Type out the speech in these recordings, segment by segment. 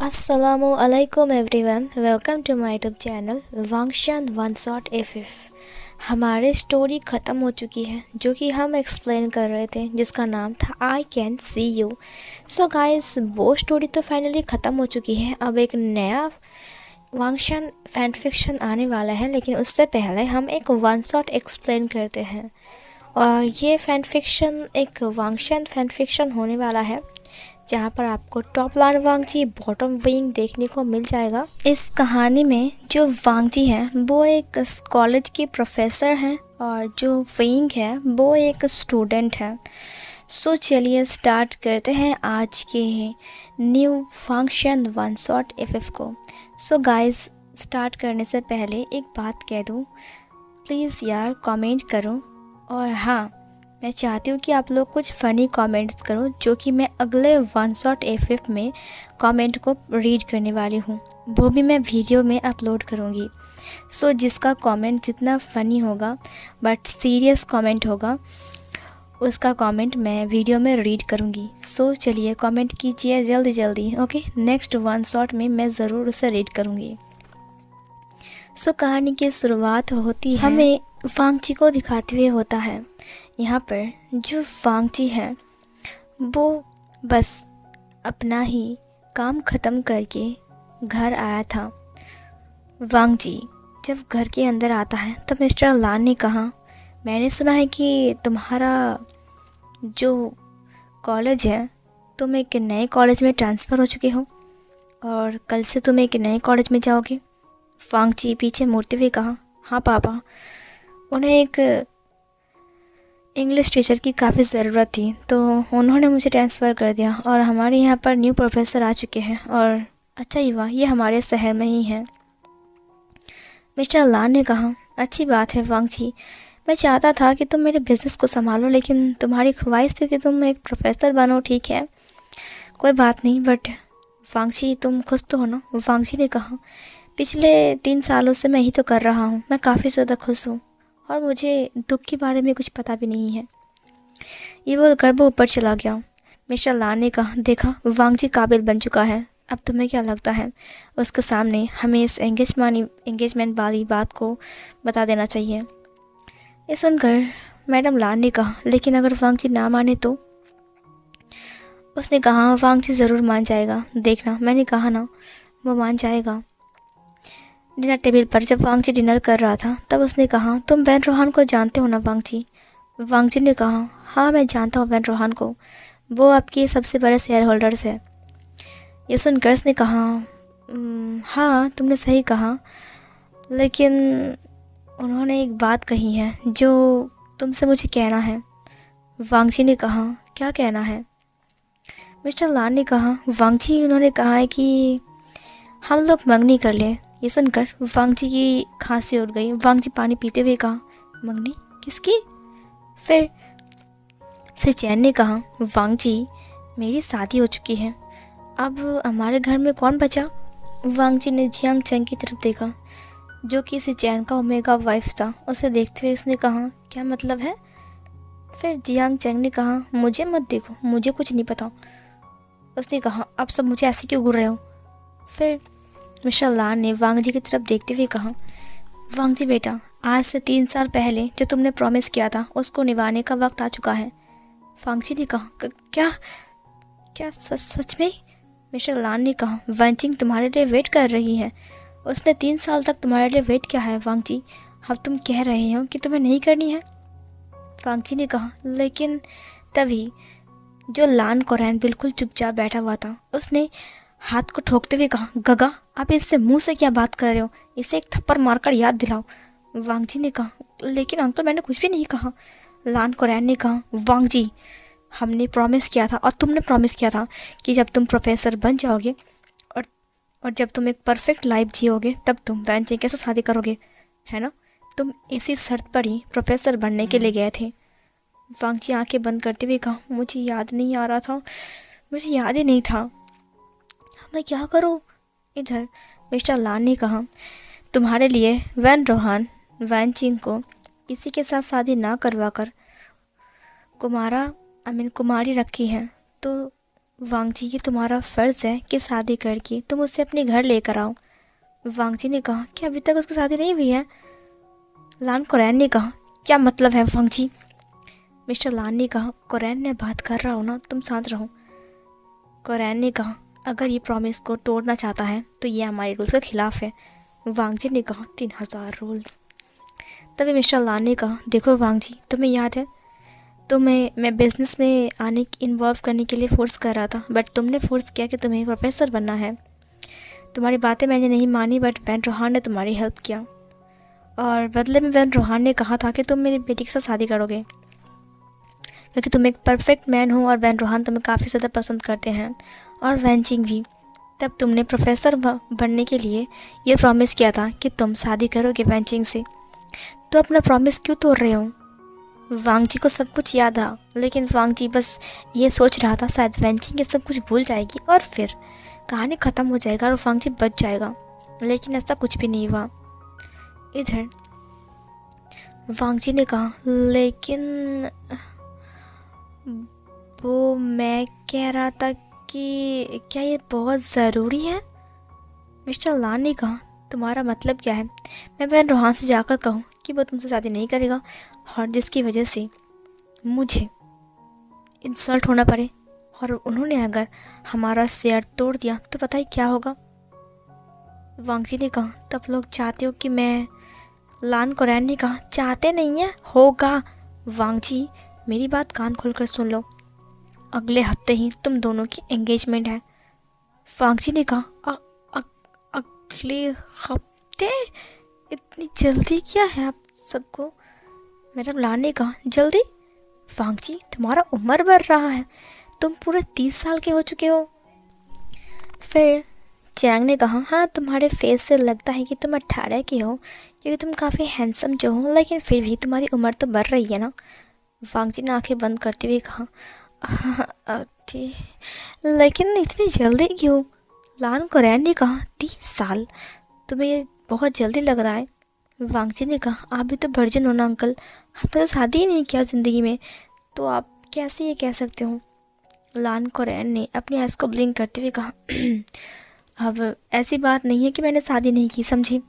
अस्सलामु अलैकुम everyone, welcome to my YouTube channel Wangshan one shot FF. हमारी story ख़त्म हो चुकी है जो कि हम एक्सप्लेन कर रहे थे, जिसका नाम था I can see you. So guys, वो स्टोरी तो फाइनली ख़त्म हो चुकी है। अब एक नया वांगशान फैन फिक्शन आने वाला है, लेकिन उससे पहले हम एक वन शॉट एक्सप्लेन करते हैं। और ये फैन फिक्शन एक वांगशान फैन फिक्शन होने वाला है, जहाँ पर आपको टॉप लाइन वांगजी बॉटम विंग देखने को मिल जाएगा। इस कहानी में जो वांगजी हैं वो एक कॉलेज के प्रोफेसर हैं और जो विंग है वो एक स्टूडेंट है। सो चलिए स्टार्ट करते हैं आज के न्यू वांगशान वन शॉट एफएफ को। सो गाइस, स्टार्ट करने से पहले एक बात कह दूँ, प्लीज़ यार कमेंट करो। और हाँ, मैं चाहती हूँ कि आप लोग कुछ फ़नी कमेंट्स करो, जो कि मैं अगले वन शॉट एफएफ में कमेंट को रीड करने वाली हूँ। वो भी मैं वीडियो में अपलोड करूँगी। सो जिसका कमेंट जितना फ़नी होगा बट सीरियस कमेंट होगा, उसका कमेंट मैं वीडियो में रीड करूँगी। सो चलिए कमेंट कीजिए जल्दी जल्दी। ओके, नेक्स्ट वन शॉट में मैं ज़रूर उसे रीड करूँगी। सो कहानी की शुरुआत होती है, हमें वांगजी को दिखाते हुए होता है। यहाँ पर जो वांगजी है वो बस अपना ही काम ख़त्म करके घर आया था। वांगजी जब घर के अंदर आता है तब मिस्टर लान ने कहा, मैंने सुना है कि तुम्हारा जो कॉलेज है, तुम एक नए कॉलेज में ट्रांसफ़र हो चुके हो और कल से तुम एक नए कॉलेज में जाओगे। वांगजी पीछे मुड़ते हुए कहा, हाँ पापा, उन्हें एक इंग्लिश टीचर की काफ़ी ज़रूरत थी तो उन्होंने मुझे ट्रांसफ़र कर दिया और हमारे यहाँ पर न्यू प्रोफेसर आ चुके हैं और अच्छा ही हुआ ये हमारे शहर में ही है। मिस्टर लान ने कहा, अच्छी बात है वांगजी, मैं चाहता था कि तुम मेरे बिज़नेस को संभालो, लेकिन तुम्हारी ख्वाहिश थी कि तुम एक प्रोफेसर बनो। ठीक है, कोई बात नहीं, बट वांगजी तुम खुश तो हो ना? वांगजी ने कहा, पिछले 3 सालों से मैं ही तो कर रहा हूँ, मैं काफ़ी ज़्यादा खुश हूँ और मुझे दुख के बारे में कुछ पता भी नहीं है। ये बोलकर वो ऊपर चला गया। मिस्टर लान ने कहा, देखा वांगजी काबिल बन चुका है, अब तुम्हें क्या लगता है उसके सामने हमें इस एंगेजमेंट वाली बात को बता देना चाहिए? ये सुनकर मैडम लान ने कहा, लेकिन अगर वांगजी ना माने तो? उसने कहा, वांगजी ज़रूर मान जाएगा, देखना, मैंने कहा ना, वो मान जाएगा। डिनर टेबल पर जब वांगजी डिनर कर रहा था तब उसने कहा, तुम वैन रोहान को जानते हो ना वांगजी? वांगजी ने कहा, हाँ मैं जानता हूँ वैन रोहान को, वो आपके सबसे बड़े शेयर होल्डर्स है। ये सुनकर उसने कहा, हाँ तुमने सही कहा, लेकिन उन्होंने एक बात कही है जो तुमसे मुझे कहना है। वांगजी ने कहा, क्या कहना है? मिस्टर लान ने कहा, वांगजी उन्होंने कहा है कि हम लोग मंगनी कर लें। ये सुनकर वांगजी की खांसी उठ गई। वांगजी पानी पीते हुए कहा, मंगनी किसकी? फिर से चैन ने कहा, वांगजी मेरी शादी हो चुकी है, अब हमारे घर में कौन बचा? वांगजी ने जियांग चैंग की तरफ देखा, जो कि इसी चैन का ओमेगा वाइफ था। उसे देखते हुए उसने कहा, क्या मतलब है? फिर जियांग चैंग ने कहा, मुझे मत देखो, मुझे कुछ नहीं पता। उसने कहा, अब सब मुझे ऐसे क्यों घूर रहे हो? फिर मिस्टर लान ने वांगजी की तरफ देखते हुए कहा, वांगजी बेटा, आज से 3 साल पहले जो तुमने प्रॉमिस किया था उसको निभाने का वक्त आ चुका है। वांगजी ने कहा, क्या क्या सच में? मिस्टर लान ने कहा, वंचिंग तुम्हारे लिए वेट कर रही है, उसने 3 साल तक तुम्हारे लिए वेट किया है वांगजी, अब तुम कह रहे हो कि तुम्हें नहीं करनी है? वांगजी ने कहा, लेकिन तभी जो लान कोरैन बिल्कुल चुपचाप बैठा हुआ था, उसने हाथ को ठोकते हुए कहा, गगा आप इससे मुंह से क्या बात कर रहे हो, इसे एक थप्पड़ मारकर याद दिलाओ। वांगजी ने कहा, लेकिन अंकल मैंने कुछ भी नहीं कहा। लान कोरैन ने कहा, वांगजी हमने प्रॉमिस किया था और तुमने प्रॉमिस किया था कि जब तुम प्रोफेसर बन जाओगे और जब तुम एक परफेक्ट लाइफ जियोगे तब तुम वैनचेंग कैसे शादी करोगे, है ना? तुम इसी शर्त पर ही प्रोफेसर बनने के लिए गए थे। वांगजी आंखें बंद करते हुए कहा, मुझे याद नहीं आ रहा था, मुझे याद ही नहीं था, मैं क्या करूं? इधर मिस्टर लान ने कहा, तुम्हारे लिए वैन रोहान वैनचिंग को किसी के साथ शादी ना करवा कर कुमारी रखी है, तो वांग जी, ये तुम्हारा फ़र्ज़ है कि शादी करके तुम उसे अपने घर लेकर आओ। वांग जी ने कहा, क्या अभी तक उसकी शादी नहीं हुई है? लान कुरैन ने कहा, क्या मतलब है वांग जी? मिस्टर लान ने कहा, कुरैन ने बात कर रहा हो ना, तुम शांत रहो। कुरैन ने कहा, अगर ये प्रॉमिस को तोड़ना चाहता है तो ये हमारे रूल्स के खिलाफ है। वांग जी ने कहा, 3000 रूल। तभी मिस्टर लान ने कहा, देखो वांग जी, तुम्हें याद है मैं बिज़नेस में आने इन्वॉल्व करने के लिए फ़ोर्स कर रहा था, बट तुमने फ़ोर्स किया कि तुम्हें प्रोफेसर बनना है। तुम्हारी बातें मैंने नहीं मानी, बट बैन रोहान ने तुम्हारी हेल्प किया और बदले में बैन रोहान ने कहा था कि तुम मेरी बेटी के साथ शादी करोगे क्योंकि तुम एक परफेक्ट मैन हो और बैन रोहान तुम्हें काफ़ी ज़्यादा पसंद करते हैं, और वैनचिंग भी। तब तुमने प्रोफेसर बनने के लिए ये प्रॉमिस किया था कि तुम शादी करोगे वैनचिंग से, तो अपना प्रॉमिस क्यों तोड़ रहे हो? वांग जी को सब कुछ याद था, लेकिन वांग जी बस ये सोच रहा था शायद वैनचिंग ये सब कुछ भूल जाएगी और फिर कहानी ख़त्म हो जाएगा और वांग जी बच जाएगा, लेकिन ऐसा कुछ भी नहीं हुआ। इधर वांग जी ने कहा, लेकिन वो मैं कह रहा था कि क्या ये बहुत ज़रूरी है? मिस्टर लान ने कहा, तुम्हारा मतलब क्या है? मैं बहन रोहान से जाकर कहूँ कि वो तुमसे शादी नहीं करेगा और जिसकी वजह से मुझे इंसल्ट होना पड़े, और उन्होंने अगर हमारा शेयर तोड़ दिया तो पता ही क्या होगा? वांग जी ने कहा, तब लोग चाहते हो कि मैं? लान कुरैन ने कहा, चाहते नहीं है, होगा। वांग जी, मेरी बात कान खोलकर सुन लो, अगले हफ्ते ही तुम दोनों की एंगेजमेंट है। वांग जी ने कहा, अगले हफ्ते? इतनी जल्दी क्या है आप सबको? मैडम लान ने कहा, जल्दी? वांग जी, तुम्हारा उम्र बढ़ रहा है, तुम पूरे 30 साल के हो चुके हो। फिर चैंग ने कहा, हाँ, तुम्हारे फेस से लगता है कि तुम 18 की हो क्योंकि तुम काफ़ी हैंडसम जो हो, लेकिन फिर भी तुम्हारी उम्र तो बढ़ रही है ना। वांग जी ने आंखें बंद करते हुए कहा, लेकिन इतनी जल्दी क्यों? लान कुरैन ने कहा, 30 साल? तुम्हें ये बहुत जल्दी लग रहा है? वांग जी ने कहा, आप भी तो वर्जिन हो ना अंकल, आपने तो शादी ही नहीं किया ज़िंदगी में, तो आप कैसे ये कह सकते हो? लान कुरैन ने अपनी आइज़ को ब्लिंक करते हुए कहा, अब ऐसी बात नहीं है कि मैंने शादी नहीं की, समझे?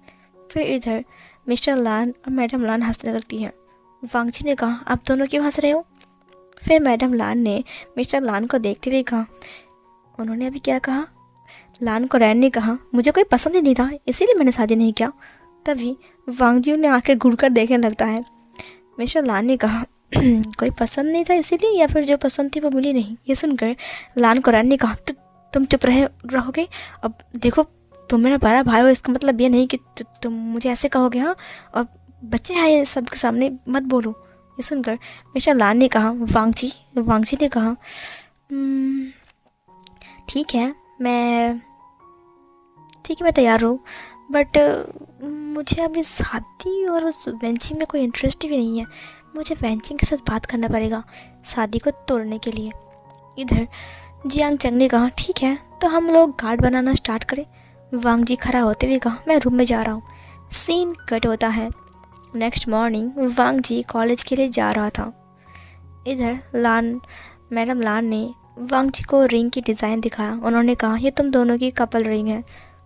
फिर इधर मिस्टर लान और मैडम लान हंसने लगती हैं। वांग जी ने कहा, आप दोनों क्यों हंस रहे हो? फिर मैडम लान ने मिस्टर लान को देखते हुए कहा, उन्होंने अभी क्या कहा? लान कुरैन ने कहा, मुझे कोई पसंद ही नहीं था, इसीलिए मैंने शादी नहीं किया। तभी वांग जी ने आंखें घूरकर देखने लगता है। मिस्टर लान ने कहा, कोई पसंद नहीं था इसीलिए, या फिर जो पसंद थी वो मिली नहीं? ये सुनकर लान कुरैन ने कहा, तुम चुप रहोगे? अब देखो, तुम मेरा बड़ा भाई हो, इसका मतलब ये नहीं कि तुम मुझे ऐसे कहोगे। हाँ, और बच्चे हैं ये सबके सामने, मत बोलो। ये सुनकर मिस्टर लान ने कहा, वांग जी ने कहा, ठीक है, मैं तैयार हूँ, बट मुझे अभी शादी और उस वेंचिंग में कोई इंटरेस्ट भी नहीं है। मुझे वेंचिंग के साथ बात करना पड़ेगा शादी को तोड़ने के लिए। इधर जियांग चंग ने कहा, ठीक है, तो हम लोग कार्ड बनाना स्टार्ट करें। वांग जी खड़ा होते हुए कहा, मैं रूम में जा रहा हूँ। सीन कट होता है। नेक्स्ट मॉर्निंग वांग जी कॉलेज के लिए जा रहा था। इधर मैडम लान ने वांग जी को रिंग की डिज़ाइन दिखाया। उन्होंने कहा, ये तुम दोनों की कपल रिंग है।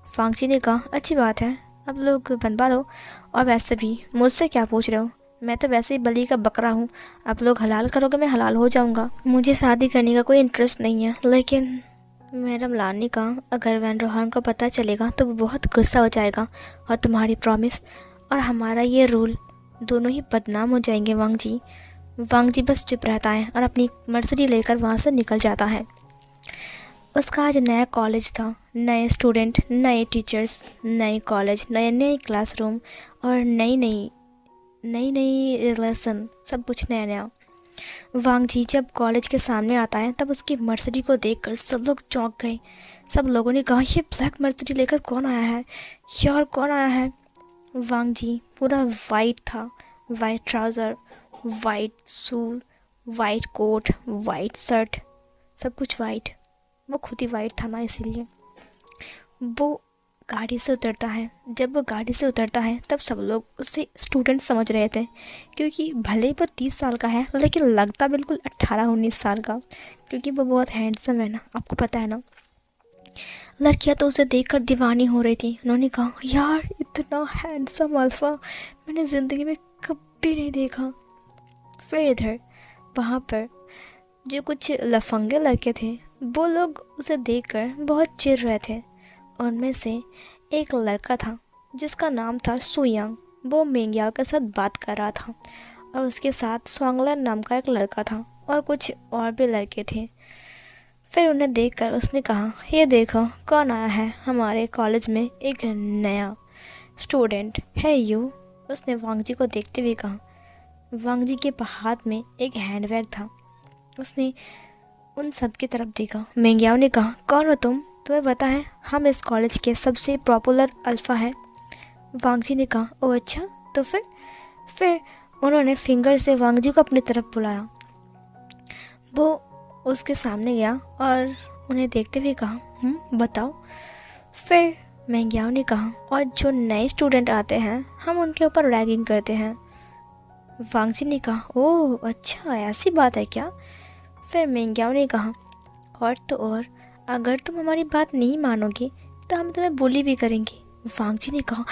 वांग जी ने कहा, अच्छी बात है, अब लोग बनवा लो, और वैसे भी मुझसे क्या पूछ रहे हो? मैं तो वैसे ही बलि का बकरा हूँ, आप लोग हलाल करोगे मैं हलाल हो जाऊँगा। मुझे शादी करने का कोई इंटरेस्ट नहीं है। लेकिन मैडम लान ने कहा, अगर वैन रोहान को पता चलेगा तो वो बहुत गुस्सा हो जाएगा, और तुम्हारी प्रॉमिस और हमारा ये रूल दोनों ही बदनाम हो जाएंगे। वांग जी बस चुप रहता है और अपनी मर्सिडी लेकर वहाँ से निकल जाता है। उसका आज नया कॉलेज था, नए स्टूडेंट, नए टीचर्स, नए कॉलेज, नए क्लासरूम और नई रिलेशन, सब कुछ नया नया। वांग जी जब कॉलेज के सामने आता है तब उसकी मर्सिडी को देखकर सब लोग चौंक गए। सब लोगों ने कहा, ये ब्लैक मर्सिडी लेकर कौन आया है यार, कौन आया है? वांग जी पूरा वाइट था, white trousers, white shoes, white coat, white shirt, सब कुछ वाइट। वो खुद ही वाइट था ना, इसीलिए वो गाड़ी से उतरता है। जब वो गाड़ी से उतरता है तब सब लोग उसे स्टूडेंट समझ रहे थे, क्योंकि भले ही वो 30 साल का है लेकिन लगता बिल्कुल 18-19 साल का, क्योंकि वो बहुत हैंडसम है ना, आपको पता है ना। लड़कियां तो उसे देखकर दीवानी हो रही थी। उन्होंने कहा, यार इतना हैंडसम अल्फ़ा मैंने ज़िंदगी में कभी नहीं देखा। फिर इधर वहाँ पर जो कुछ लफंगे लड़के थे वो लोग उसे देखकर बहुत चिढ़ रहे थे। उनमें से एक लड़का था जिसका नाम था सुयांग। वो मेंग्याओ के साथ बात कर रहा था और उसके साथ सोंगलर नाम का एक लड़का था और कुछ और भी लड़के थे। फिर उन्हें देखकर उसने कहा, ये देखो कौन आया है हमारे कॉलेज में, एक नया स्टूडेंट है यू। उसने वांग जी को देखते हुए कहा। वांग जी के हाथ में एक हैंडबैग था। उसने उन सब की तरफ देखा। मेंग्याओ ने कहा, कौन हो तुम? तुम्हें पता है हम इस कॉलेज के सबसे पॉपुलर अल्फ़ा है। वांग जी ने कहा, ओह अच्छा, तो फिर उन्होंने फिंगर से वांग जी को अपनी तरफ बुलाया। वो उसके सामने गया और उन्हें देखते हुए कहा, बताओ। फिर मेंग्याओ ने कहा, और जो नए स्टूडेंट आते हैं हम उनके ऊपर रैगिंग करते हैं। वांग जी ने कहा, ओह अच्छा, ऐसी बात है क्या? फिर मेंग्याओ ने कहा, और तो और अगर तुम हमारी बात नहीं मानोगी तो हम तुम्हें बुली भी करेंगे। वांग जी ने कहा,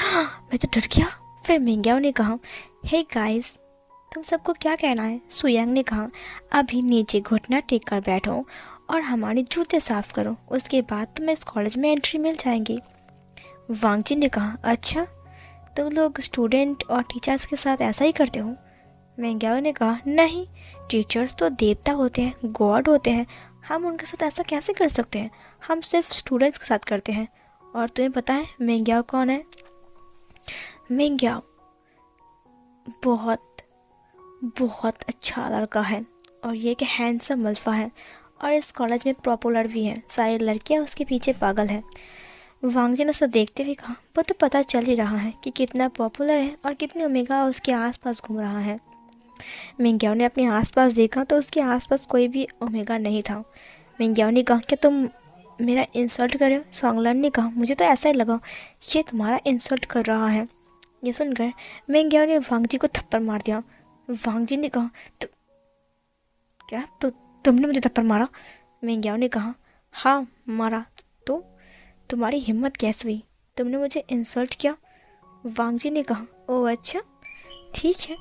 मैं तो डर गया। फिर मेंग्याओ ने कहा, हे गाइस, तुम सबको क्या कहना है? सुयांग ने कहा, अभी नीचे घुटना टेक कर बैठो और हमारे जूते साफ करो, उसके बाद तुम्हें इस कॉलेज में एंट्री मिल जाएगी। वांग जी ने कहा, अच्छा, तुम लोग स्टूडेंट और टीचर्स के साथ ऐसा ही करते हो? मेंग्याओ ने कहा, नहीं, टीचर्स तो देवता होते हैं, गॉड होते हैं, हम उनके साथ ऐसा कैसे कर सकते हैं? हम सिर्फ स्टूडेंट्स के साथ करते हैं। और तुम्हें पता है मेंग्याओ कौन है? मेंग्याओ बहुत बहुत अच्छा लड़का है और ये एक हैंडसम अल्फ़ा है और इस कॉलेज में पॉपुलर भी है। सारी लड़कियां उसके पीछे पागल है। वांग जी ने उसे देखते हुए कहा, वो तो पता चल ही रहा है कि कितना पॉपुलर है और कितने ओमेगा उसके आसपास घूम रहा है। मेंग्याओ ने अपने आसपास देखा तो उसके आसपास कोई भी ओमेगा नहीं था। मेंग्याओ ने कहा, क्या तुम मेरा इंसल्ट कर रहे हो? सोंगलर ने कहा, मुझे तो ऐसा ही लगा ये तुम्हारा इंसल्ट कर रहा है। ये सुनकर मेंग्याओ ने वांग जी को थप्पड़ मार दिया। वांग जी ने कहा, क्या तुमने मुझे थप्पड़ मारा? मेंग्याओ ने कहा, हाँ मारा। तो तुम्हारी हिम्मत कैसे हुई? तुमने मुझे इंसल्ट किया। वांग जी ने कहा, ओह अच्छा, ठीक है,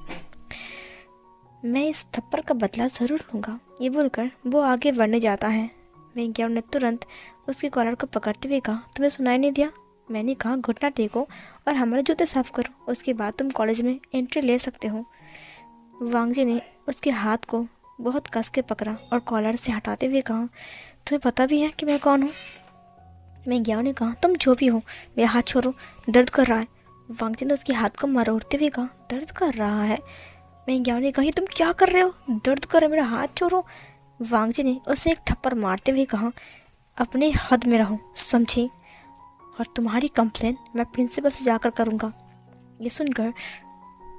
मैं इस थप्पड़ का बदला ज़रूर लूँगा। ये बोलकर वो आगे बढ़ने जाता है। मेंग्याओ ने तुरंत उसके कॉलर को पकड़ते हुए कहा, तुम्हें सुनाई नहीं दिया? मैंने कहा घुटना टेको और हमारे जूते साफ करो, उसके बाद तुम कॉलेज में एंट्री ले सकते हो। वांग जी ने उसके हाथ को बहुत कस के पकड़ा और कॉलर से हटाते हुए कहा, तुम्हें पता भी है कि मैं कौन हूँ? मेंग्याओ ने कहा, तुम जो भी हो, मेरा हाथ छोड़ो, दर्द कर रहा है। वांग जी ने उसके हाथ को मरोड़ते हुए कहा, दर्द कर रहा है? मेंग्याओ ने कहा, तुम क्या कर रहे हो? दर्द कर, मेरा हाथ छोड़ो। वांग जी ने उसे एक थप्पड़ मारते हुए कहा, अपने हद में रहो, समझी? और तुम्हारी कंप्लेन मैं प्रिंसिपल से जाकर करूँगा। ये सुनकर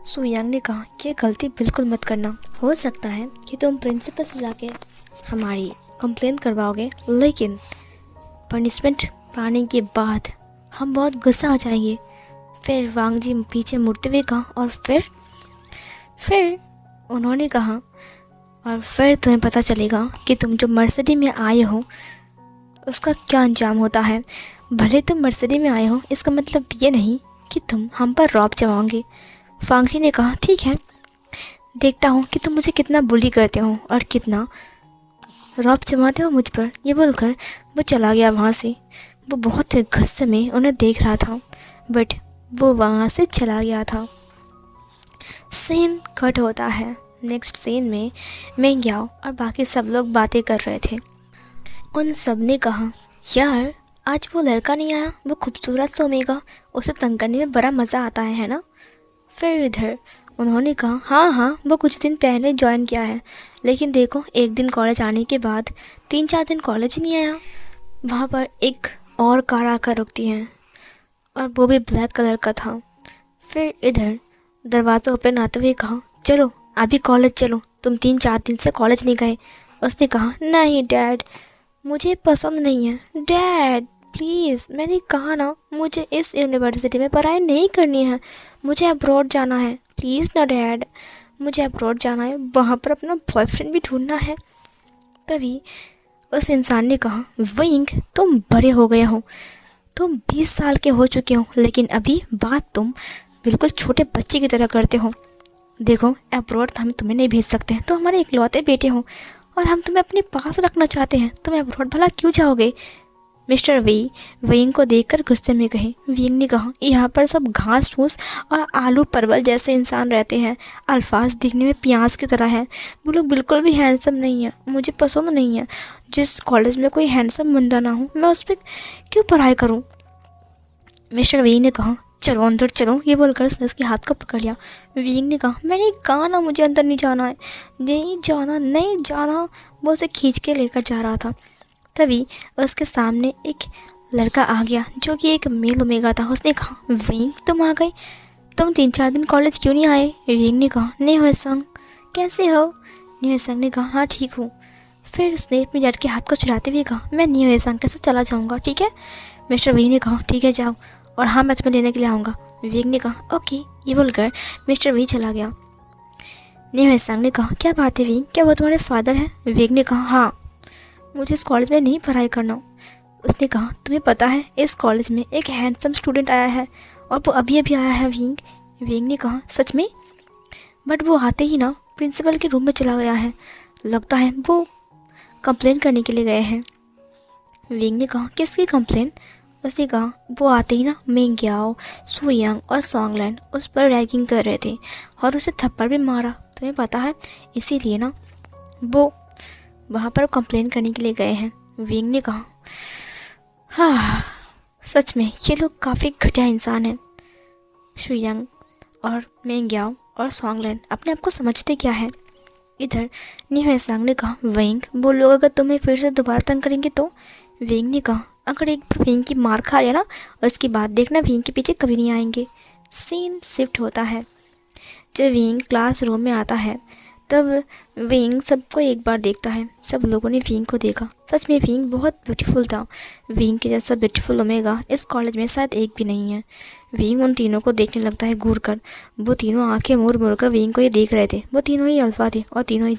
सुयांग ने कहा, ये गलती बिल्कुल मत करना। हो सकता है कि तुम प्रिंसिपल से जाके हमारी कंप्लेन करवाओगे, लेकिन पनिशमेंट पाने के बाद हम बहुत गुस्सा हो जाएंगे। फिर वांग जी पीछे मुड़ते हुए कहा, और फिर उन्होंने कहा, और फिर तुम्हें पता चलेगा कि तुम जो मर्सिडी में आए हो उसका क्या अंजाम होता है। भले तुम मर्सिडी में आए हो, इसका मतलब ये नहीं कि तुम हम पर रौब जमाओगे। वांग जी ने कहा, ठीक है, देखता हूँ कि तुम मुझे कितना बुली करते हो और कितना रौब जमाते हो मुझ पर। ये बोलकर वो चला गया वहाँ से। वो बहुत गुस्से में उन्हें देख रहा था, बट वो वहाँ से चला गया था। सीन कट होता है। नेक्स्ट सीन में मेंग्याओ और बाकी सब लोग बातें कर रहे थे। उन सब ने कहा, यार आज वो लड़का नहीं आया, वो खूबसूरत सा ओमेगा, उसे तंग करने में बड़ा मज़ा आता है ना? फिर इधर उन्होंने कहा, हाँ, वो कुछ दिन पहले ज्वाइन किया है, लेकिन देखो एक दिन कॉलेज आने के बाद 3-4 दिन कॉलेज ही नहीं आया। वहाँ पर एक और कार आकर रुकती है और वो भी ब्लैक कलर का था। फिर इधर दरवाज़ा ओपन आते हुए कहा, चलो अभी कॉलेज चलो, तुम 3-4 दिन से कॉलेज नहीं गए। उसने कहा, नहीं डैड, मुझे पसंद नहीं है। डैड, प्लीज़, मैंने कहा ना मुझे इस यूनिवर्सिटी में पढ़ाई नहीं करनी है, मुझे अब्रॉड जाना है। प्लीज़ ना डैड, मुझे अब्रॉड जाना है, वहाँ पर अपना बॉयफ्रेंड भी ढूंढना है। तभी उस इंसान ने कहा, विंग तुम बड़े हो गए हो, तुम 20 साल के हो चुके हो, लेकिन अभी बात तुम बिल्कुल छोटे बच्चे की तरह करते हो। देखो, अब्रॉड हम तुम्हें नहीं भेज सकते, तो हमारे इकलौते बेटे हो और हम तुम्हें अपने पास रखना चाहते हैं, तुम अब्रॉड भला क्यों जाओगे? मिस्टर वी विंग को देखकर गुस्से में कहे। विंग ने कहा, यहाँ पर सब घास फूस और आलू परवल जैसे इंसान रहते हैं। अल्फाज दिखने में प्याज की तरह है, वो लोग बिल्कुल भी हैंडसम नहीं है, मुझे पसंद नहीं है। जिस कॉलेज में कोई हैंडसम बंदा ना हो, मैं उस पर क्यों पढ़ाई करूँ? मिस्टर वी ने कहा, चलो अंदर चलो। ये बोलकर उसने उसके हाथ को पकड़ लिया। विंग ने कहा, मैंने कहा ना मुझे अंदर नहीं जाना है, नहीं जाना नहीं जाना। वो उसे खींच के लेकर जा रहा था। तभी उसके सामने एक लड़का आ गया जो कि एक मेल ओमेगा था। उसने कहा, विंग तुम आ गए, तुम 3-4 दिन कॉलेज क्यों नहीं आए? विंग ने कहा, नहीं हो संग, कैसे हो? न्यू संग ने कहा, हाँ ठीक हूँ। फिर उसने अपने डैड के हाथ को चुराते हुए कहा, मैं न्यू संग कैसे चला जाऊँगा, ठीक है? मिस्टर विंग ने कहा, ठीक है जाओ, और हाँ मैं तुम्हें लेने के लिए आऊँगा। विंग ने कहा, ओके। ये बोलकर मिस्टर वी चला गया। न्यू संग ने कहा, क्या बात है विंग, क्या वो तुम्हारे फादर हैं? विंग ने कहा, हाँ, मुझे इस कॉलेज में नहीं पढ़ाई करना। उसने कहा, तुम्हें पता है इस कॉलेज में एक हैंडसम स्टूडेंट आया है और वो अभी अभी आया है। विंग विंग ने कहा, सच में? बट वो आते ही ना प्रिंसिपल के रूम में चला गया है, लगता है वो कंप्लेन करने के लिए गए हैं। विंग ने कहा, किसकी कंप्लेन? उसने कहा, वो आते ही ना मेंग्याओ, सुयंग और सॉन्गलैंड उस पर रैगिंग कर रहे थे और उसे थप्पड़ भी मारा, तुम्हें पता है, इसीलिए ना वो वहाँ पर कंप्लेन करने के लिए गए हैं। विंग ने कहा, हाँ सच में ये लोग काफ़ी घटिया इंसान हैं। शुयंग और मेंग्याओ और सॉन्गलैंड अपने आप को समझते क्या है? इधर न्यूहेसंग ने कहा, विंग वो लोग अगर तुम्हें फिर से दोबारा तंग करेंगे तो? विंग ने कहा, अगर एक बार विंग की मार खा लिया ना, उसके बाद देखना विंग के पीछे कभी नहीं आएंगे। सीन शिफ्ट होता है। जब विंग क्लासरूम में आता है तब विंग सबको एक बार देखता है। सब लोगों ने विंग को देखा। सच में विंग बहुत ब्यूटीफुल था। विंग के जैसा ब्यूटीफुल ओमेगा इस कॉलेज में शायद एक भी नहीं है। विंग उन तीनों को देखने लगता है घूर कर। वो तीनों आंखें मोड़ मोड़ कर विंग को ये देख रहे थे। वो तीनों ही अल्फा थे और तीनों ही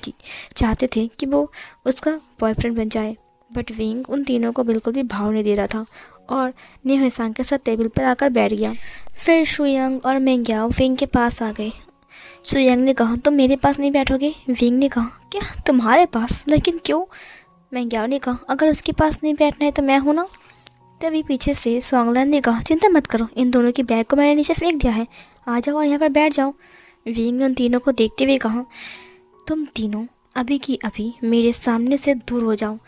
चाहते थे कि वो उसका बॉयफ्रेंड बन जाए। बट विंग उन तीनों को बिल्कुल भी भाव नहीं दे रहा था और न्यूहेसंग के साथ टेबल पर आकर बैठ गया। फिर शुयंग और मेंग्याओ विंग के पास आ गए। शुयंग ने कहा, तुम मेरे पास नहीं बैठोगे? विंग ने कहा, क्या तुम्हारे पास? लेकिन क्यों? मेंग्याओ ने कहा, अगर उसके पास नहीं बैठना है तो मैं हूँ ना। तभी पीछे से सॉन्गलैंड ने कहा, चिंता मत करो, इन दोनों की बैग को मैंने नीचे फेंक दिया है, आ जाओ और यहाँ पर बैठ जाओ। विंग ने उन तीनों को देखते हुए कहा, तुम तीनों अभी की अभी मेरे सामने से दूर हो जाओ,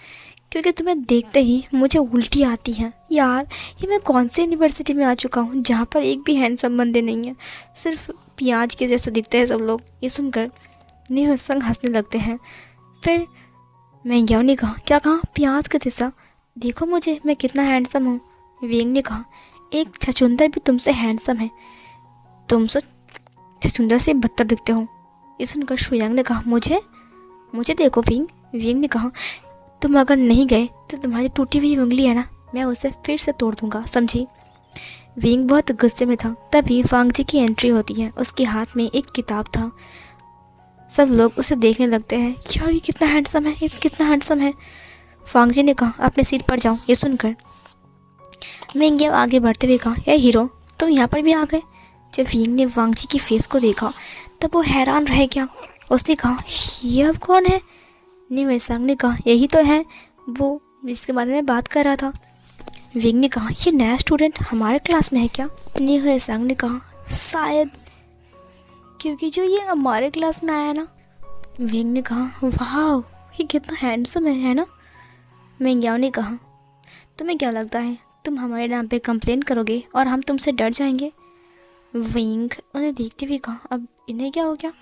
क्योंकि तुम्हें देखते ही मुझे उल्टी आती है। यार ये मैं कौन सी यूनिवर्सिटी में आ चुका हूँ जहाँ पर एक भी हैंडसम बंदे नहीं हैं, सिर्फ प्याज के जैसे दिखते हैं सब लोग। ये सुनकर न्यूहेसंग हंसने लगते हैं। फिर मेंग्याओ ने कहा, क्या कहा? प्याज के जैसा? देखो मुझे, मैं कितना हैंडसम हूँ। विंग ने कहा, एक छछूंदर भी तुमसे हैंडसम है, तुम सो छछूंदर से बदतर दिखते हो। ये सुनकर शुयंग ने कहा, मुझे देखो विंग। विंग ने कहा, तुम अगर नहीं गए तो तुम्हारी टूटी हुई उंगली है ना, मैं उसे फिर से तोड़ दूंगा, समझी? विंग बहुत गुस्से में था। तभी वांगजी की एंट्री होती है। उसके हाथ में एक किताब था। सब लोग उसे देखने लगते हैं। यार ये कितना हैंडसम है, ये कितना हैंडसम है। वांगजी ने कहा, अपने सीट पर जाओ। ये सुनकर मेंग्याओ आगे बढ़ते हुए कहा, ये हीरो तुम यहाँ पर भी आ गए। जब विंग ने वांगजी की फेस को देखा तब वो हैरान रह गया। उसने कहा, ये अब कौन है? न्यूहेसंग ने कहा, यही तो है वो जिसके बारे में बात कर रहा था। विंग ने कहा, ये नया स्टूडेंट हमारे क्लास में है क्या? न्यूहेसंग ने कहा, शायद, क्योंकि जो ये हमारे क्लास में आया ना। विंग ने कहा, वाह ये कितना हैंडसम है ना? मेंग्याओ ने कहा, तुम्हें क्या लगता है तुम हमारे नाम पे कंप्लेन करोगे और हम तुमसे डर जाएंगे? विंग उन्हें देखते हुए कहा, अब इन्हें क्या हो गया?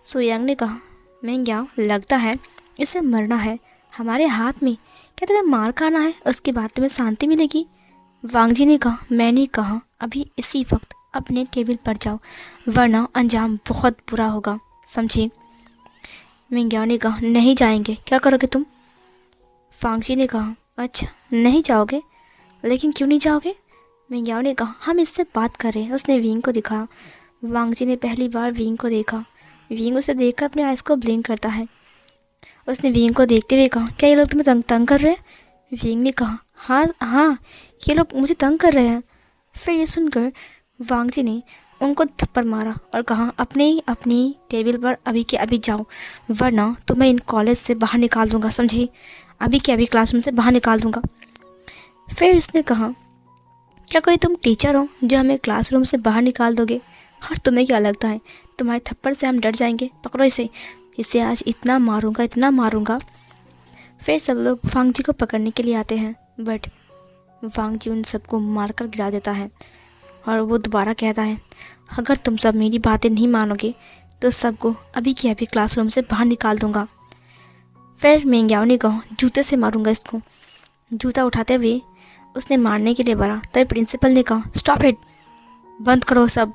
सुयंग ने कहा, मेंग्याओ लगता है इसे मरना है हमारे हाथ में। क्या तुम्हें मार खाना है, उसके बाद तुम्हें शांति मिलेगी? वांगजी ने कहा, मैंने कहा अभी इसी वक्त अपने टेबल पर जाओ, वरना अंजाम बहुत बुरा होगा, समझे? मेंग्याओ ने कहा, नहीं जाएंगे। क्या करोगे तुम? वांगजी ने कहा, अच्छा नहीं जाओगे, लेकिन क्यों नहीं जाओगे? मिंग्याओ ने कहा, हम इससे बात कर रहे हैं। उसने विंग को दिखाया। वांगजी ने पहली बार विंग को देखा। विंग उसे देखकर अपने आइज़ को ब्लिंक करता है। उसने विंग को देखते हुए कहा, क्या ये लोग तुम्हें तंग कर रहे हैं? विंग ने कहा, हाँ हाँ, ये लोग मुझे तंग कर रहे हैं। फिर ये सुनकर वांगजी ने उनको थप्पड़ मारा और कहा, अपनी टेबल पर अभी के अभी जाओ, वरना तुम्हें इन कॉलेज से बाहर निकाल दूंगा, समझी? अभी के अभी क्लासरूम से बाहर निकाल दूंगा। फिर उसने कहा, क्या कोई तुम टीचर हो जो हमें क्लासरूम से बाहर निकाल दोगे? और तुम्हें क्या लगता है तुम्हारे थप्पड़ से हम डर जाएंगे? पकड़ो इसे आज इतना मारूंगा। फिर सब लोग वांगजी को पकड़ने के लिए आते हैं, बट वांगजी उन सबको मारकर गिरा देता है और वो दोबारा कहता है, अगर तुम सब मेरी बातें नहीं मानोगे तो सबको अभी के अभी क्लासरूम से बाहर निकाल दूंगा। फिर मिंग्याओ ने कहा, जूते से मारूंगा इसको। जूता उठाते हुए उसने मारने के लिए बढ़ा, तभी प्रिंसिपल ने कहा, स्टॉप इट, बंद करो सब।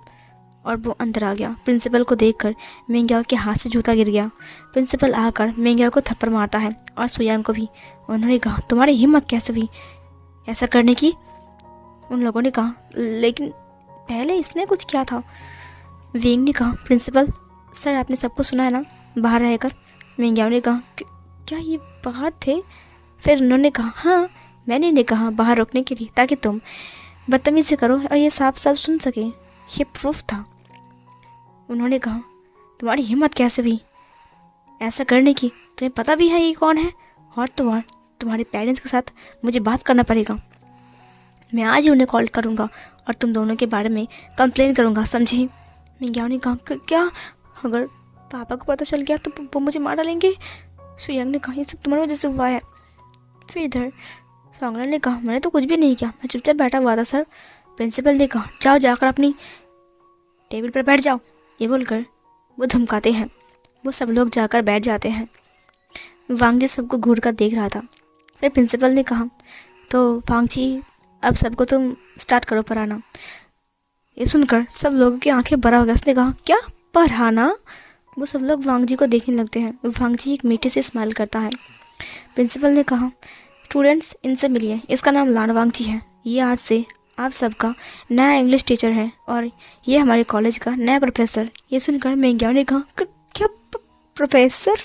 और वो अंदर आ गया। प्रिंसिपल को देखकर मिंग्याओ के हाथ से जूता गिर गया। प्रिंसिपल आकर मिंग्याओ को थप्पड़ मारता है और सुयांग को भी। उन्होंने कहा, तुम्हारी हिम्मत कैसे हुई ऐसा करने की? उन लोगों ने कहा, लेकिन पहले इसने कुछ किया था। विंग ने कहा, प्रिंसिपल सर, आपने सबको सुना है ना, बाहर रहकर? मिंग्याओ ने कहा, क्या ये बाहर थे? फिर उन्होंने कहा, हाँ, मैंने नहीं कहा बाहर रोकने के लिए, ताकि तुम बदतमीजी करो और ये साफ साफ सुन सके। ये प्रूफ था। उन्होंने कहा, तुम्हारी हिम्मत कैसे हुई ऐसा करने की? तुम्हें पता भी है ये कौन है? और तुम्हारे पेरेंट्स के साथ मुझे बात करना पड़ेगा। मैं आज ही उन्हें कॉल करूँगा और तुम दोनों के बारे में कंप्लेन करूँगा, समझी? मिंग्याओ ने कहा, क्या? अगर पापा को पता चल गया तो वो मुझे मार डालेंगे। सुयांग ने कहा, ये सब तुम्हारी वजह से हुआ है। फिर इधर सॉन्गलन ने कहा, मैंने तो कुछ भी नहीं किया, मैं चुपचाप बैठा हुआ था सर। प्रिंसिपल ने कहा, जाओ जाकर अपनी टेबल पर बैठ जाओ। ये बोलकर वो धमकाते हैं। वो सब लोग जाकर बैठ जाते हैं। वांगजी सबको घूर कर देख रहा था। फिर प्रिंसिपल ने कहा, तो वांगजी अब सबको तुम स्टार्ट करो पढ़ाना। ये सुनकर सब लोगों की आंखें बड़ा हो गया। उसने कहा, क्या पढ़ाना? वो सब लोग वांगजी को देखने लगते हैं। वांगजी एक मीठे से स्माइल करता है। प्रिंसिपल ने कहा, स्टूडेंट्स, इनसे मिलिए, इसका नाम लान वांगजी है। ये आज से आप सबका नया इंग्लिश टीचर है और ये हमारे कॉलेज का नया प्रोफेसर। ये सुनकर मिंग्याओ ने कहा, क्या प्रोफेसर?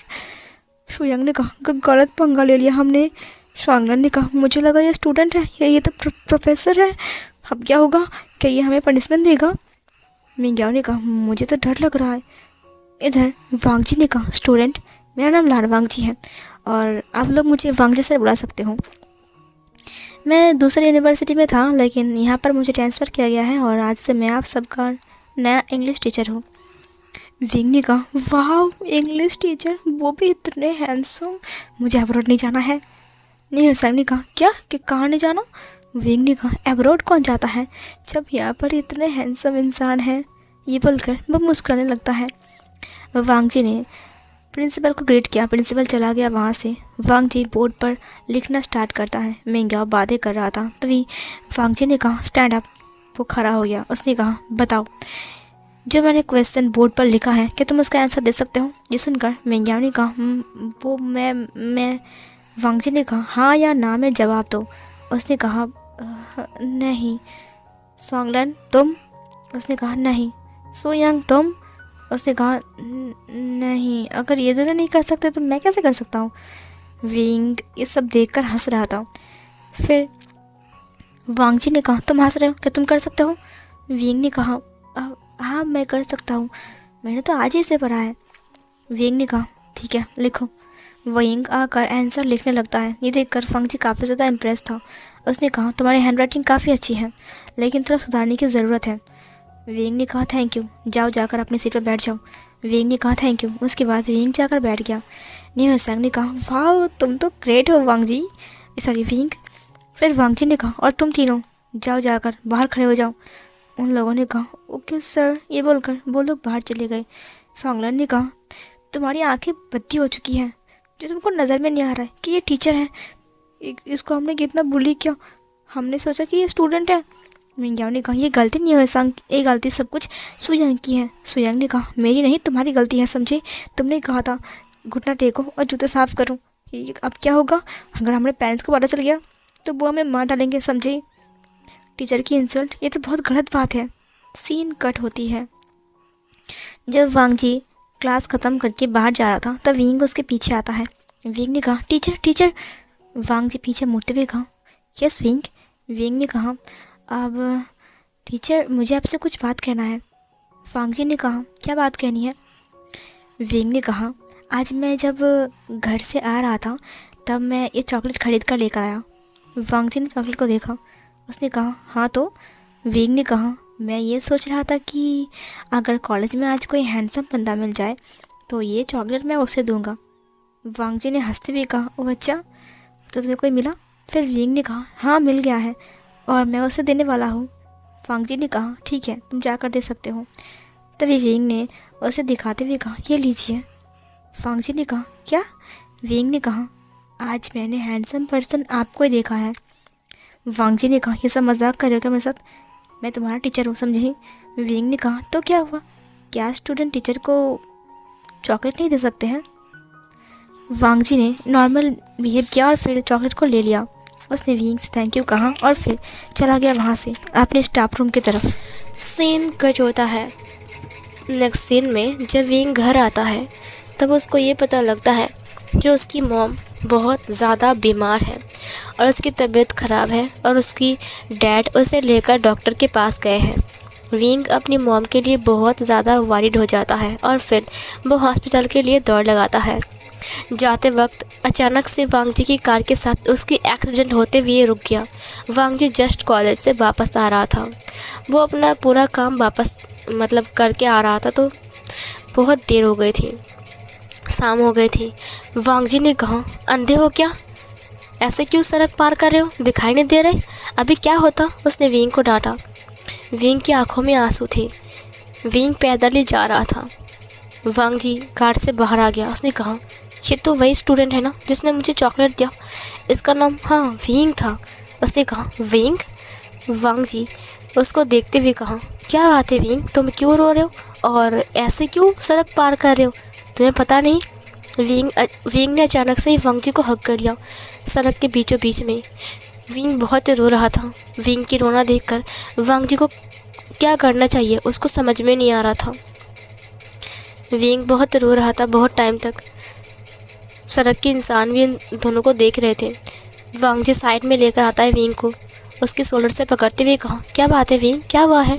सुयांग ने कहा, गलत पंगा ले लिया हमने। सॉन्गलन ने कहा, मुझे लगा ये स्टूडेंट है, ये तो प्रोफेसर है। अब क्या होगा? क्या ये हमें पनिशमेंट देगा? मिंग्याओ ने कहा, मुझे तो डर लग रहा है। इधर वांगजी ने कहा, स्टूडेंट, मेरा नाम लान वांगजी है और आप लोग मुझे वांगजी से बुला सकते हो। मैं दूसरी यूनिवर्सिटी में था, लेकिन यहाँ पर मुझे ट्रांसफ़र किया गया है और आज से मैं आप सबका नया इंग्लिश टीचर हूँ। विंग ने कहा, वाह, इंग्लिश टीचर, वो भी इतने हैंडसम, मुझे अब्रॉड नहीं जाना है। न्यूसैंग ने कहा, क्या कि कहाँ नहीं जाना? विंग ने कहा, अब्रॉड कौन जाता है जब यहाँ पर इतने हैंडसम इंसान हैं? ये बोलकर वो मुस्कुराने लगता है। वांगजी ने प्रिंसिपल को ग्रीट किया। प्रिंसिपल चला गया वहाँ से। वांगजी बोर्ड पर लिखना स्टार्ट करता है। मिंग्याओ बातें कर रहा था, तभी वांगजी ने कहा, स्टैंड अप। वो खड़ा हो गया। उसने कहा, बताओ, जो मैंने क्वेश्चन बोर्ड पर लिखा है, क्या तुम उसका आंसर दे सकते हो? ये सुनकर मिंग्याओ ने कहा, वो मैं वांगजी ने कहा, हाँ या ना में जवाब दो। उसने कहा, नहीं। सॉन्गलन, तुम? उसने कहा, नहीं। सुयांग, तुम? उसने कहा, नहीं। अगर ये दोनों नहीं कर सकते तो मैं कैसे कर सकता हूँ? विंग ये सब देखकर हंस रहा था। फिर वांगजी ने कहा, तुम हंस रहे हो, क्या तुम कर सकते हो? विंग ने कहा, हाँ, मैं कर सकता हूँ, मैंने तो आज ही से पढ़ा है। विंग ने कहा, ठीक है, लिखो। विंग आकर आंसर लिखने लगता है। ये देखकर वांगजी काफ़ी ज़्यादा इम्प्रेस था। उसने कहा, तुम्हारी हैंडराइटिंग काफ़ी अच्छी है, लेकिन थोड़ा सुधारने की ज़रूरत है। विंग ने कहा, थैंक यू, जाओ जाकर अपनी सीट पर बैठ जाओ। विंग ने कहा, थैंक यू। उसके बाद विंग जाकर बैठ गया। न्यूसैंग ने कहा, वाह, तुम तो ग्रेट हो वांगजी, सॉरी विंग। फिर वांगजी ने कहा, और तुम तीनों जाओ जाकर बाहर खड़े हो जाओ। उन लोगों ने कहा, ओके सर। ये बोलकर वो लोग बाहर चले गए। सॉन्गलन ने कहा, तुम्हारी आंखें बत्ती हो चुकी हैं, जो तुमको नज़र में नहीं आ रहा है कि ये टीचर है। इसको हमने कितना बुली किया, हमने सोचा कि ये स्टूडेंट है। मिंग्याओ ने कहा, ये गलती नहीं है सांग, ये गलती सब कुछ सुयांग की है। सुयांग ने कहा, मेरी नहीं, तुम्हारी गलती है, समझे? तुमने कहा था घुटना टेको और जूते साफ करूं। ये अब क्या होगा अगर हमारे पेरेंट्स को पता चल गया? तो वो हमें मार डालेंगे, समझे? टीचर की इंसल्ट, ये तो बहुत गलत बात है। सीन कट होती है। जब वांग जी क्लास ख़त्म करके बाहर जा रहा था तब विंग उसके पीछे आता है। विंग ने कहा, टीचर टीचर। वांग जी पीछे मुड़ते हुए कहा, यस विंग। विंग ने कहा, अब टीचर मुझे आपसे कुछ बात कहना है। वांग जी ने कहा, क्या बात कहनी है? विंग ने कहा, आज मैं जब घर से आ रहा था तब मैं ये चॉकलेट खरीद कर लेकर आया। वांग जी ने चॉकलेट को देखा। उसने कहा, हाँ तो? विंग ने कहा, मैं ये सोच रहा था कि अगर कॉलेज में आज कोई हैंडसम बंदा मिल जाए तो ये चॉकलेट मैं उसे दूंगा। वांग जी ने हंसते हुए कहा, ओह अच्छा, तो तुम्हें कोई मिला? फिर विंग ने कहा, हाँ मिल गया है और मैं उसे देने वाला हूँ। वांग जी ने कहा, ठीक है तुम जाकर दे सकते हो। तभी विंग ने उसे दिखाते हुए कहा, ये लीजिए। वांग जी ने कहा, क्या? विंग ने कहा, आज मैंने हैंडसम पर्सन आपको ही देखा है। वांग जी ने कहा, ये सब मजाक कर रहे हो क्या मेरे साथ? मैं तुम्हारा टीचर हूँ, समझी? विंग ने कहा, तो क्या हुआ? क्या स्टूडेंट टीचर को चॉकलेट नहीं दे सकते हैं? वांग जी ने नॉर्मल बिहेव किया और फिर चॉकलेट को ले लिया। उसने विंग से थैंक यू कहा और फिर चला गया वहाँ से अपने स्टाफ रूम की तरफ। सीन कट होता है। नेक्स्ट सीन में जब विंग घर आता है तब उसको ये पता लगता है कि उसकी मॉम बहुत ज़्यादा बीमार है और उसकी तबीयत ख़राब है और उसकी डैड उसे लेकर डॉक्टर के पास गए हैं। विंग अपनी मॉम के लिए बहुत ज़्यादा वरीड हो जाता है और फिर वो हॉस्पिटल के लिए दौड़ लगाता है। जाते वक्त अचानक से वांग जी की कार के साथ उसकी एक्सीडेंट होते हुए रुक गया। वांग जी जस्ट कॉलेज से वापस आ रहा था। वो अपना पूरा काम वापस करके आ रहा था तो बहुत देर हो गई थी, शाम हो गई थी। वांग जी ने कहा, अंधे हो क्या? ऐसे क्यों सड़क पार कर रहे हो? दिखाई नहीं दे रहे? अभी क्या होता? उसने विंग को डांटा। विंग की आंखों में आंसू थे। विंग पैदल ही जा रहा था। वांग जी कार से बाहर आ गया। उसने कहा, ये तो वही स्टूडेंट है ना जिसने मुझे चॉकलेट दिया? इसका नाम हाँ विंग था। उसने कहा, विंग? वांग जी उसको देखते हुए कहा, क्या बात है विंग, तुम क्यों रो रहे हो और ऐसे क्यों सड़क पार कर रहे हो? तुम्हें पता नहीं? विंग ने अचानक से ही वांग जी को हक कर लिया सड़क के बीचों बीच में। विंग बहुत रो रहा था। विंग की रोना देखकर वांग जी को क्या करना चाहिए उसको समझ में नहीं आ रहा था। विंग बहुत रो रहा था बहुत टाइम तक। सड़क के इंसान भी इन दोनों को देख रहे थे। वांग जी साइड में लेकर आता है विंग को, उसके शोल्डर से पकड़ते हुए कहा, क्या बात है विंग, क्या हुआ है?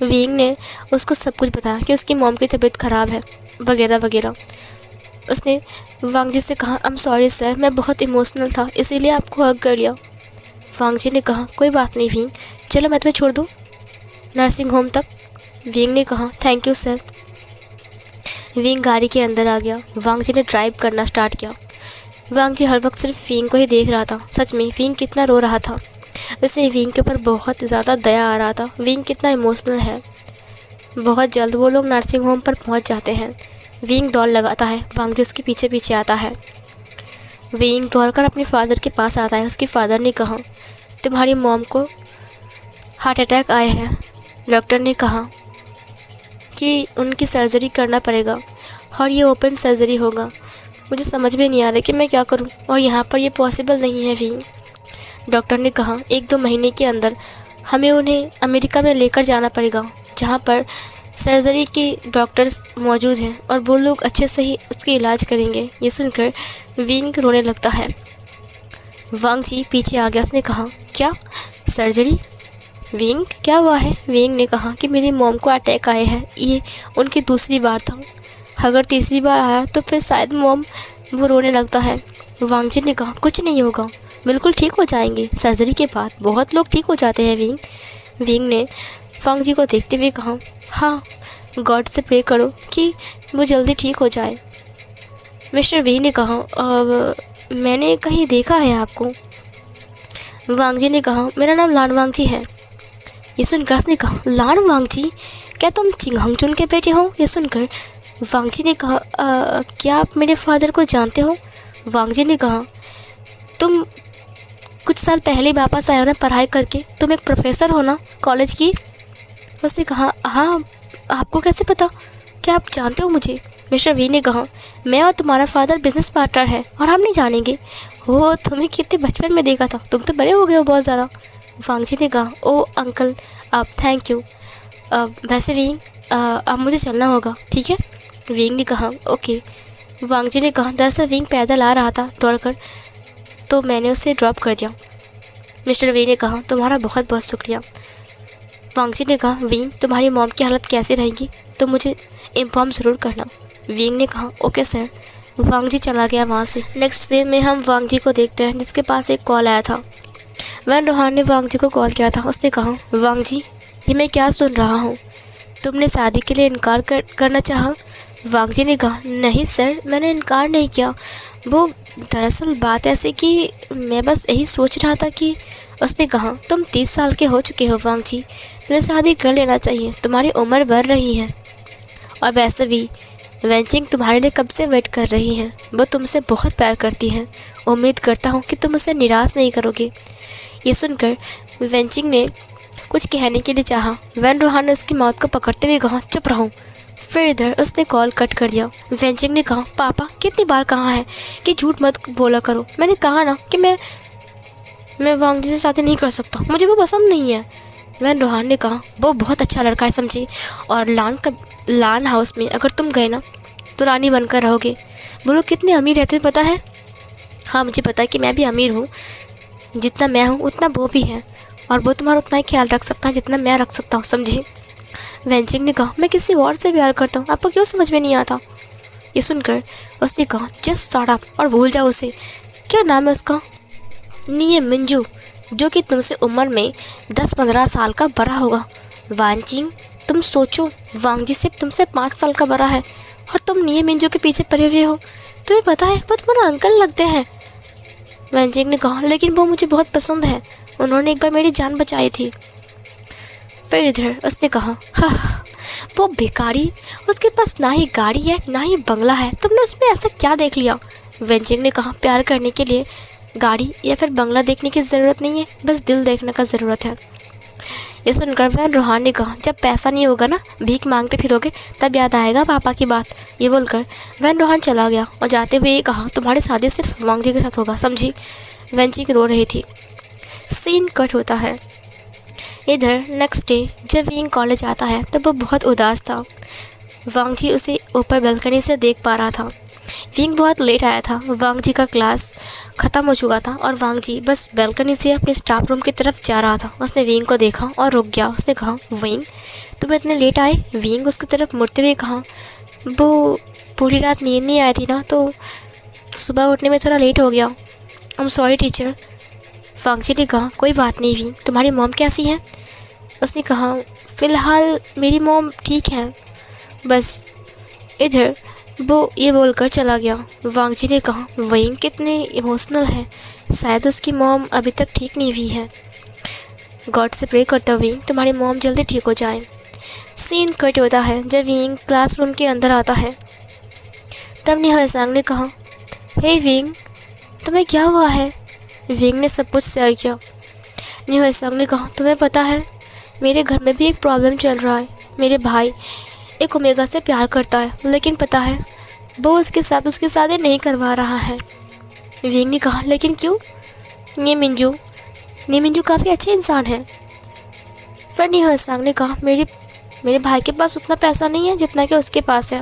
विंग ने उसको सब कुछ बताया कि उसकी मॉम की तबीयत ख़राब है वगैरह वगैरह। उसने वांग जी से कहा, आई एम सॉरी सर, मैं बहुत इमोशनल था इसीलिए आपको हग कर लिया। वांग जी ने कहा, कोई बात नहीं विंग, चलो मैं तुम्हें छोड़ दूँ नर्सिंग होम तक। विंग ने कहा, थैंक यू सर। विंग गाड़ी के अंदर आ गया। वांग जी ने ड्राइव करना स्टार्ट किया। वांग जी हर वक्त सिर्फ विंग को ही देख रहा था। सच में विंग कितना रो रहा था। उसे विंग के ऊपर बहुत ज़्यादा दया आ रहा था। विंग कितना इमोशनल है। बहुत जल्द वो लोग नर्सिंग होम पर पहुंच जाते हैं। विंग दौड़ लगाता है। वांग जी उसके पीछे पीछे आता है। विंग दौड़कर अपने फादर के पास आता है। उसके फादर ने कहा, तुम्हारी मॉम को हार्ट अटैक आए हैं। डॉक्टर ने कहा कि उनकी सर्जरी करना पड़ेगा और ये ओपन सर्जरी होगा। मुझे समझ में नहीं आ रहा कि मैं क्या करूं और यहाँ पर ये पॉसिबल नहीं है विंग। डॉक्टर ने कहा, 1-2 महीने के अंदर हमें उन्हें अमेरिका में लेकर जाना पड़ेगा जहाँ पर सर्जरी के डॉक्टर्स मौजूद हैं और वो लोग अच्छे से ही उसकी इलाज करेंगे। ये सुनकर विंग रोने लगता है। वांग जी पीछे आ गया। उसने कहा, क्या सर्जरी? विंग क्या हुआ है? विंग ने कहा कि मेरी मॉम को अटैक आए हैं, ये उनकी दूसरी बार था, अगर तीसरी बार आया तो फिर शायद मॉम। वो रोने लगता है। वांग जी ने कहा, कुछ नहीं होगा, बिल्कुल ठीक हो जाएंगे, सर्जरी के बाद बहुत लोग ठीक हो जाते हैं विंग। विंग ने वांग जी को देखते हुए कहा, हाँ गॉड से प्रे करो कि वो जल्दी ठीक हो जाए। मिस्टर विंग ने कहा, अब मैंने कहीं देखा है आपको। वांग जी ने कहा, मेरा नाम लान वांग जी है। ये सुनकर उसने कहा, लान वांग जी, क्या तुम चिंगहंगचुन के बेटे हो? ये सुनकर वांग जी ने कहा, क्या आप मेरे फादर को जानते हो? वांग जी ने कहा, तुम कुछ साल पहले वापस आए हो ना पढ़ाई करके, तुम एक प्रोफेसर हो ना कॉलेज की? उसने कहा, हाँ आपको कैसे पता, क्या आप जानते हो मुझे? मिस्टर वी ने कहा, मैं और तुम्हारा फादर बिजनेस पार्टनर है और हम नहीं जानेंगे। हो, तुम्हें कितने बचपन में देखा था, तुम तो बड़े हो गए हो बहुत ज़्यादा। वांग जी ने कहा, ओ अंकल, अब थैंक यू। वैसे विंग, अब मुझे चलना होगा, ठीक है। विंग ने कहा, ओके। वांग जी ने कहा, दरअसल विंग पैदल आ रहा था दौड़कर, तो मैंने उसे ड्रॉप कर दिया। मिस्टर वे ने कहा, तुम्हारा बहुत बहुत शुक्रिया। वांग जी ने कहा, विंग, तुम्हारी मॉम की हालत कैसी रहेगी तो मुझे इन्फॉर्म ज़रूर करना। विंग ने कहा, ओके सर। वांग जी चला गया वहाँ से। नेक्स्ट सीन में हम वांग जी को देखते हैं, जिसके पास एक कॉल आया था। वैन रोहान ने वांग जी को कॉल किया था। उसने कहा, वांग जी, ये मैं क्या सुन रहा हूँ, तुमने शादी के लिए इनकार करना चाहा। वांग जी ने कहा, नहीं सर, मैंने इनकार नहीं किया। वो दरअसल बात ऐसी कि मैं बस यही सोच रहा था कि। उसने कहा, तुम 30 साल के हो चुके हो वांग जी, तुम्हें शादी कर लेना चाहिए, तुम्हारी उम्र बढ़ रही है। और वैसे भी वेंचिंग तुम्हारे लिए कब से वेट कर रही है, वो तुमसे बहुत प्यार करती है। उम्मीद करता हूँ कि तुम उसे निराश नहीं करोगे। ये सुनकर वेंचिंग ने कुछ कहने के लिए चाहा। वैन रोहान ने उसकी मौत को पकड़ते हुए कहा, चुप रहो। फिर इधर उसने कॉल कट कर दिया। वेंचिंग ने कहा, पापा, कितनी बार कहा है कि झूठ मत बोला करो। मैंने कहा ना कि मैं वांग जी से शादी नहीं कर सकता, मुझे वो पसंद नहीं है। वैन रोहान ने कहा, वो बहुत अच्छा लड़का है समझी, और लान हाउस में अगर तुम गए ना तो रानी बनकर रहोगे। बोलो, कितने अमीर रहते हैं पता है। हाँ, मुझे पता है कि मैं भी अमीर हूँ, जितना मैं हूँ उतना वो भी है, और वो तुम्हारा उतना ही ख्याल रख सकता है जितना मैं रख सकता हूँ, समझी। वेंचिंग ने कहा, मैं किसी और से प्यार करता हूँ, आपको क्यों समझ में नहीं आता। ये सुनकर उसने कहा, जस्ट स्टार्ट अप और भूल जाओ उसे। क्या नाम है उसका। नी मिंजू, जो कि तुमसे उम्र में 10-15 साल का बड़ा होगा। वांचिंग, तुम सोचो, वांग जी सिर्फ तुमसे 5 साल का बड़ा है, और तुम नी मिंजू के पीछे पड़े हुए हो। तुम्हें पता है, वो तुम्हारा अंकल लगते हैं। वेंचिंग ने कहा, लेकिन वो मुझे बहुत पसंद है, उन्होंने एक बार मेरी जान बचाई थी। फिर इधर उसने कहा, हाँ, वो भिखारी, उसके पास ना ही गाड़ी है ना ही बंगला है, तुमने उसमें ऐसा क्या देख लिया। वेंचिंग ने कहा, प्यार करने के लिए गाड़ी या फिर बंगला देखने की ज़रूरत नहीं है, बस दिल देखने का ज़रूरत है। ये सुनकर वैन रोहान ने कहा, जब पैसा नहीं होगा ना, भीख मांगते फिरोगे, तब याद आएगा पापा की बात। ये बोलकर वैन रोहान चला गया और जाते हुए ये कहा, तुम्हारी शादी सिर्फ वांग जी के साथ होगा, समझी। वेंचिंग रो रही थी। सीन कट होता है। इधर नेक्स्ट डे जब विंग कॉलेज आता है तब वो बहुत उदास था। वांग जी उसे ऊपर बालकनी से देख पा रहा था। विंग बहुत लेट आया था, वांग जी का क्लास ख़त्म हो चुका था और वांग जी बस बालकनी से अपने स्टाफ रूम की तरफ जा रहा था। उसने विंग को देखा और रुक गया। उसने कहा, विंग, तुम इतने लेट आए। विंग उसकी तरफ मुड़ते हुए कहा, वो पूरी रात नींद नहीं आई थी ना, तो सुबह उठने में थोड़ा लेट हो गया। I am sorry teacher. Wang ji ने कहा, कोई बात नहीं विंग, तुम्हारी मॉम कैसी है। उसने कहा, फ़िलहाल मेरी मॉम ठीक है, बस। इधर वो ये बोलकर चला गया। वांग जी ने कहा, विंग कितने इमोशनल है, शायद उसकी मॉम अभी तक ठीक नहीं हुई है। गॉड से प्रे करता हूँ विंग, तुम्हारी मॉम जल्दी ठीक हो जाए। सीन कट होता है जब विंग क्लासरूम के अंदर आता है। तब निहाल ने कहा, हे विंग, तुम्हें क्या हुआ है। विंग ने सब कुछ शेयर किया। निहाल ने कहा, तुम्हें पता है, मेरे घर में भी एक प्रॉब्लम चल रहा है। मेरे भाई एक ओमेगा से प्यार करता है, लेकिन पता है वो उसके साथ उसकी शादी नहीं करवा रहा है। विंग ने कहा, लेकिन क्यों। नी मिंजू काफ़ी अच्छे इंसान है। फिर निहाल ने कहा, मेरे भाई के पास उतना पैसा नहीं है जितना कि उसके पास है।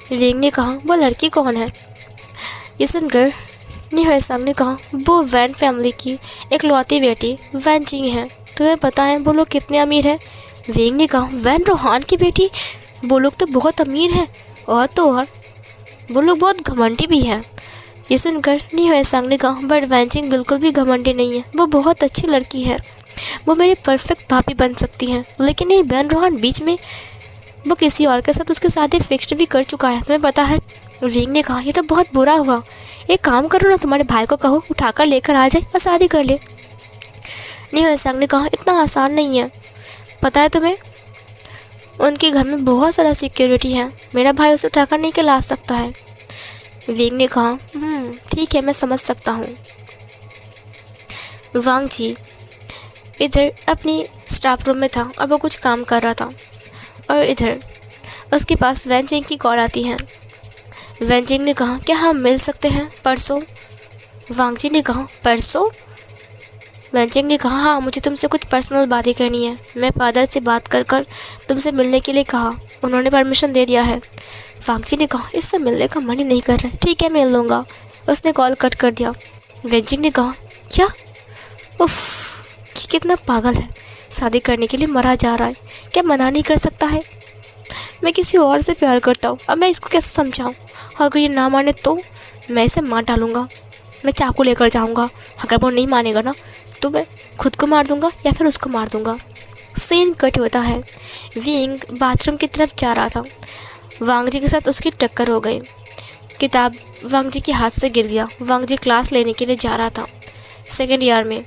विंग ने कहा, वो लड़की कौन है। ये सुनकर निहाल ने कहा, वो वैन फैमिली की इकलौती बेटी वेंचिंग है। तुम्हें पता है वो लोग कितने अमीर हैं। विंग ने कहा, वैन रोहान की बेटी, वो लोग तो बहुत अमीर हैं, और तो और वो लोग बहुत घमंडी भी हैं। ये सुनकर निहाल ने कहा, बट वेंचिंग बिल्कुल भी घमंडी नहीं है, वो बहुत अच्छी लड़की है, वो मेरी परफेक्ट भाभी बन सकती हैं। लेकिन ये वैन रोहान बीच में, वो किसी और के साथ उसकी शादी फिक्स्ड भी कर चुका है, तुम्हें पता है। विंग ने कहा, ये तो बहुत बुरा हुआ, एक काम करो ना, तुम्हारे भाई को कहो उठाकर लेकर आ जाए और शादी कर ले। निहाल ने कहा, इतना आसान नहीं है, पता है तुम्हें, उनके घर में बहुत सारा सिक्योरिटी है, मेरा भाई उसे उठाकर नहीं के ला सकता है। विंग ने कहा, ठीक है, मैं समझ सकता हूँ। वांग जी इधर अपनी स्टाफ रूम में था और वो कुछ काम कर रहा था, और इधर उसके पास वेंचिंग की कॉल आती है। वेंचिंग ने कहा, क्या हम मिल सकते हैं परसों। वांग जी ने कहा, परसों? वेंचिंग ने कहा, हाँ, मुझे तुमसे कुछ पर्सनल बातें करनी है। मैं फादर से बात कर कर तुमसे मिलने के लिए कहा, उन्होंने परमिशन दे दिया है। वांग जी ने कहा, इससे मिलने का मन ही नहीं कर रहा। ठीक है, मिल लूँगा। उसने कॉल कट कर दिया। वेंचिंग ने कहा, क्या? उफ, ये कितना पागल है, शादी करने के लिए मरा जा रहा है, क्या मना नहीं कर सकता है? मैं किसी और से प्यार करता हूँ, अब मैं इसको कैसे समझाऊँ? अगर ये ना माने तो मैं इसे मार डालूँगा। मैं चाकू लेकर जाऊँगा, अगर वो नहीं मानेगा ना तो मैं खुद को मार दूँगा या फिर उसको मार दूँगा। सीन कट होता है। विंग बाथरूम की तरफ जा रहा था। वांग जी के साथ उसकी टक्कर हो गई। किताब वांग जी के हाथ से गिर गया। वांग जी क्लास लेने के लिए जा रहा था, सेकेंड ईयर में।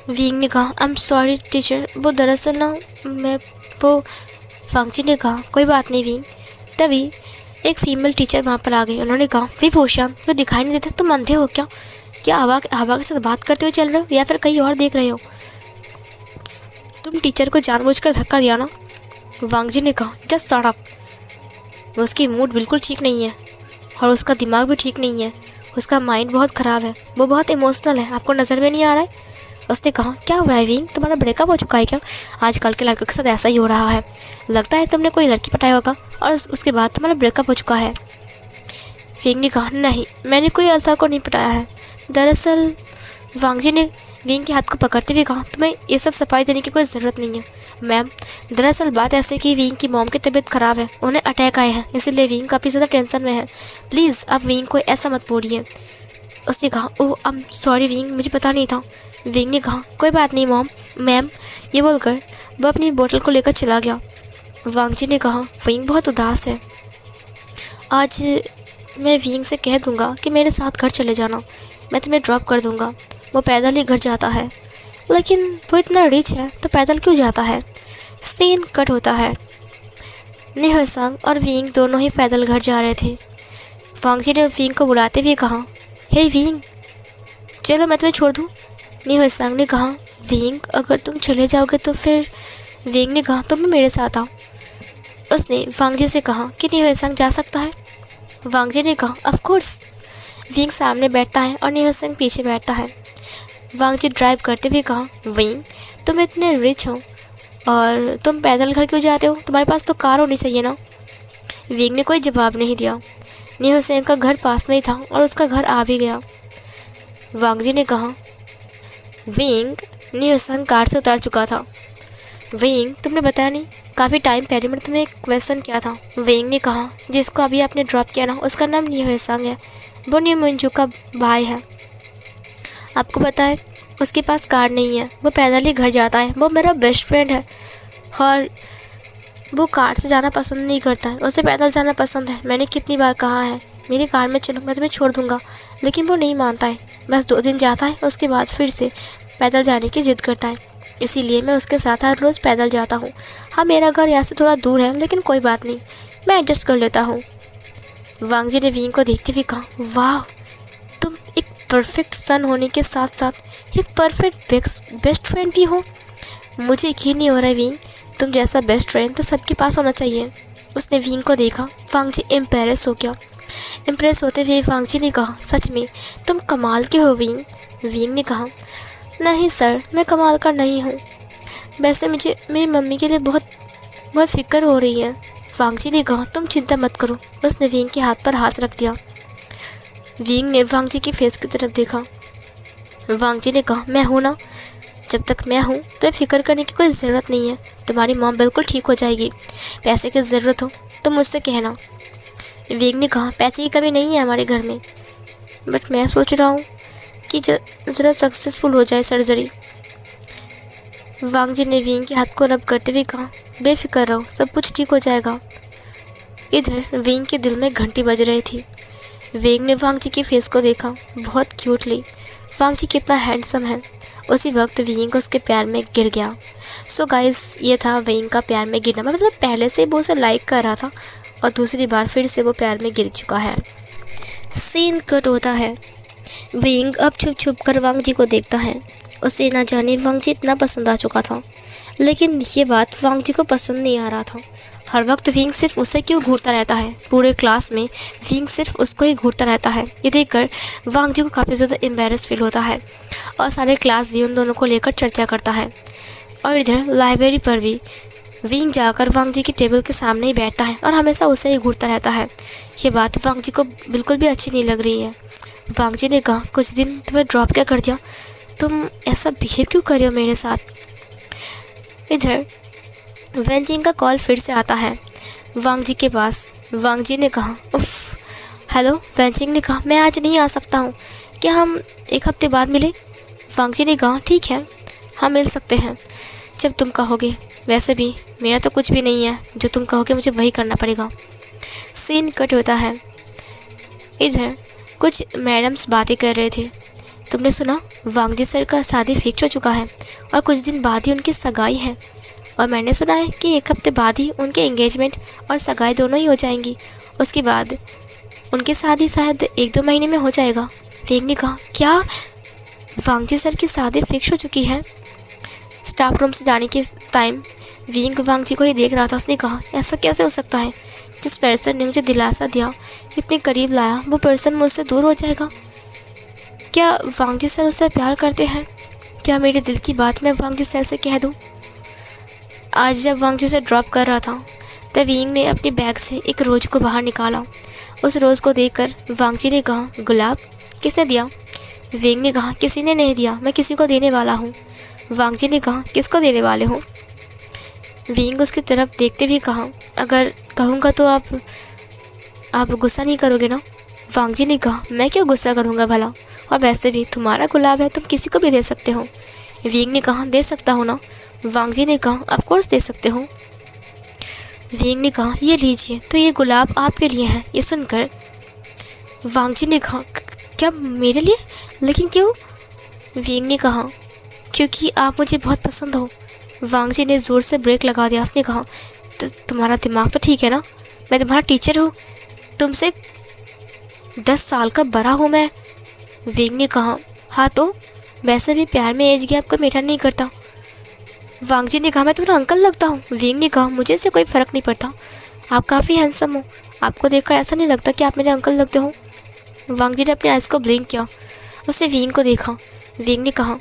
विंग ने कहा, आई एम सॉरी टीचर, वो दरअसल ना मैं वो वांग जी ने कहा, कोई बात नहीं विंग। तभी एक फीमेल टीचर वहाँ पर आ गई। उन्होंने कहा, विभूषण, तुम्हें दिखाई नहीं देता? तुम अंधे हो क्या? क्या हवा के साथ बात करते हुए चल रहे हो या फिर कहीं और देख रहे हो? तुम टीचर को जानबूझकर धक्का दिया ना? वांग जी ने कहा, जस्ट शट अप। उसकी मूड बिल्कुल ठीक नहीं है और उसका दिमाग भी ठीक नहीं है। उसका माइंड बहुत ख़राब है, वो बहुत इमोशनल है। आपको नज़र में नहीं आ रहा है? उसने कहा, क्या हुआ है विंग, तुम्हारा ब्रेकअप हो चुका है क्या? आजकल के लड़कों के साथ ऐसा ही हो रहा है। लगता है तुमने कोई लड़की पटाया होगा और उसके बाद तुम्हारा ब्रेकअप हो चुका है। विंग ने कहा, नहीं, मैंने कोई अल्फा को नहीं पटाया है। दरअसल वांग जी ने विंग के हाथ को पकड़ते हुए कहा, तुम्हें ये सब सफाई देने की कोई ज़रूरत नहीं है मैम। दरअसल बात ऐसे कि विंग की मॉम की तबीयत ख़राब है, उन्हें अटैक आए हैं, इसलिए विंग काफ़ी ज़्यादा टेंशन में है। प्लीज़ आप विंग को ऐसा मत बोलिए। उसने कहा, ओह आई एम सॉरी विंग, मुझे पता नहीं था। विंग ने कहा, कोई बात नहीं मैम। ये बोलकर वह अपनी बोतल को लेकर चला गया। वांग जी ने कहा, विंग बहुत उदास है। आज मैं विंग से कह दूंगा कि मेरे साथ घर चले जाना, मैं तुम्हें ड्रॉप कर दूंगा। वो पैदल ही घर जाता है, लेकिन वो इतना रिच है तो पैदल क्यों जाता है? सीन कट होता है। निहसंग और विंग दोनों ही पैदल घर जा रहे थे। वांग जी ने विंग को बुलाते हुए कहा, हे विंग, चलो मैं तुम्हें छोड़ दूँ। निहसंग ने कहा, विंग, अगर तुम चले जाओगे तो फिर? विंग ने कहा, तुम मेरे साथ आओ। उसने वांग जी से कहा कि निहसंग जा सकता है? वांग जी ने कहा, ऑफ कोर्स। विंग सामने बैठता है और निहसंग पीछे बैठता है। वांग जी ड्राइव करते हुए कहा, विंग, तुम इतने रिच हो और तुम पैदल घर क्यों जाते हो? तुम्हारे पास तो कार होनी चाहिए ना। विंग ने कोई जवाब नहीं दिया। निहसंग का घर पास में ही था और उसका घर आ भी गया। वांग जी ने कहा, विंग, निहसंग कार से उतर चुका था। विंग, तुमने बताया नहीं, काफ़ी टाइम पहले मैंने तुम्हें एक क्वेश्चन किया था। विंग ने कहा, जिसको अभी आपने ड्रॉप किया ना, उसका नाम निहसंग है, वो न्यूमंजू का भाई है। आपको पता है उसके पास कार नहीं है, वो पैदल ही घर जाता है। वो मेरा बेस्ट फ्रेंड है और वो कार से जाना पसंद नहीं करता है, उसे पैदल जाना पसंद है। मैंने कितनी बार कहा है मेरी कार में चलो, मैं तुम्हें छोड़ दूंगा, लेकिन वो नहीं मानता है। बस 2 दिन जाता है, उसके बाद फिर से पैदल जाने की ज़िद करता है। इसीलिए मैं उसके साथ हर रोज़ पैदल जाता हूँ। हाँ, मेरा घर यहाँ से थोड़ा दूर है, लेकिन कोई बात नहीं, मैं एडजस्ट कर लेता हूँ। वांग जी ने विंग को देखते हुए कहा, वाह, तुम एक परफेक्ट सन होने के साथ साथ एक परफेक्ट बेस्ट फ्रेंड भी हो। मुझे यकीन नहीं हो रहा है विंग, तुम जैसा बेस्ट फ्रेंड तो सबके पास होना चाहिए। उसने विंग को देखा। वांग जी इम्प्रेस हो गया। इम्प्रेस होते हुए वांग जी ने कहा, सच में तुम कमाल के हो विंग। विंग ने कहा, नहीं सर, मैं कमाल का नहीं हूँ, वैसे मुझे मेरी मम्मी के लिए बहुत बहुत फिक्र हो रही है। वांग जी ने कहा, तुम चिंता मत करो। उसने विंग के हाथ पर हाथ रख दिया। विंग ने वांग जी की फेस की तरफ देखा। वांग जी ने कहा, मैं हूँ ना, जब तक मैं हूँ तो फिक्र करने की कोई ज़रूरत नहीं है। तुम्हारी मॉम बिल्कुल ठीक हो जाएगी। पैसे की ज़रूरत हो तो मुझसे कहना। विंग ने कहा, पैसे की कमी नहीं है हमारे घर में, बट मैं सोच रहा हूँ कि ज़रा सक्सेसफुल हो जाए सर्जरी। वांग जी ने विंग के हाथ को रब करते हुए कहा, बेफिक्र रहो, सब कुछ ठीक हो जाएगा। इधर विंग के दिल में घंटी बज रही थी। विंग ने वांग जी की फेस को देखा, बहुत क्यूटली। वांग जी कितना हैंडसम है। उसी वक्त विंग उसके प्यार में गिर गया। सो गाइस, ये था विंग का प्यार में गिरना। मतलब पहले से वो उसे लाइक कर रहा था और दूसरी बार फिर से वो प्यार में गिर चुका है। सीन कट होता है। विंग अब छुप छुप कर वांग जी को देखता है। उसे ना जाने वांग जी इतना पसंद आ चुका था, लेकिन ये बात वांग जी को पसंद नहीं आ रहा था। हर वक्त विंग सिर्फ उसे क्यों घूरता रहता है, पूरे क्लास में विंग सिर्फ उसको ही घूरता रहता है। ये देखकर वांग जी को काफ़ी ज़्यादा एम्बेरस फील होता है और सारे क्लास भी उन दोनों को लेकर चर्चा करता है। और इधर लाइब्रेरी पर भी विंग जाकर वांग जी की टेबल के सामने ही बैठता है और हमेशा उसे ही घूरता रहता है। ये बात वांग जी को बिल्कुल भी अच्छी नहीं लग रही है। वांग जी ने कहा, कुछ दिन तुम्हें ड्रॉप क्या कर दिया, तुम ऐसा बिहेव क्यों कर रहे हो मेरे साथ। इधर वेंजिंग का कॉल फिर से आता है वांग जी के पास। वांग जी ने कहा, उफ। हेलो। वेंजिंग ने कहा, मैं आज नहीं आ सकता हूँ, क्या हम एक हफ्ते बाद मिले। वांग जी ने कहा, ठीक है, हम मिल सकते हैं जब तुम कहोगे। वैसे भी मेरा तो कुछ भी नहीं है, जो तुम कहोगे मुझे वही करना पड़ेगा। सीन कट होता है। इधर कुछ मैडम्स बातें कर रहे थे। तुमने सुना, वांग जी सर का शादी फिक्स हो चुका है और कुछ दिन बाद ही उनकी सगाई है। और मैंने सुना है कि एक हफ्ते बाद ही उनके एंगेजमेंट और सगाई दोनों ही हो जाएंगी। उसके बाद उनकी शादी शायद 1-2 महीने में हो जाएगा। विंग ने कहा, क्या वांग जी सर की शादी फिक्स हो चुकी है। स्टाफ रूम से जाने के टाइम विंग वांग जी को ही देख रहा था। उसने कहा, ऐसा कैसे हो सकता है, जिस पर्सन ने मुझे दिलासा दिया, इतने करीब लाया, वो पर्सन मुझसे दूर हो जाएगा। क्या वांग जी सर उससे प्यार करते हैं। क्या मेरे दिल की बात मैं वांग जी सर से कह दूँ। आज जब वांग जी से ड्रॉप कर रहा था तब विंग ने अपने बैग से एक रोज़ को बाहर निकाला। उस रोज़ को देखकर वांग जी ने कहा, गुलाब किसने दिया। विंग ने कहा, किसी ने नहीं दिया, मैं किसी को देने वाला हूँ। वांग जी ने कहा, किसको देने वाले हो। विंग उसकी तरफ देखते हुए कहा, अगर कहूँगा तो आप गुस्सा नहीं करोगे ना। वांग जी ने कहा, मैं क्यों गुस्सा करूँगा भला, और वैसे भी तुम्हारा गुलाब है, तुम किसी को भी दे सकते हो। विंग ने कहा, दे सकता हूँ ना। वांग जी ने कहा, ऑफ कोर्स दे सकते हो। विंग ने कहा, ये लीजिए, तो ये गुलाब आपके लिए है। ये सुनकर वांग जी ने कहा, क्या मेरे लिए, लेकिन क्यों। विंग ने कहा, क्योंकि आप मुझे बहुत पसंद हो। वांग जी ने ज़ोर से ब्रेक लगा दिया। उसने कहा, तो तुम्हारा दिमाग तो ठीक है ना, मैं तुम्हारा टीचर हूँ, तुमसे 10 साल का बड़ा हूँ मैं। विंग ने कहा, हाँ तो वैसे भी प्यार में एज गैप को मैटर नहीं करता। वांग जी ने कहा, मैं तुम्हारा अंकल लगता हूँ। विंग ने कहा, मुझे इससे कोई फ़र्क नहीं पड़ता, आप काफ़ी हैंडसम हो, आपको देखकर ऐसा नहीं लगता कि आप मेरे अंकल लगते हो। वांग जी ने अपने आइज़ को ब्लिंक किया, उससे विंग को देखा। विंग ने कहा,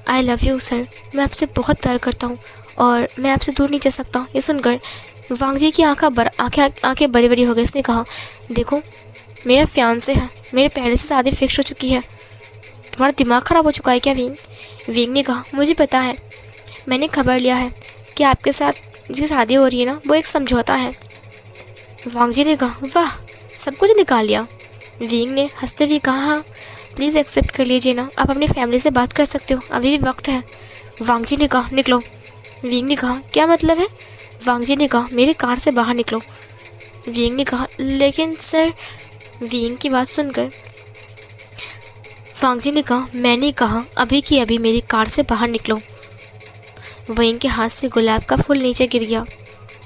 आई लव यू सर, मैं आपसे बहुत प्यार करता हूँ और मैं आपसे दूर नहीं जा सकता। ये सुनकर वांग जी की आंखें बड़ी बड़ी हो गई। उसने कहा, देखो मेरा फियांसे है, मेरे पहले से शादी फिक्स हो चुकी है, तुम्हारा दिमाग ख़राब हो चुका है क्या विंग। विंग ने कहा, मुझे पता है, मैंने खबर लिया है कि आपके साथ जो शादी हो रही है ना, वो एक समझौता है। वांग जी ने कहा, वाह, सब कुछ निकाल लिया। विंग ने हंसते हुए कहा, हाँ प्लीज़ एक्सेप्ट कर लीजिए ना, आप अपनी फैमिली से बात कर सकते हो, अभी भी वक्त है। वांग जी ने कहा, निकलो। विंग ने कहा, क्या मतलब है। वांग जी ने कहा, मेरी कार से बाहर निकलो। विंग ने कहा, लेकिन सर। विंग की बात सुनकर वांग जी ने कहा, मैंने कहा अभी की अभी मेरी कार से बाहर निकलो। विंग के हाथ से गुलाब का फूल नीचे गिर गया।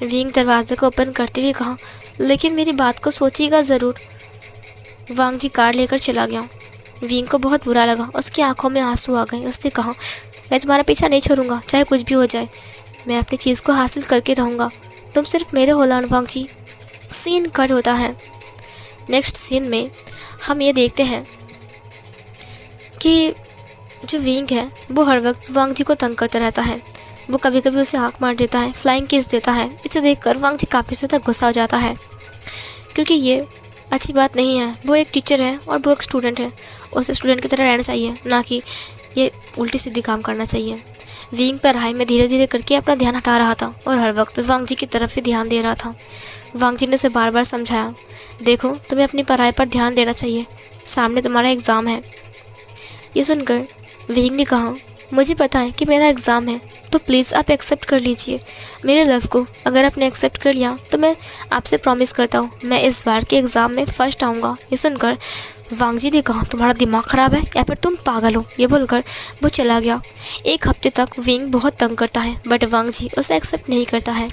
विंग दरवाजे को ओपन करते हुए कहा, लेकिन मेरी बात को सोचिएगा ज़रूर। वांग जी कार लेकर चला गया। विंग को बहुत बुरा लगा, उसकी आंखों में आंसू आ गए। उसने कहा, मैं तुम्हारा पीछा नहीं छोड़ूंगा, चाहे कुछ भी हो जाए, मैं अपनी चीज़ को हासिल करके रहूँगा, तुम सिर्फ मेरे हो वांग जी। सीन कट होता है। नेक्स्ट सीन में हम ये देखते हैं कि जो विंग है वो हर वक्त वांग जी को तंग करता रहता है। वो कभी कभी उसे आँख मार देता है, फ्लाइंग किस देता है। इसे देखकर वांग जी काफ़ी ज़्यादा गुस्सा हो जाता है, क्योंकि ये अच्छी बात नहीं है। वो एक टीचर है और वो एक स्टूडेंट है, उसे स्टूडेंट की तरह रहना चाहिए, ना कि ये उल्टी सीधी काम करना चाहिए। विंग पढ़ाई में धीरे धीरे करके अपना ध्यान हटा रहा था और हर वक्त वांग जी की तरफ ही ध्यान दे रहा था। वांग जी ने उसे बार बार समझाया, देखो तुम्हें अपनी पढ़ाई पर ध्यान देना चाहिए, सामने तुम्हारा एग्ज़ाम है। ये सुनकर विंग ने कहा, मुझे पता है कि मेरा एग्ज़ाम है, तो प्लीज़ आप एक्सेप्ट कर लीजिए मेरे लव को। अगर आपने एक्सेप्ट कर लिया तो मैं आपसे प्रॉमिस करता हूँ, मैं इस बार के एग्ज़ाम में फ़र्स्ट आऊँगा। ये सुनकर वांग जी ने कहा, तुम्हारा दिमाग ख़राब है या फिर तुम पागल हो। ये बोलकर वो चला गया। एक हफ्ते तक विंग बहुत तंग करता है, बट वांग जी उसे एक्सेप्ट नहीं करता है।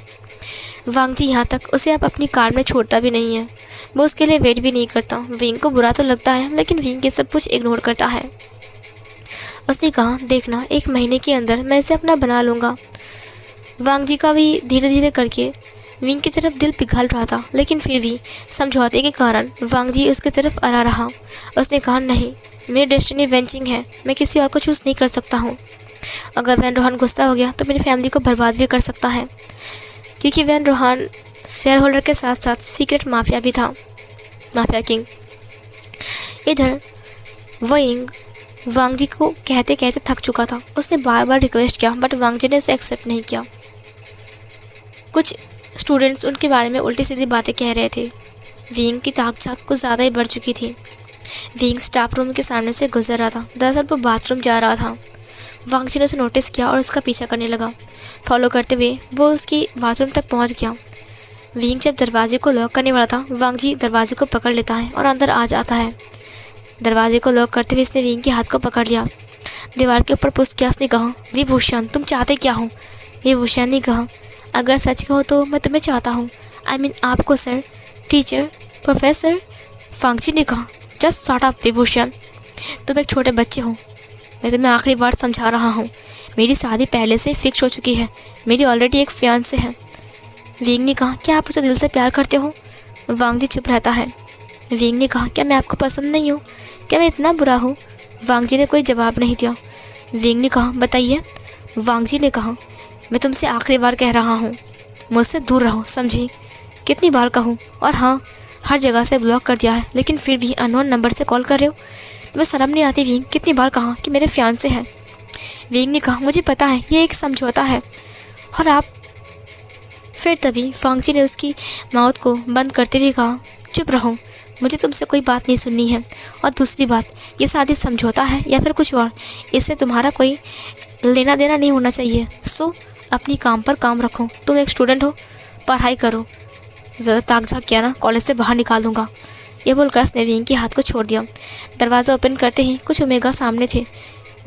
वांग जी यहाँ तक उसे अब अपनी कार में छोड़ता भी नहीं है, वो उसके लिए वेट भी नहीं करता। विंग को बुरा तो लगता है, लेकिन विंग ये सब कुछ इग्नोर करता है। उसने कहा, देखना 1 महीने के अंदर मैं इसे अपना बना लूँगा। वांग जी का भी धीरे धीरे करके विंग की तरफ दिल पिघल रहा था, लेकिन फिर भी समझौते के कारण वांग जी उसकी तरफ आ रहा। उसने कहा, नहीं, मेरी डेस्टिनी वेंचिंग है, मैं किसी और को चूज़ नहीं कर सकता हूँ। अगर वैन रोहान गुस्सा हो गया तो मेरी फैमिली को बर्बाद भी कर सकता है, क्योंकि वैन रोहान शेयर होल्डर के साथ साथ सीक्रेट माफिया भी था, माफिया किंग। इधर विंग वांग जी को कहते कहते थक चुका था। उसने बार बार रिक्वेस्ट किया, बट वांग जी ने उसे एक्सेप्ट नहीं किया। कुछ स्टूडेंट्स उनके बारे में उल्टी सीधी बातें कह रहे थे। विंग की ताक झाक कुछ ज़्यादा ही बढ़ चुकी थी। विंग स्टाफ रूम के सामने से गुजर रहा था। दरअसल वो बाथरूम जा रहा था। वांग जी ने उसे नोटिस किया और उसका पीछा करने लगा। फॉलो करते हुए वो उसकी बाथरूम तक पहुंच गया। विंग जब दरवाजे को लॉक करने वाला था, वांग जी दरवाजे को पकड़ लेता है और अंदर आ जाता है। दरवाजे को लॉक करते हुए इसने विंग के हाथ को पकड़ लिया। दीवार के ऊपर पुश किया। उसने कहा, विभूषण, तुम चाहते क्या हो? विभूषण ने कहा, अगर सच कहो तो मैं तुम्हें चाहता हूँ। आई मीन आपको सर, टीचर, प्रोफेसर। वांग जी ने कहा, जस्ट शट अप विभूषण, तुम एक छोटे बच्चे हो। मैं तुम्हें आखिरी बार समझा रहा हूँ, मेरी शादी पहले से फिक्स हो चुकी है। मेरी ऑलरेडी एक फियांसे है। विंग ने कहा, क्या आप उसे दिल से प्यार करते हो? वांग जी चुप रहता है। विंग ने कहा, क्या मैं आपको पसंद नहीं हूँ? क्या मैं इतना बुरा हूँ? वांग जी ने कोई जवाब नहीं दिया। विंग ने कहा, बताइए। वांग जी ने कहा, मैं तुमसे आखिरी बार कह रहा हूँ, मुझसे दूर रहो, समझी? कितनी बार कहूँ? और हाँ, हर जगह से ब्लॉक कर दिया है, लेकिन फिर भी अननोन नंबर से कॉल कर रहे हो। तुम्हें शर्म नहीं आती विंग? कितनी बार कहा कि मेरे फियांसे हैं। विंग ने कहा, मुझे पता है ये एक समझौता है और आप। फिर तभी वांग जी ने उसकी माउथ को बंद करते हुए कहा, चुप रहो, मुझे तुमसे कोई बात नहीं सुननी है। और दूसरी बात, ये शादी समझौता है या फिर कुछ और, इससे तुम्हारा कोई लेना देना नहीं होना चाहिए। सो अपनी काम पर काम रखो। तुम एक स्टूडेंट हो, पढ़ाई करो। ज़्यादा ताक झाक किया ना, कॉलेज से बाहर निकाल दूंगा। ये बोलकर उसने विंग के हाथ को छोड़ दिया। दरवाज़ा ओपन करते ही कुछ ओमेगा सामने थे।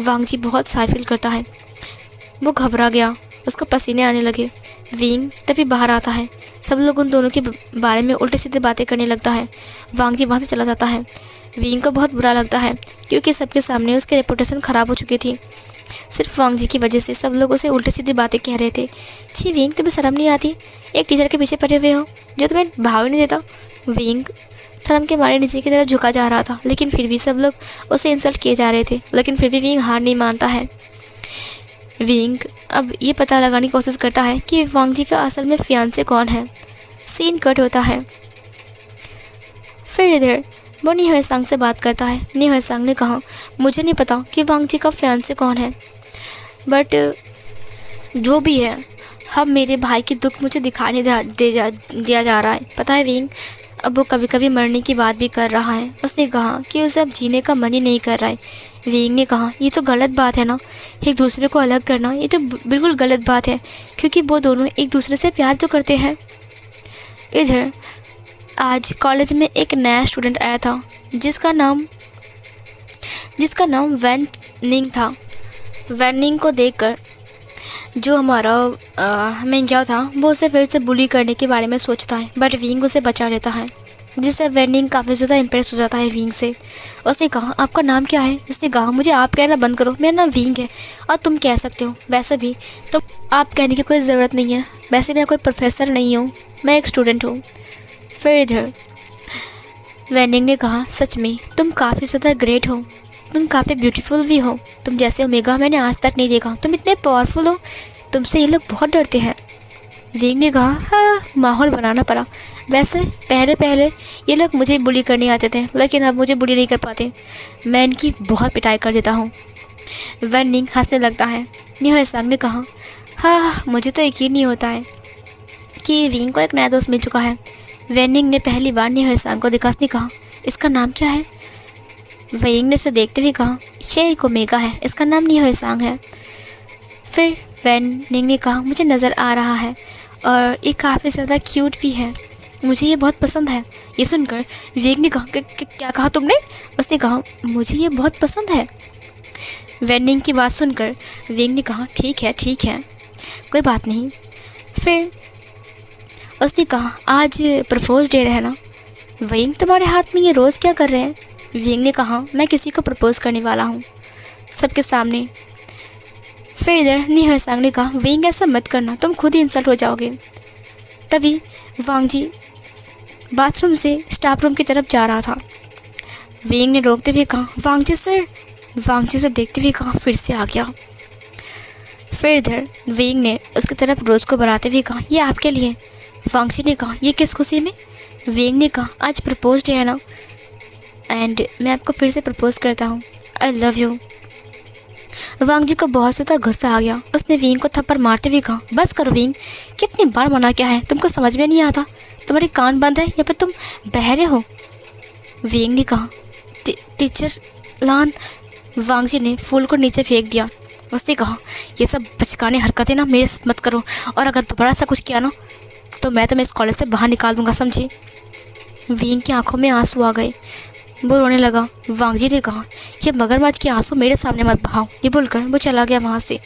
वांग जी बहुत साय फील करता है। वो घबरा गया, उसको पसीने आने लगे। विंग तभी बाहर आता है। सब लोग उन दोनों के बारे में उल्टे सीधे बातें करने लगता है। वांग जी वहाँ से चला जाता है। विंग को बहुत बुरा लगता है, क्योंकि सबके सामने उसकी रेपुटेशन ख़राब हो चुकी थी। सिर्फ वांग जी की वजह से सब लोग उसे उल्टी सीधी बातें कह रहे थे। छी विंग, तुम्हें शर्म नहीं आती? एक टीचर के पीछे पड़े हुए हो जो तुम्हें भाव नहीं देता। विंग शर्म के मारे नीचे की तरफ झुका जा रहा था, लेकिन फिर भी सब लोग उसे इंसल्ट किए जा रहे थे। लेकिन फिर भी विंग हार नहीं मानता है। विंग अब ये पता लगाने की कोशिश करता है कि वांग जी का असल में फियांसे कौन है। सीन कट होता है। फिर इधर वो निहोए सांग से बात करता है। निहोए सांग ने कहा, मुझे नहीं पता कि वांग जी का फियांसे कौन है, बट जो भी है, अब मेरे भाई की दुख मुझे दिखाने दिया जा रहा है। पता है विंग, अब वो कभी कभी मरने की बात भी कर रहा है। उसने कहा कि उसे अब जीने का मन ही नहीं कर रहा है। विंग ने कहा, ये तो गलत बात है ना, एक दूसरे को अलग करना, ये तो बिल्कुल गलत बात है, क्योंकि वो दोनों एक दूसरे से प्यार तो करते हैं। इधर आज कॉलेज में एक नया स्टूडेंट आया था, जिसका नाम वैन निंग था। वैन निंग को देखकर जो हमारा हमें क्या था, वो उसे फिर से बुली करने के बारे में सोचता है, बट विंग उसे बचा लेता है, जिससे वैन निंग काफ़ी ज़्यादा इम्प्रेस हो जाता है विंग से। उसने कहा, आपका नाम क्या है? उसने कहा, मुझे आप कहना बंद करो, मेरा नाम विंग है और तुम कह सकते हो। वैसे भी तो आप कहने की कोई ज़रूरत नहीं है, वैसे मैं कोई प्रोफेसर नहीं हूँ, मैं एक स्टूडेंट हूँ। फिर इधर वैन निंग ने कहा, सच में तुम काफ़ी ज़्यादा ग्रेट हो, तुम काफ़ी ब्यूटीफुल भी हो, तुम जैसे ओमेगा मैंने आज तक नहीं देखा, तुम इतने पावरफुल हो, तुमसे ये लोग बहुत डरते हैं। विंग ने कहा, हाँ, माहौल बनाना पड़ा। वैसे पहले ये लोग मुझे बुली करने आते थे, लेकिन अब मुझे बुली नहीं कर पाते, मैं इनकी बहुत पिटाई कर देता हूँ। वैन निंग हंसने लगता है। निहोए सांग ने कहा, हाँ, मुझे तो यकीन नहीं होता है कि विंग को एक नया दोस्त मिल चुका है। वैन निंग ने पहली बार निहोए सांग को देखा। उसने कहा, इसका नाम क्या है? विंग ने उसे देखते हुए कहा, ये एक ओमेगा है, इसका नाम निहोए सांग है। फिर वैन निंग ने कहा, मुझे नज़र आ रहा है और ये काफ़ी ज़्यादा क्यूट भी है, मुझे ये बहुत पसंद है। ये सुनकर विंग ने कहा, क्या कहा तुमने? उसने कहा, मुझे ये बहुत पसंद है। वैन निंग की बात सुनकर विंग ने कहा, ठीक है, कोई बात नहीं। फिर उसने कहा, आज प्रपोज डे है ना? विंग, तुम्हारे हाथ में ये रोज़ क्या कर रहे हैं? विंग ने कहा, मैं किसी को प्रपोज करने वाला हूँ, सबके सामने। फिर इधर निहोए सांग ने कहा, विंग ऐसा मत करना, तुम खुद ही इंसल्ट हो जाओगे। तभी वांग जी बाथरूम से स्टाफ रूम की तरफ जा रहा था। विंग ने रोकते हुए कहा, वांग जी सर। वांग जी से देखते हुए कहा, फिर से आ गया। फिर इधर विंग ने उसकी तरफ रोज़ को बढ़ाते हुए कहा, ये आपके लिए। वांग जी ने कहा, ये किस खुशी में? विंग ने कहा, आज प्रपोज डे है ना, एंड मैं आपको फिर से प्रपोज करता हूँ, आई लव यू। वांग जी को बहुत ज़्यादा गुस्सा आ गया। उसने विंग को थप्पड़ मारते हुए कहा, बस करो विंग, कितनी बार मना किया है, तुमको समझ में नहीं आता? तुम्हारे कान बंद है या फिर तुम बहरे हो? विंग ने कहा, टीचर लान। वांग जी ने फूल को नीचे फेंक दिया। उसने कहा, ये सब बचकाने हरकतें ना मेरे साथ मत करो, और अगर दोबारा सा कुछ किया ना तो मैं तुम्हें इस कॉलेज से बाहर निकाल दूंगा, समझी? विंग की आंखों में आंसू आ गए। वो रोने लगा। वांग जी ने कहा, ये मगरमच्छ के आंसू मेरे सामने मत बहाओ। ये बोलकर वो चला गया वहाँ से।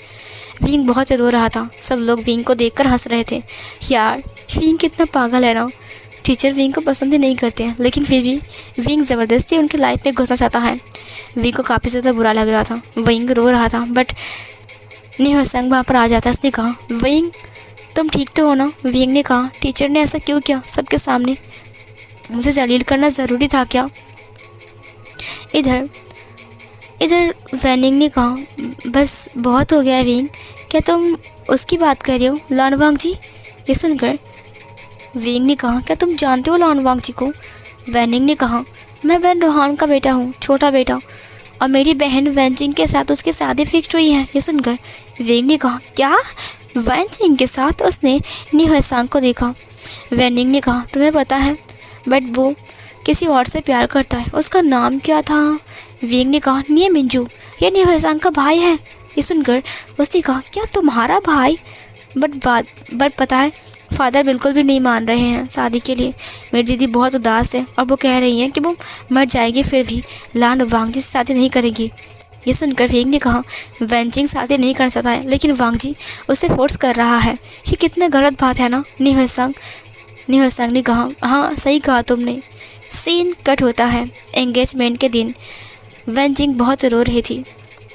विंग बहुत रो रहा था। सब लोग विंग को देखकर हंस रहे थे। यार, विंग कितना पागल है ना। टीचर विंग को पसंद ही नहीं करते हैं, लेकिन फिर भी विंग ज़बरदस्ती उनकी लाइफ में घुसना चाहता है। विंग को काफ़ी ज़्यादा बुरा लग रहा था। विंग रो रहा था, बट निहसंग वहाँ पर आ जाता है। उसने कहा, विंग तुम ठीक तो हो ना? विंग ने कहा, टीचर ने ऐसा क्यों किया सबके सामने? मुझे जलील करना ज़रूरी था क्या? इधर वैनिंग ने कहा, बस बहुत हो गया है विंग, क्या तुम उसकी बात कर रहे हो, लान वांग जी? ये सुनकर विंग ने कहा, क्या तुम जानते हो लान वांग जी को? वैनिंग ने कहा, मैं वैन रोहान का बेटा हूँ, छोटा बेटा, और मेरी बहन वैनजिंग के साथ उसकी शादी फिक्स हुई है। ये सुनकर विंग ने कहा, क्या वैनजिंग के साथ? उसने निहसंग को देखा। वैनिंग ने कहा, तुम्हें पता है, बट वो किसी और से प्यार करता है। उसका नाम क्या था? विंग ने कहा, निये मिंजू, ये निहसंग का भाई है। ये सुनकर उसने कहा, क्या तुम्हारा भाई? बट पता है, फादर बिल्कुल भी नहीं मान रहे हैं शादी के लिए। मेरी दीदी बहुत उदास है और वो कह रही हैं कि वो मर जाएगी फिर भी लान वांग जी से शादी नहीं करेगी। ये सुनकर विंग ने कहा, वैनजिंग शादी नहीं करना चाहता है, लेकिन वांग जी उसे फोर्स कर रहा है। ये कितनी गलत बात है ना? निहसंग ने कहा, हाँ सही कहा तुमने। सीन कट होता है। एंगेजमेंट के दिन वैनजिंग बहुत रो रही थी।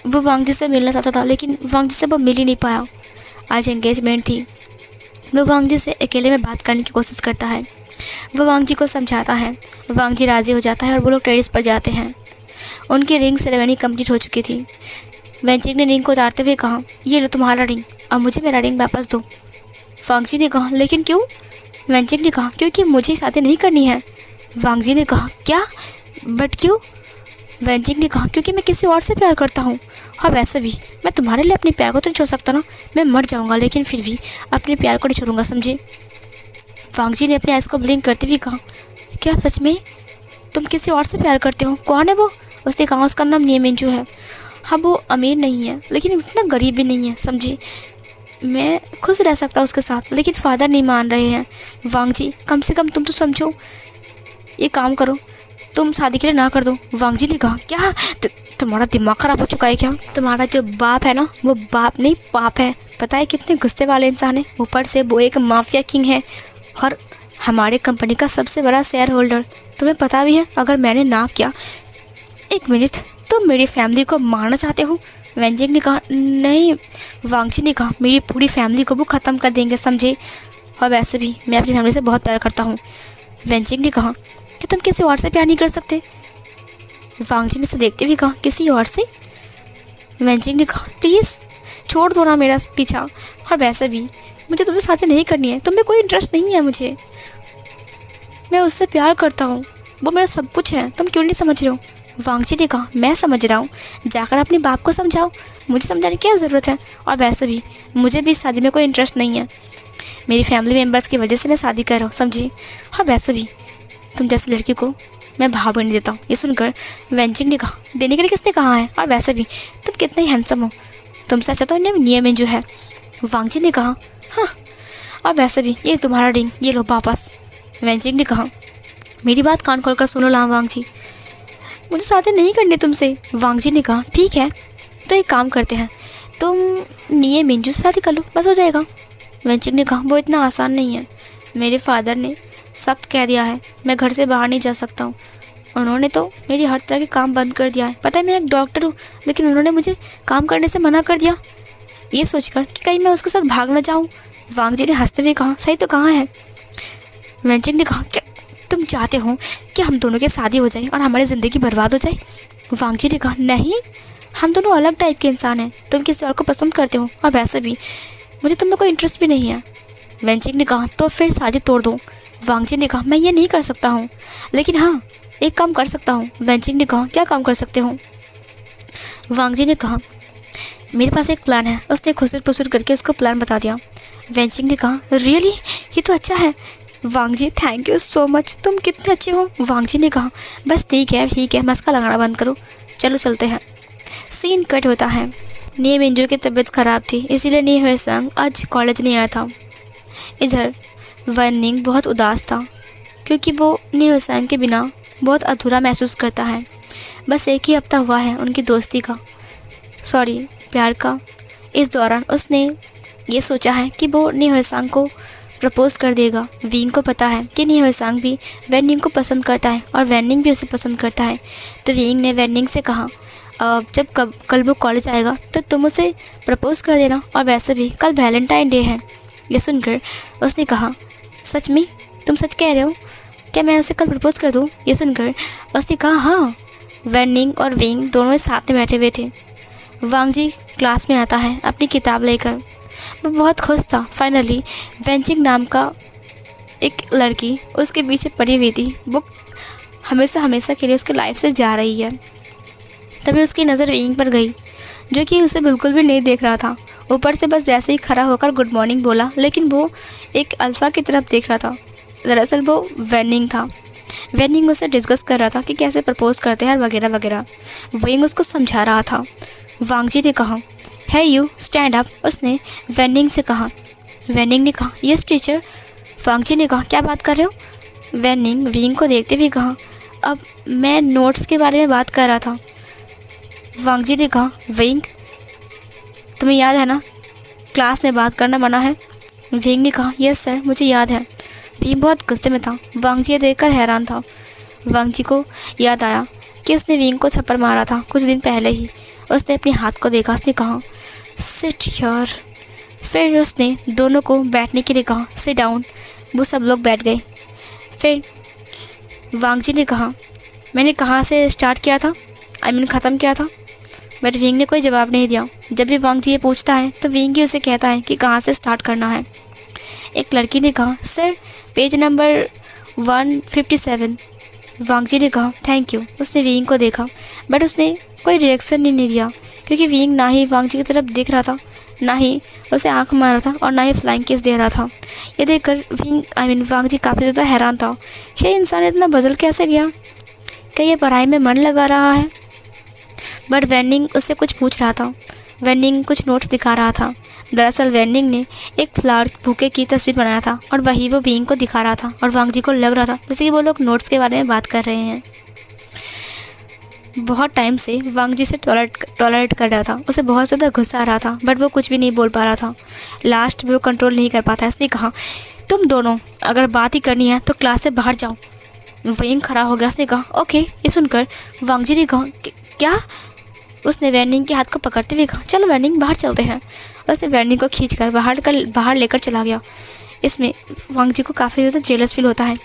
वो वांग जी से मिलना चाहता था, लेकिन वांग जी से वो मिल ही नहीं पाया। आज एंगेजमेंट थी। वो वांग जी से अकेले में बात करने की कोशिश करता है। वो वांग जी को समझाता है। वांग जी राज़ी हो जाता है और वो लोग टेरेस पर जाते हैं। उनकी रिंग सेरेमनी कंप्लीट हो चुकी थी। वैनजिंग ने रिंग को उतारते हुए कहा, ये लो तुम्हारा रिंग, अब मुझे मेरा रिंग वापस दो। वांग जी ने कहा, लेकिन क्यों? वैनजिंग ने कहा, क्योंकि मुझे शादी नहीं करनी है। वांग जी ने कहा, क्या? बट क्यों? वैनजिंग ने कहा, क्योंकि मैं किसी और से प्यार करता हूँ, और वैसे भी मैं तुम्हारे लिए अपने प्यार को तो नहीं छोड़ सकता ना। मैं मर जाऊँगा, लेकिन फिर भी अपने प्यार को नहीं छोड़ूंगा, समझे? वांग जी ने अपने आइस को ब्लिंक करते हुए कहा, क्या सच में तुम किसी और से प्यार करते हो? कौन है वो? उसने कहा, उसका नाम निये मिंजू है। हाँ, वो अमीर नहीं है, लेकिन उतना गरीब भी नहीं है, समझी? मैं खुश रह सकता उसके साथ, लेकिन फादर नहीं मान रहे हैं। वांग जी, कम से कम तुम तो समझो। ये काम करो, तुम शादी के लिए ना कर दो। वांग जी ने कहा, क्या तुम्हारा दिमाग ख़राब हो चुका है क्या? तुम्हारा जो बाप है ना, वो बाप नहीं पाप है। पता है कितने गुस्से वाले इंसान है। ऊपर से वो एक माफिया किंग है और हमारे कंपनी का सबसे बड़ा शेयर होल्डर। तुम्हें पता भी है, अगर मैंने ना किया, एक मिनट, तुम मेरी फैमिली को मारना चाहते हो? वैनजिंग ने कहा, नहीं। वांग जी ने कहा, मेरी पूरी फैमिली को वो ख़त्म कर देंगे, समझे? और वैसे भी मैं अपनी फैमिली से बहुत प्यार करता हूँ। वैनजिंग ने कहा, कि तुम किसी और से प्यार नहीं कर सकते? वांग जी ने उसे देखते हुए कहा, किसी और से? वैनजिंग ने कहा, प्लीज़ छोड़ दो ना मेरा पीछा, और वैसे भी मुझे तुमसे शादी नहीं करनी है। तुम्हें कोई इंटरेस्ट नहीं है मुझे। मैं उससे प्यार करता हूँ, वो मेरा सब कुछ है। तुम क्यों नहीं समझ रहे हो? वांग जी ने कहा, मैं समझ रहा हूँ, जाकर अपने बाप को समझाओ, मुझे समझाने की क्या ज़रूरत है? और वैसे भी मुझे भी इस शादी में कोई इंटरेस्ट नहीं है। मेरी फैमिली मेम्बर्स की वजह से मैं शादी कर रहा हूँ, समझी? और वैसे भी तुम जैसी लड़की को मैं भाव नहीं देता हूँ। ये सुनकर वैनजिंग ने कहा, देने के लिए किसने कहा है? और वैसे भी तुम कितने हैंडसम हो, तुमसे अच्छा तो निये मिंजू है। वांग जी ने कहा, हाँ, और वैसे भी ये तुम्हारा रिंग, ये लो वापस। वैनजिंग ने कहा, मेरी बात कान खोलकर सुनो लान वांग जी, मुझे शादी नहीं करनी तुमसे। वांग जी ने कहा, ठीक है, तो एक काम करते हैं, तुम निये मिंजू से शादी कर लो, बस हो जाएगा। वैनजिंग ने कहा, वो इतना आसान नहीं है। मेरे फादर ने सख्त कह दिया है, मैं घर से बाहर नहीं जा सकता हूँ। उन्होंने तो मेरी हर तरह के काम बंद कर दिया है। पता है मैं एक डॉक्टर हूँ, लेकिन उन्होंने मुझे काम करने से मना कर दिया, ये सोचकर कि कहीं मैं उसके साथ भाग ना जाऊँ। वांग जी ने हंसते हुए कहा, सही तो कहा है, वेंचिंग ने कहा, क्या तुम चाहते हो कि हम दोनों की शादी हो जाए और हमारी ज़िंदगी बर्बाद हो जाए? वांगजी ने कहा, नहीं, हम दोनों अलग टाइप के इंसान हैं। तुम किसी और को पसंद करते हो और वैसे भी मुझे तुम में कोई इंटरेस्ट भी नहीं है। वेंचिंग ने कहा, तो फिर शादी तोड़ दो। वांगजी ने कहा, मैं ये नहीं कर सकता हूँ, लेकिन हाँ एक काम कर सकता हूँ। वेंचिंग ने कहा, क्या काम कर सकते हो? वांगजी ने कहा, मेरे पास एक प्लान है। उसने खुसर पुसर करके उसको प्लान बता दिया। वेंचिंग ने कहा, रियली, ये तो अच्छा है। वांगजी, थैंक यू सो मच, तुम कितने अच्छे हो। वांगजी ने कहा, बस ठीक है, मस्का लगाना बंद करो, चलो चलते हैं। सीन कट होता है। नी मिंजू की तबीयत ख़राब थी, इसीलिए नी हुए संग आज कॉलेज नहीं आया था। इधर वनिंग बहुत उदास था क्योंकि वो नी हुए संग के बिना बहुत अधूरा महसूस करता है। बस एक ही हफ्ता हुआ है उनकी दोस्ती का, प्यार का। इस दौरान उसने ये सोचा है कि वो नी हुए संग को प्रपोज़ कर देगा। विंग को पता है कि नी हुए संग भी वेनिंग को पसंद करता है और वेनिंग भी उसे पसंद करता है। तो विंग ने वेनिंग से कहा, जब कल वो कॉलेज आएगा तो तुम उसे प्रपोज़ कर देना, और वैसे भी कल वैलेंटाइन डे है। ये सुनकर उसने कहा, सच में? तुम सच कह रहे हो? क्या मैं उसे कल प्रपोज़ कर दूँ? ये सुनकर उसने कहा, हाँ। वेनिंग और विंग दोनों साथ में बैठे हुए थे। वांगजी क्लास में आता है अपनी किताब लेकर। वो बहुत खुश था। फाइनली वेंचिंग नाम का एक लड़की उसके पीछे पड़ी हुई थी। वो हमेशा के लिए उसकी लाइफ से जा रही है। तभी उसकी नज़र विंग पर गई, जो कि उसे बिल्कुल भी नहीं देख रहा था। ऊपर से बस जैसे ही खड़ा होकर गुड मॉर्निंग बोला, लेकिन वो एक अल्फ़ा की तरफ देख रहा था। दरअसल वो वेनिंग था। वेनिंग उससे डिस्कस कर रहा था कि कैसे प्रपोज़ करते हैं वगैरह वगैरह। विंग उसको समझा रहा था। वांगजी ने कहा, है यू स्टैंड अप, उसने वेनिंग से कहा। वेनिंग ने कहा, यस टीचर। वांगजी ने कहा, क्या बात कर रहे हो? वेनिंग विंग को देखते हुए कहा, अब मैं नोट्स के बारे में बात कर रहा था। वांगजी ने कहा, विंग, तुम्हें याद है ना क्लास में बात करना मना है? विंग ने कहा, यस सर, मुझे याद है। विंग बहुत गुस्से में था। वांगजी ये देखकर हैरान था। वांगजी को याद आया कि उसने विंग को थप्पड़ मारा था कुछ दिन पहले ही। उसने अपने हाथ को देखा। उसने कहा, सिट यार। फिर उसने दोनों को बैठने के लिए कहा, सिट डाउन। वो सब लोग बैठ गए। फिर वांगजी ने कहा, मैंने कहाँ से स्टार्ट किया था, ख़त्म किया था? बट विंग ने कोई जवाब नहीं दिया। जब भी वांगजी ये पूछता है तो विंग ही उसे कहता है कि कहाँ से स्टार्ट करना है। एक लड़की ने कहा, सर पेज नंबर 157। वांगजी ने कहा, थैंक यू। उसने विंग को देखा, बट उसने कोई रिएक्शन नहीं दिया क्योंकि विंग ना ही वांगजी की तरफ देख रहा था, ना ही उसे आंख मार रहा था और ना ही फ्लाइंग किस दे रहा था। ये देखकर वांगजी काफ़ी ज़्यादा हैरान था। ये इंसान इतना बदल कैसे गया? क्या ये पढ़ाई में मन लगा रहा है? बट वेनिंग उससे कुछ पूछ रहा था। वेनिंग कुछ नोट्स दिखा रहा था। दरअसल वेनिंग ने एक फ्लावर बुके की तस्वीर बनाया था और वही वो विंग को दिखा रहा था, और वांगजी को लग रहा था जैसे कि वो लोग नोट्स के बारे में बात कर रहे हैं। बहुत टाइम से वांगजी से टॉलरेट कर रहा था। उसे बहुत ज़्यादा गुस्सा आ रहा था, बट वो कुछ भी नहीं बोल पा रहा था। लास्ट में वो कंट्रोल नहीं कर पाता। इसने कहा, तुम दोनों अगर बात ही करनी है तो क्लास से बाहर जाओ। विंग खड़ा हो गया। उसने कहा, ओके। ये सुनकर वांगजी ने कहा, क्या? उसने वेनिंग के हाथ को पकड़ते हुए कहा, चलो वेनिंग बाहर चलते हैं। उसने वेनिंग को खींचकर बाहर लेकर चला गया। इसमें वांगजी को काफ़ी ज़्यादा जेलस फील होता है।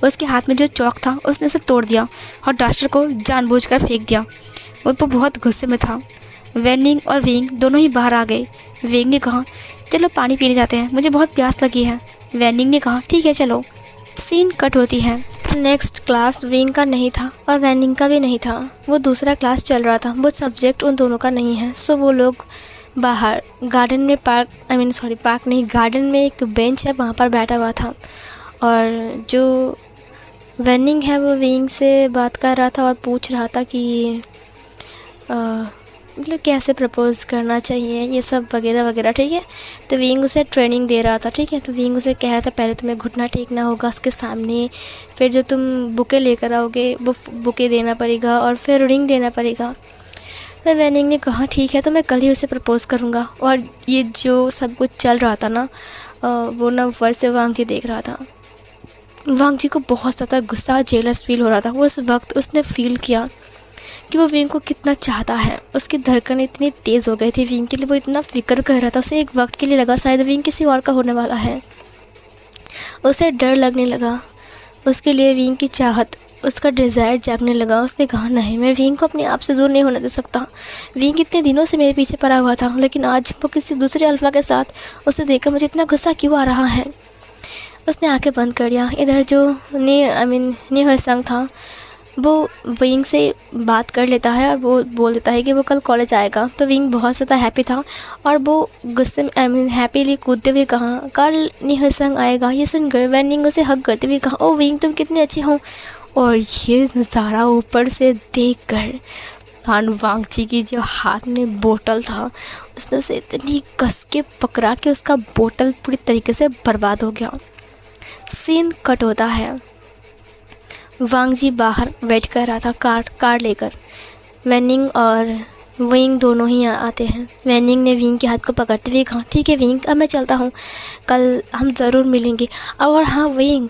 उसके हाथ में जो चौक था उसने उसे तोड़ दिया और डस्टर को जानबूझकर फेंक दिया। वो बहुत गुस्से में था। वेनिंग और विंग दोनों ही बाहर आ गए। विंग ने कहा, चलो पानी पीने जाते हैं, मुझे बहुत प्यास लगी है। वेनिंग ने कहा, ठीक है चलो। सीन कट होती है। नेक्स्ट क्लास विंग का नहीं था और वेनिंग का भी नहीं था। वो दूसरा क्लास चल रहा था। वो सब्जेक्ट उन दोनों का नहीं है। सो वो लोग बाहर गार्डन में गार्डन में एक बेंच है, वहाँ पर बैठा हुआ था। और जो वेनिंग है वो विंग से बात कर रहा था और पूछ रहा था कि मतलब कैसे प्रपोज़ करना चाहिए, ये सब वगैरह वगैरह, ठीक है। तो विंग उसे ट्रेनिंग दे रहा था, ठीक है। तो विंग उसे कह रहा था, पहले तुम्हें घुटना टेकना होगा उसके सामने, फिर जो तुम बुके लेकर आओगे वो बुके देना पड़ेगा, और फिर रिंग देना पड़ेगा। फिर वेनिंग ने कहा, ठीक है, तो मैं कल ही उसे प्रपोज़ करूँगा। और ये जो सब कुछ चल रहा था ना, वो ना ऊपर से वांगजी देख रहा था। वांगजी को बहुत ज़्यादा गुस्सा, जेलस फील हो रहा था। उस वक्त उसने फील किया कि वो विंग को कितना चाहता है। उसकी धड़कन इतनी तेज़ हो गई थी विंग के लिए, वो इतना फिक्र कर रहा था। उसे एक वक्त के लिए लगा शायद विंग किसी और का होने वाला है। उसे डर लगने लगा, उसके लिए विंग की चाहत, उसका डिज़ायर जागने लगा। उसने कहा नहीं, मैं विंग को अपने आप से दूर नहीं होने दे सकता। विंग इतने दिनों से मेरे पीछे पड़ा हुआ था, लेकिन आज वो किसी दूसरे अल्फ़ा के साथ, उसे देखकर मुझे इतना गुस्सा क्यों आ रहा है। उसने आंखें बंद कर लिया। इधर जो नी हसंग था वो विंग से बात कर लेता है और वो बोल देता है कि वो कल कॉलेज आएगा। तो विंग बहुत ज़्यादा हैप्पी था और वो गुस्से में हैप्पीली कूदते हुए कहा कल नी हसंग आएगा। ये सुनकर वैनिंग उसे हग करते हुए कहा ओ विंग तुम कितने अच्छे हो। और ये नज़ारा ऊपर से देखकर हान वांगची की जो हाथ में बोतल था, उसने उसे इतनी कस के पकड़ा कि उसका बोतल पूरी तरीके से बर्बाद हो गया। सीन कट होता है। वांगजी बाहर वेट कर रहा था कार लेकर। वैनिंग और विंग दोनों ही आते हैं। वैनिंग ने विंग के हाथ को पकड़ते हुए कहा ठीक है विंग, अब मैं चलता हूँ, कल हम ज़रूर मिलेंगे। और हाँ विंग,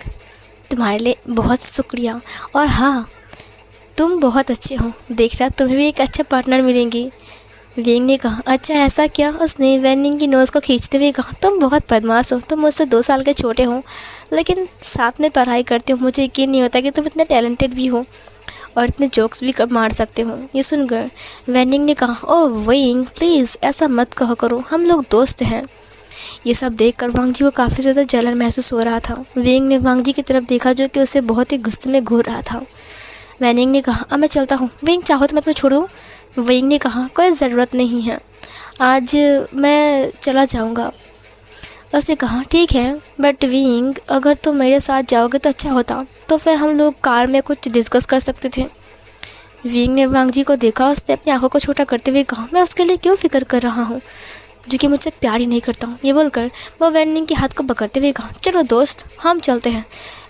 तुम्हारे लिए बहुत शुक्रिया, और हाँ तुम बहुत अच्छे हो, देख रहा तुम्हें भी एक अच्छा पार्टनर मिलेंगी। विंग ने कहा अच्छा ऐसा क्या। उसने वैनिंग की नोज़ को खींचते हुए कहा तुम बहुत बदमाश हो, तुम मुझसे 2 साल के छोटे हो, लेकिन साथ में पढ़ाई करते हो। मुझे यकीन नहीं होता कि तुम इतने टैलेंटेड भी हो और इतने जोक्स भी मार सकते हो। ये सुनकर वैनिंग ने कहा ओह विंग प्लीज़ ऐसा मत कहा करो, हम लोग दोस्त हैं। ये सब देखकर वांगजी को काफ़ी ज़्यादा जलन महसूस हो रहा था। विंग ने वांगजी की तरफ देखा जो कि उसे बहुत ही गुस्से में घूर रहा था। वैनिंग ने कहा अब मैं चलता हूँ, विंग चाहो तो मैं तुम्हें छोड़ दूँ। विंग ने कहा कोई ज़रूरत नहीं है, आज मैं चला जाऊँगा। उसने कहा ठीक है बट विंग अगर तुम मेरे साथ जाओगे तो अच्छा होता, तो फिर हम लोग कार में कुछ डिस्कस कर सकते थे। विंग ने वांगजी को देखा। उसने अपनी आंखों को छोटा करते हुए कहा मैं उसके लिए क्यों फ़िक्र कर रहा हूँ जो कि मुझसे प्यार ही नहीं करता हूँ। ये बोलकर वो वैनिंग के हाथ को पकड़ते हुए कहा चलो दोस्त हम चलते हैं।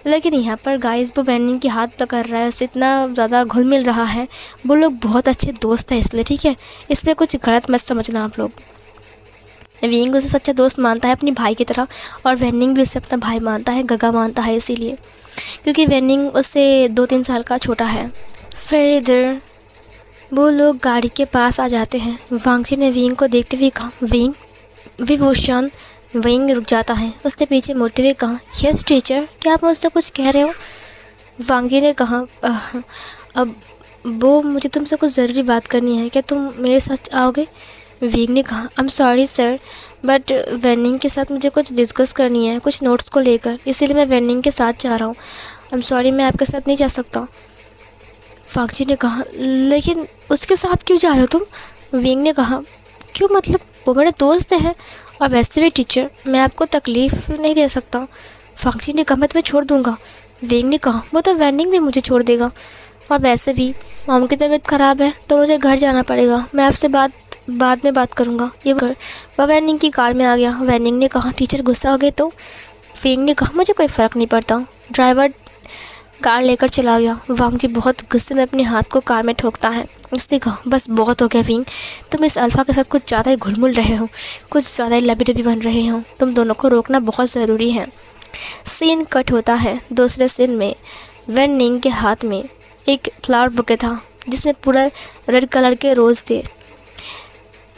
लेकिन यहाँ पर गाइस वो वैनिंग के हाथ पकड़ रहा है, उससे इतना ज़्यादा घुल मिल रहा है। वो लोग बहुत अच्छे दोस्त हैं इसलिए, ठीक है, इसलिए कुछ गलत मत समझना आप लोग। विंग उसे सच्चा दोस्त मानता है अपनी भाई की तरह, और वैनिंग भी उसे अपना भाई मानता है, गगा मानता है, इसीलिए क्योंकि वैनिंग उससे 2-3 साल का छोटा है। फिर इधर वो लोग गाड़ी के पास आ जाते हैं। वांगजी ने विंग को देखते हुए कहा विंग विभूषण। विंग रुक जाता है। उसने पीछे मुड़ते हुए कहा यस टीचर, क्या आप मुझसे कुछ कह रहे हो। वांगजी ने कहा अब वो मुझे तुमसे कुछ ज़रूरी बात करनी है, क्या तुम मेरे साथ आओगे। विंग ने कहा आई am sorry sir but waning के साथ मुझे कुछ डिस्कस करनी है कुछ नोट्स को लेकर, इसीलिए मैं वैनिंग के साथ जा रहा हूँ। आई एम सॉरी मैं आपके साथ नहीं जा सकता। वांगजी ने कहा लेकिन उसके साथ क्यों जा रहे हो तुम। विंग ने कहा क्यों मतलब, वो मेरे दोस्त हैं, और वैसे भी टीचर मैं आपको तकलीफ़ नहीं दे सकता। वांगजी ने कहा मैं तुम्हें छोड़ दूँगा। विंग ने कहा वो तो वैनिंग भी मुझे छोड़ देगा, और वैसे भी मॉम की तबीयत ख़राब है तो मुझे घर जाना पड़ेगा, मैं आपसे बाद में बात करूँगा। ये वह वैनिंग की कार में आ गया। वैनिंग ने कहा टीचर गुस्सा हो गए तो। विंग ने कहा मुझे कोई फ़र्क नहीं पड़ता। ड्राइवर कार लेकर चला गया। वांगजी बहुत गुस्से में अपने हाथ को कार में ठोकता है। उसने कहा बस बहुत हो गया विंग, तुम इस अल्फ़ा के साथ कुछ ज़्यादा ही घुल-मिल रहे हो, कुछ ज़्यादा ही लबी-डबी बन रहे हो, तुम दोनों को रोकना बहुत ज़रूरी है। सीन कट होता है। दूसरे सीन में वैनिंग के हाथ में एक फ्लावर बुके था जिसमें पूरा रेड कलर के रोज़ थे,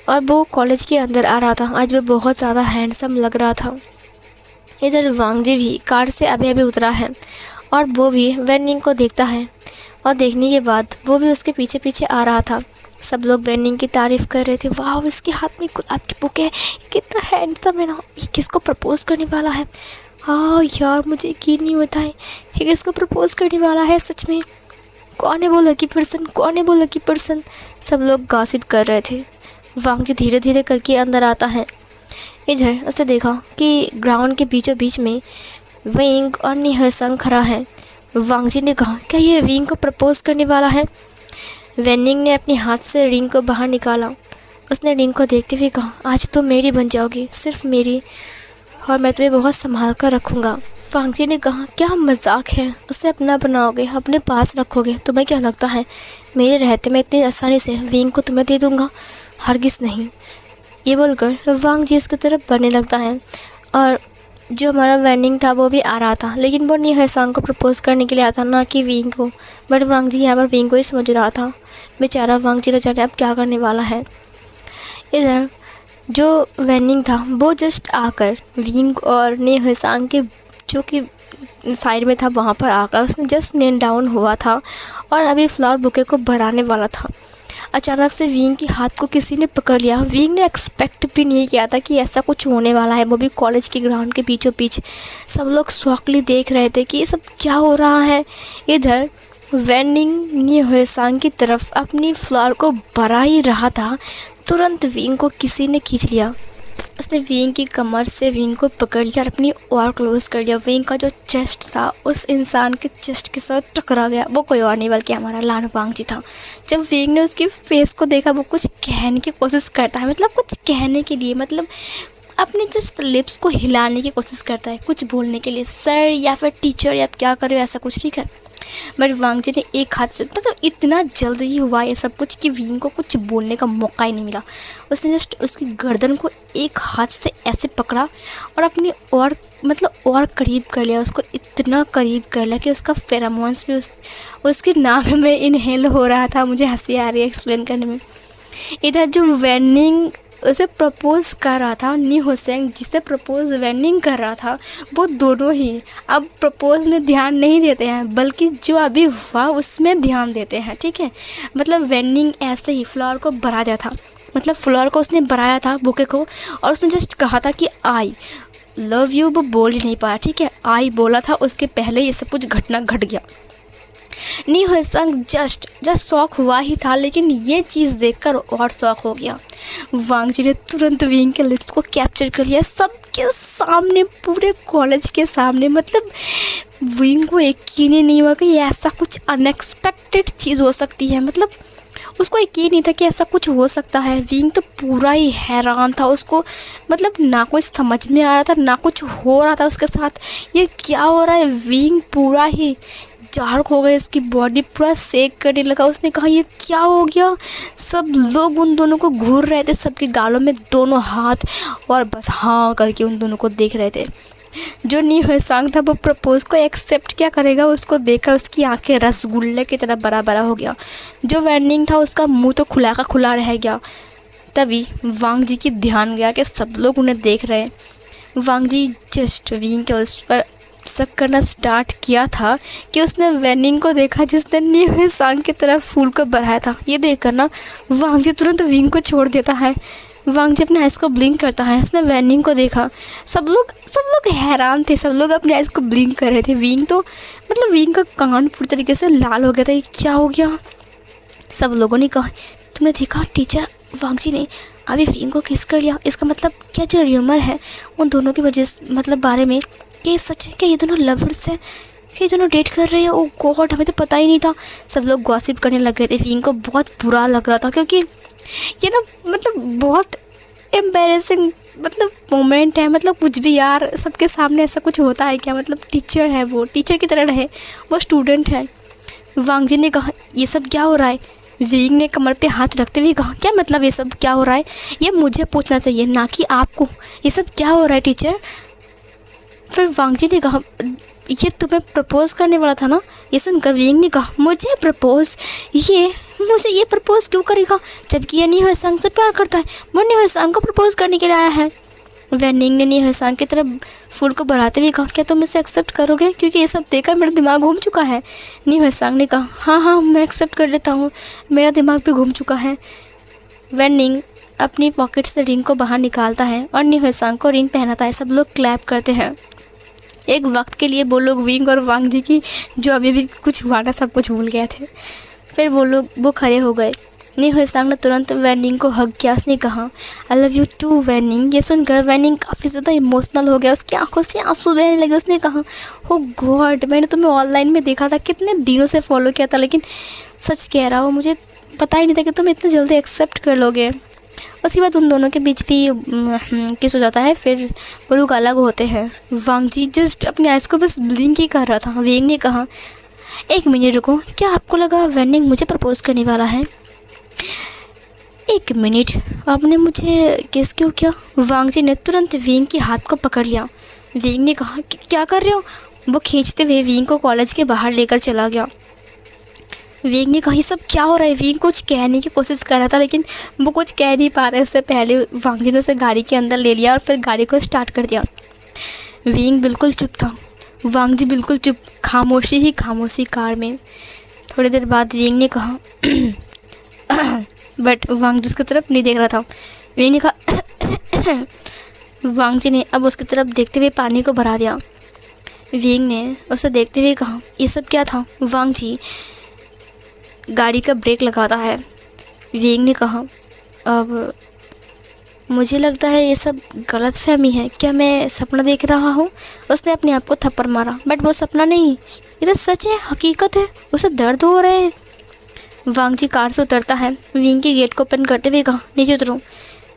और वो कॉलेज के अंदर आ रहा था। आज वो बहुत ज़्यादा हैंडसम लग रहा था। इधर वांगजी भी कार से अभी उतरा है, और वो भी वैनिंग को देखता है, और देखने के बाद वो भी उसके पीछे पीछे आ रहा था। सब लोग वैनिंग की तारीफ़ कर रहे थे, वाह इसके हाथ में गुलाब की बुके है, ये कितना हैंडसम है ना, ये किसको प्रपोज़ करने वाला है। हाँ यार मुझे यकीन नहीं होता है ये किसको प्रपोज़ करने वाला है सच में, कौन है वो लकी पर्सन, कौन है वो लकी पर्सन। सब लोग गॉसिप कर रहे थे। वांगजी धीरे धीरे करके अंदर आता है। इधर उसने देखा कि ग्राउंड के बीचों बीच में विंग और नी हसंग खड़ा है। वांगजी ने कहा क्या ये विंग को प्रपोज़ करने वाला है। वैनिंग ने अपने हाथ से रिंग को बाहर निकाला। उसने रिंग को देखते हुए कहा आज तुम मेरी बन जाओगी, सिर्फ मेरी, और मैं तुम्हें बहुत संभाल कर रखूँगा। वांगजी ने कहा क्या मजाक है, उसे अपना बनाओगे, अपने पास रखोगे, तुम्हें क्या लगता है मेरे रहते मैं इतनी आसानी से विंग को तुम्हें दे दूँगा, हरगिज़ नहीं। ये बोलकर वांगजी उसकी तरफ बढ़ने लगता है, और जो हमारा वैनिंग था वो भी आ रहा था, लेकिन वो नी हसंग को प्रपोज़ करने के लिए आया था, ना कि विंग को। बट वांगजी यहाँ पर विंग को ही समझ रहा था। बेचारा वांगजी न जाने अब क्या करने वाला है। इधर जो वैनिंग था वो जस्ट आकर विंग और नी हसंग जो कि साइड में था वहाँ पर आकर उसने जस्ट नील डाउन हुआ था और अभी फ्लावर बुके को भराने वाला था। अचानक से विंग के हाथ को किसी ने पकड़ लिया। विंग ने एक्सपेक्ट भी नहीं किया था कि ऐसा कुछ होने वाला है, वो भी कॉलेज के ग्राउंड के बीचों बीच। सब लोग शॉकली देख रहे थे कि ये सब क्या हो रहा है। इधर वेनिंग नी हुएसांग की तरफ अपनी फ्लावर को बढ़ा ही रहा था, तुरंत विंग को किसी ने खींच लिया। उसने विंग की कमर से विंग को पकड़ लिया और अपनी और क्लोज कर लिया। विंग का जो चेस्ट था उस इंसान के चेस्ट के साथ टकरा गया। वो कोई और नहीं बल्कि हमारा लान वांग जी था। जब विंग ने उसकी फेस को देखा, वो कुछ कहने की कोशिश करता है, मतलब कुछ कहने के लिए, मतलब अपने जस्ट लिप्स को हिलाने की कोशिश करता है कुछ बोलने के लिए, सर या फिर टीचर या क्या करे ऐसा कुछ, ठीक है। बट वांग जी ने एक हाथ से, मतलब इतना जल्द ही हुआ ये सब कुछ कि विंग को कुछ बोलने का मौका ही नहीं मिला। उसने जस्ट उसकी गर्दन को एक हाथ से ऐसे पकड़ा और अपनी और और करीब कर लिया। उसको इतना करीब कर लिया कि उसका फेरोमोन्स भी उसकी नाक में इनहेल हो रहा था। मुझे हंसी आ रही है एक्सप्लेन करने में। इधर जो वेनिंग उसे प्रपोज़ कर रहा था, नी हुएसांग जिसे प्रपोज़ वेनिंग कर रहा था, वो दोनों ही अब प्रपोज़ में ध्यान नहीं देते हैं बल्कि जो अभी हुआ उसमें ध्यान देते हैं, ठीक है। मतलब वेनिंग ऐसे ही फ्लावर को बढ़ा दिया था, मतलब फ्लावर को उसने बढ़ाया था बुके को, और उसने जस्ट कहा था कि आई लव यू। वो बोल ही नहीं पाया, ठीक है। आई बोला था, उसके पहले ये सब कुछ घटना घट गया। नी हुएसांग जस्ट शौक हुआ ही था, लेकिन ये चीज़ देखकर और शौक हो गया। वांग जी ने तुरंत विंग के लिप्स को कैप्चर कर लिया सबके सामने, पूरे कॉलेज के सामने। मतलब विंग को यकीन ही नहीं हुआ कि ऐसा कुछ अनएक्सपेक्टेड चीज़ हो सकती है। मतलब उसको यकीन नहीं था कि ऐसा कुछ हो सकता है। विंग तो पूरा ही हैरान था। उसको मतलब ना कुछ समझ में आ रहा था ना कुछ हो रहा था उसके साथ। ये क्या हो रहा है? विंग पूरा ही डार्क हो गया, इसकी बॉडी पूरा सेक करने लगा। उसने कहा ये क्या हो गया? सब लोग उन दोनों को घूर रहे थे, सबके गालों में दोनों हाथ और बस हाँ करके उन दोनों को देख रहे थे। जो नी हुएसांग था वो प्रपोज को एक्सेप्ट क्या करेगा, उसको देखकर उसकी आंखें रसगुल्ले की तरह बड़ा बड़ा हो गया। जो वेनिंग था उसका मुंह तो खुला का खुला रह गया। तभी वांग जी की ध्यान गया कि सब लोग उन्हें देख रहे हैं। वांग जी जस्ट विंग के उस पर शक करना स्टार्ट किया था कि उसने वेनिंग को देखा जिसने नी हुएसांग की तरफ फूल को बढ़ाया था। ये देखकर ना वांग जी तुरंत विंग को छोड़ देता है। वांग जी अपने आइज़ को ब्लिंक करता है। उसने वेनिंग को देखा। सब लोग हैरान थे, सब लोग अपने आइज़ को ब्लिंक कर रहे थे। विंग तो मतलब विंग का कान पूरी तरीके से लाल हो गया था। ये क्या हो गया? सब लोगों ने कहा तुमने देखा टीचर, वांग जी ने अभी विंग को किस कर लिया। इसका मतलब क्या जो र्यूमर है उन दोनों की वजह से, मतलब बारे में, कि सच है क्या ये दोनों लवर्स हैं, कि ये दोनों डेट कर रहे हैं? ओ गॉड, हमें तो पता ही नहीं था। सब लोग गॉसिप करने लग गए थे। विंग को बहुत बुरा लग रहा था क्योंकि ये ना मतलब बहुत एम्बैरेसिंग मतलब मोमेंट है। मतलब कुछ भी यार, सबके सामने ऐसा कुछ होता है क्या? मतलब टीचर है, वो टीचर की तरह रहे, वो स्टूडेंट है। वांग जी ने कहा ये सब क्या हो रहा है? विंग ने कमर पे हाथ रखते हुए कहा क्या मतलब ये सब क्या हो रहा है? ये मुझे पूछना चाहिए ना कि आपको। ये सब क्या हो रहा है टीचर? फिर वांग जी ने कहा ये तुम्हें प्रपोज़ करने वाला था ना। ये सुनकर विंग ने कहा मुझे प्रपोज़? मुझे ये प्रपोज़ क्यों करेगा जबकि ये नी हुएसांग से प्यार करता है? वो नी हुएसांग को प्रपोज़ करने के लिए आया है। वेनिंग ने नी हुएसांग की तरफ फूल को बढ़ाते हुए कहा क्या तुम इसे एक्सेप्ट करोगे? क्योंकि ये सब देखकर मेरा दिमाग घूम चुका है। नी हुएसांग ने कहा हाँ मैं एक्सेप्ट कर लेता हूँ, मेरा दिमाग भी घूम चुका है। वेनिंग अपनी पॉकेट से रिंग को बाहर निकालता है और नी हुएसांग को रिंग पहनाता है। सब लोग क्लैप करते हैं। एक वक्त के लिए वो लोग विंग और वांग जी की जो अभी भी कुछ हुआ ना सब कुछ भूल गए थे। फिर वो खड़े हो गए। नी हुएसांग ने तुरंत वेनिंग को हग किया। उसने कहा आई लव यू टू वेनिंग। ये सुनकर वेनिंग काफ़ी ज़्यादा इमोशनल हो गया। उसकी आंखों से आंसू बहने लगे। उसने कहा हो गॉड, मैंने तुम्हें ऑनलाइन में देखा था, कितने दिनों से फॉलो किया था, लेकिन सच कह रहा हो मुझे पता ही नहीं था कि तुम इतने जल्दी एक्सेप्ट कर लोगे। उसके बाद उन दोनों के बीच भी किस हो जाता है। फिर वो लोग अलग होते हैं। वांग जी जस्ट अपने आइज़ को बस ब्लिंक ही कर रहा था। विंग ने कहा एक मिनट रुको, क्या आपको लगा वेनिंग मुझे प्रपोज़ करने वाला है? एक मिनट, आपने मुझे किस क्यों किया? वांग जी ने तुरंत विंग के हाथ को पकड़ लिया। विंग ने कहा क्या कर रहे हो? वो खींचते हुए विंग को कॉलेज के बाहर लेकर चला गया। विंग ने कहा ये सब क्या हो रहा है? विंग कुछ कहने की कोशिश कर रहा था लेकिन वो कुछ कह नहीं पा रहा। उससे पहले वांग जी ने उसे गाड़ी के अंदर ले लिया और फिर गाड़ी को स्टार्ट कर दिया। विंग बिल्कुल चुप था। वांग जी बिल्कुल चुप, खामोशी ही खामोशी कार में। थोड़ी देर बाद विंग ने कहा बट वांग जी उसकी तरफ नहीं देख रहा था। विंग ने कहा वांग जी ने अब उसकी तरफ देखते हुए पानी को भरा दिया। विंग ने उसे देखते हुए कहा, ये सब क्या था? वांग जी गाड़ी का ब्रेक लगाता है। विंग ने कहा, अब मुझे लगता है ये सब गलतफहमी है। क्या मैं सपना देख रहा हूँ? उसने अपने आप को थप्पड़ मारा, बट वो सपना नहीं, ये तो सच है, हकीकत है। उसे दर्द हो रहे हैं। वांग जी कार से उतरता है। विंग के गेट को ओपन करते हुए कहा, नीचे उतरो।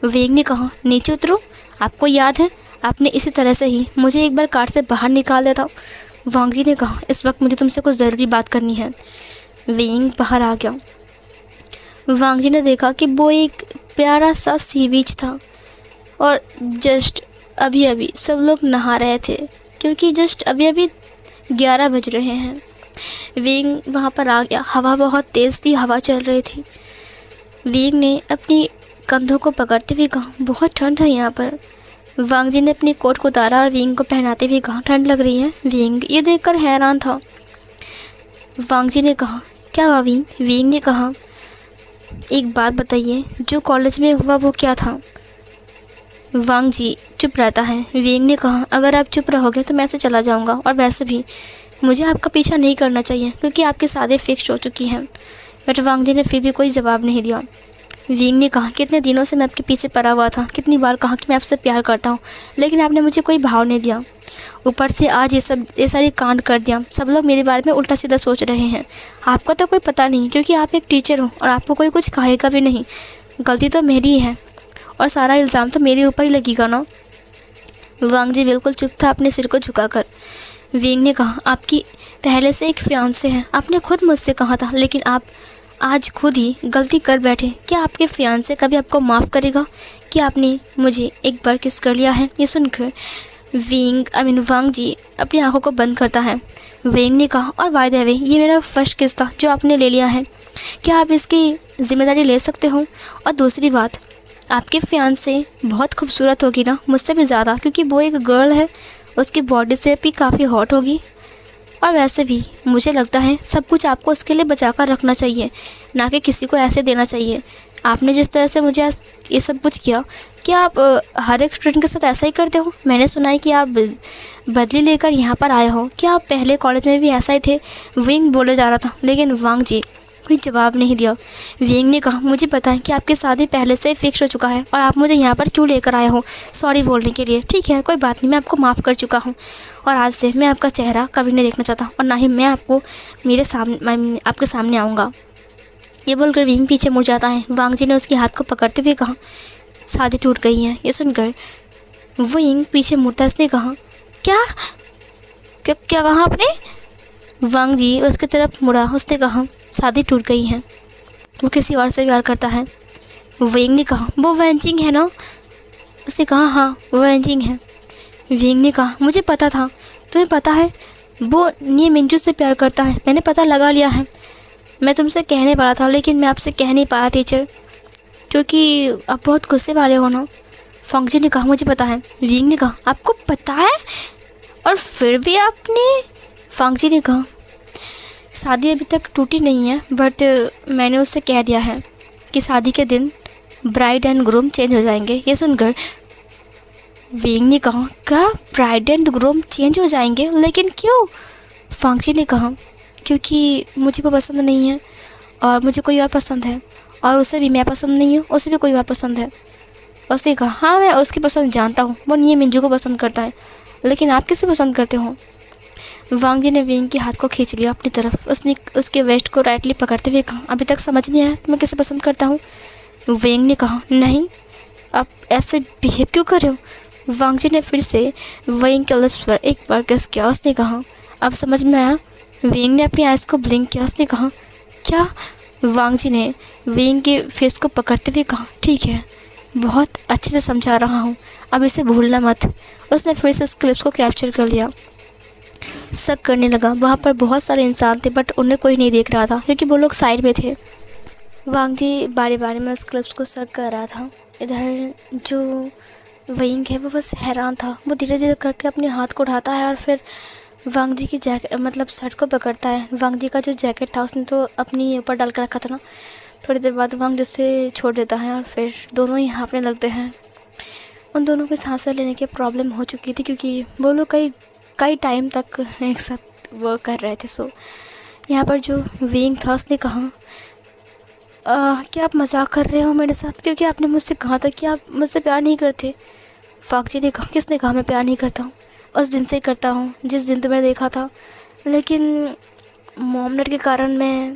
विंग ने कहा, नीचे उतरो? आपको याद है आपने इसी तरह से ही मुझे एक बार कार से बाहर निकाल दिया था। वांग जी ने कहा, इस वक्त मुझे तुमसे कुछ ज़रूरी बात करनी है। विंग बाहर आ गया। वांग जी ने देखा कि वो एक प्यारा सा सी बीच था और जस्ट अभी अभी सब लोग नहा रहे थे, क्योंकि जस्ट अभी अभी 11 बज रहे हैं। विंग वहाँ पर आ गया। हवा बहुत तेज़ थी, हवा चल रही थी। विंग ने अपनी कंधों को पकड़ते हुए कहा, बहुत ठंड है यहाँ पर। वांग जी ने अपनी कोट को उतारा और विंग को पहनाते हुए कहा, ठंड लग रही है? विंग ये देखकर हैरान था। वांग जी ने कहा, क्या हुआ विंग? विंग ने कहा, एक बात बताइए, जो कॉलेज में हुआ वो क्या था? वांग जी चुप रहता है। विंग ने कहा, अगर आप चुप रहोगे तो मैं ऐसे चला जाऊंगा, और वैसे भी मुझे आपका पीछा नहीं करना चाहिए क्योंकि आपकी शादी फिक्स हो चुकी है। बट वांग जी ने फिर भी कोई जवाब नहीं दिया। विंग ने कहा, कितने दिनों से मैं आपके पीछे पड़ा हुआ था, कितनी बार कहा कि मैं आपसे प्यार करता हूँ, लेकिन आपने मुझे कोई भाव नहीं दिया। ऊपर से आज ये सारी कांड कर दिया। सब लोग मेरे बारे में उल्टा सीधा सोच रहे हैं। आपका तो कोई पता नहीं, क्योंकि आप एक टीचर हो और आपको कोई कुछ कहेगा भी नहीं। गलती तो मेरी है और सारा इल्ज़ाम तो मेरे ऊपर ही लगेगा ना। वांग जी बिल्कुल चुप था, अपने सिर को झुकाकर। विंग ने कहा, आपकी पहले से एक फियांसे है, आपने खुद मुझसे कहा था, लेकिन आप आज खुद ही गलती कर बैठे। क्या आपके फियांसे कभी आपको माफ़ करेगा कि आपने मुझे एक बार किस कर लिया है? ये सुनकर वांग जी अपनी आंखों को बंद करता है। विंग ने कहा, और बाय द वे ये मेरा फर्स्ट किस था जो आपने ले लिया है, क्या आप इसकी ज़िम्मेदारी ले सकते हो? और दूसरी बात, आपके फियांसे बहुत खूबसूरत होगी ना, मुझसे भी ज़्यादा, क्योंकि वो एक गर्ल है, उसकी बॉडी से भी काफ़ी हॉट होगी। और वैसे भी मुझे लगता है सब कुछ आपको उसके लिए बचा कर रखना चाहिए, ना कि किसी को ऐसे देना चाहिए। आपने जिस तरह से मुझे आज ये सब कुछ किया, क्या आप हर एक स्टूडेंट के साथ ऐसा ही करते हो? मैंने सुना है कि आप बदली लेकर यहाँ पर आए हो। क्या आप पहले कॉलेज में भी ऐसा ही थे? विंग बोले जा रहा था, लेकिन वांग जी कोई जवाब नहीं दिया। विंग ने कहा, मुझे पता है कि आपकी शादी पहले से ही फिक्स हो चुका है और आप मुझे यहाँ पर क्यों लेकर आए हो सॉरी बोलने के लिए। ठीक है, कोई बात नहीं, मैं आपको माफ़ कर चुका हूँ और आज से मैं आपका चेहरा कभी नहीं देखना चाहता और ना ही मैं आपके सामने आऊँगा। ये बोलकर विंग पीछे मुड़ जाता है। वांग जी ने उसके हाथ को पकड़ते हुए कहा, शादी टूट गई है। ये सुनकर विंग पीछे मुड़ता, उसने कहा, क्या क्या क्या कहा आपने? वांग जी उसकी तरफ मुड़ा, उसने कहा, शादी टूट गई है, वो किसी और से प्यार करता है। विंग ने कहा, वो वैंचिंग है ना? उसने कहा, हाँ वो वैंचिंग है। विंग ने कहा, मुझे पता था। तुम्हें पता है वो नी मिंजू से प्यार करता है, मैंने पता लगा लिया है। मैं तुमसे कहने वाला था लेकिन मैं आपसे कह नहीं पाया टीचर, क्योंकि आप बहुत गुस्से वाले हो ना। वांग जी ने कहा, मुझे पता है। विंग ने कहा, आपको पता है और फिर भी आपने? वांग जी ने कहा, शादी अभी तक टूटी नहीं है, बट मैंने उससे कह दिया है कि शादी के दिन ब्राइड एंड ग्रूम चेंज हो जाएंगे। ये सुनकर विंग ने कहा, क्या ब्राइड एंड ग्रूम चेंज हो जाएंगे? लेकिन क्यों? वांग जी ने कहा, क्योंकि मुझे वो पसंद नहीं है और मुझे कोई और पसंद है, और उसे भी मैं पसंद नहीं हूँ, उसे भी कोई और पसंद है। उसने कहा, हाँ मैं उसकी पसंद जानता हूँ, वो नी मिंजू को पसंद करता है, लेकिन आप किसे पसंद करते हो? वांग जी ने विंग के हाथ को खींच लिया अपनी तरफ। उसने उसके वेस्ट को राइटली पकड़ते हुए कहा, अभी तक समझ नहीं आया कि मैं किसे पसंद करता हूँ? विंग ने कहा, नहीं, आप ऐसे बिहेव क्यों कर रहे हो? वांग जी ने फिर से विंग के लिप्स पर एक बार किस किया। उसने कहा, अब समझ में आया? विंग ने अपनी आइज़ को ब्लिंक किया। उसने कहा, क्या? वांग जी ने विंग के फेस को पकड़ते हुए कहा, ठीक है, बहुत अच्छे से समझा रहा हूँ, अब इसे भूलना मत। उसने फिर से उस क्लिप्स को कैप्चर कर लिया। शक करने लगा। वहाँ पर बहुत सारे इंसान थे, बट उन्हें कोई नहीं देख रहा था क्योंकि वो लोग साइड में थे। वांग जी बारी बारी में उस क्लिप्स को शक कर रहा था। इधर जो विंग है वो बस हैरान था। वो धीरे धीरे करके अपने हाथ को उठाता है और फिर वांग जी की जैकेट मतलब शर्ट को पकड़ता है। वांग जी का जो जैकेट था उसने तो अपनी ऊपर डाल कर रखा था ना। थोड़ी देर बाद वांग जिससे छोड़ देता है और फिर दोनों ही हाँफने लगते हैं। उन दोनों को सांसें लेने की प्रॉब्लम हो चुकी थी क्योंकि वो लोग कई कई टाइम तक एक साथ वर्क कर रहे थे। सो यहाँ पर जो विंग था उसने कहा, क्या आप मजाक कर रहे हो मेरे साथ? क्योंकि आपने मुझसे कहा था कि आप मुझसे प्यार नहीं करते। फाक जी ने कहा, किसने कहा मैं प्यार नहीं करता हूँ? उस दिन से ही करता हूँ जिस दिन तुम्हें देखा था, लेकिन मोमलेट के कारण मैं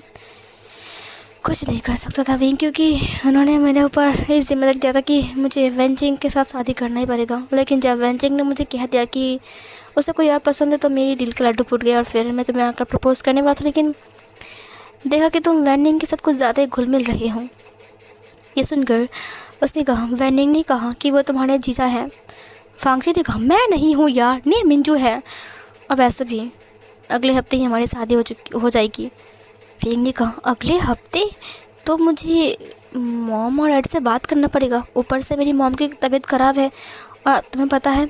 कुछ नहीं कर सकता था विंग, क्योंकि उन्होंने मेरे ऊपर ये जिम्मेदारी दिया था कि मुझे वेंचिंग के साथ शादी करना ही पड़ेगा। लेकिन जब वेंचिंग ने मुझे कह दिया कि उसे कोई और पसंद है तो मेरी दिल के लड्डू फूट गए और फिर मैं तुम्हें आकर प्रपोज़ करने वाला था, लेकिन देखा कि तुम वेंडिंग के साथ कुछ ज़्यादा ही घुल मिल रहे हो। ये सुनकर उसने कहा, वेंडिंग ने कहा कि वो तुम्हारे जीजा है। फांगजी ने कहा, मैं नहीं हूँ यार, नहीं मिंजू है, और वैसे भी अगले हफ्ते ही हमारी शादी हो जाएगी। फिंग ने कहा, अगले हफ्ते? तो मुझे मॉम और डैड से बात करना पड़ेगा। ऊपर से मेरी मॉम की तबीयत ख़राब है और तुम्हें पता है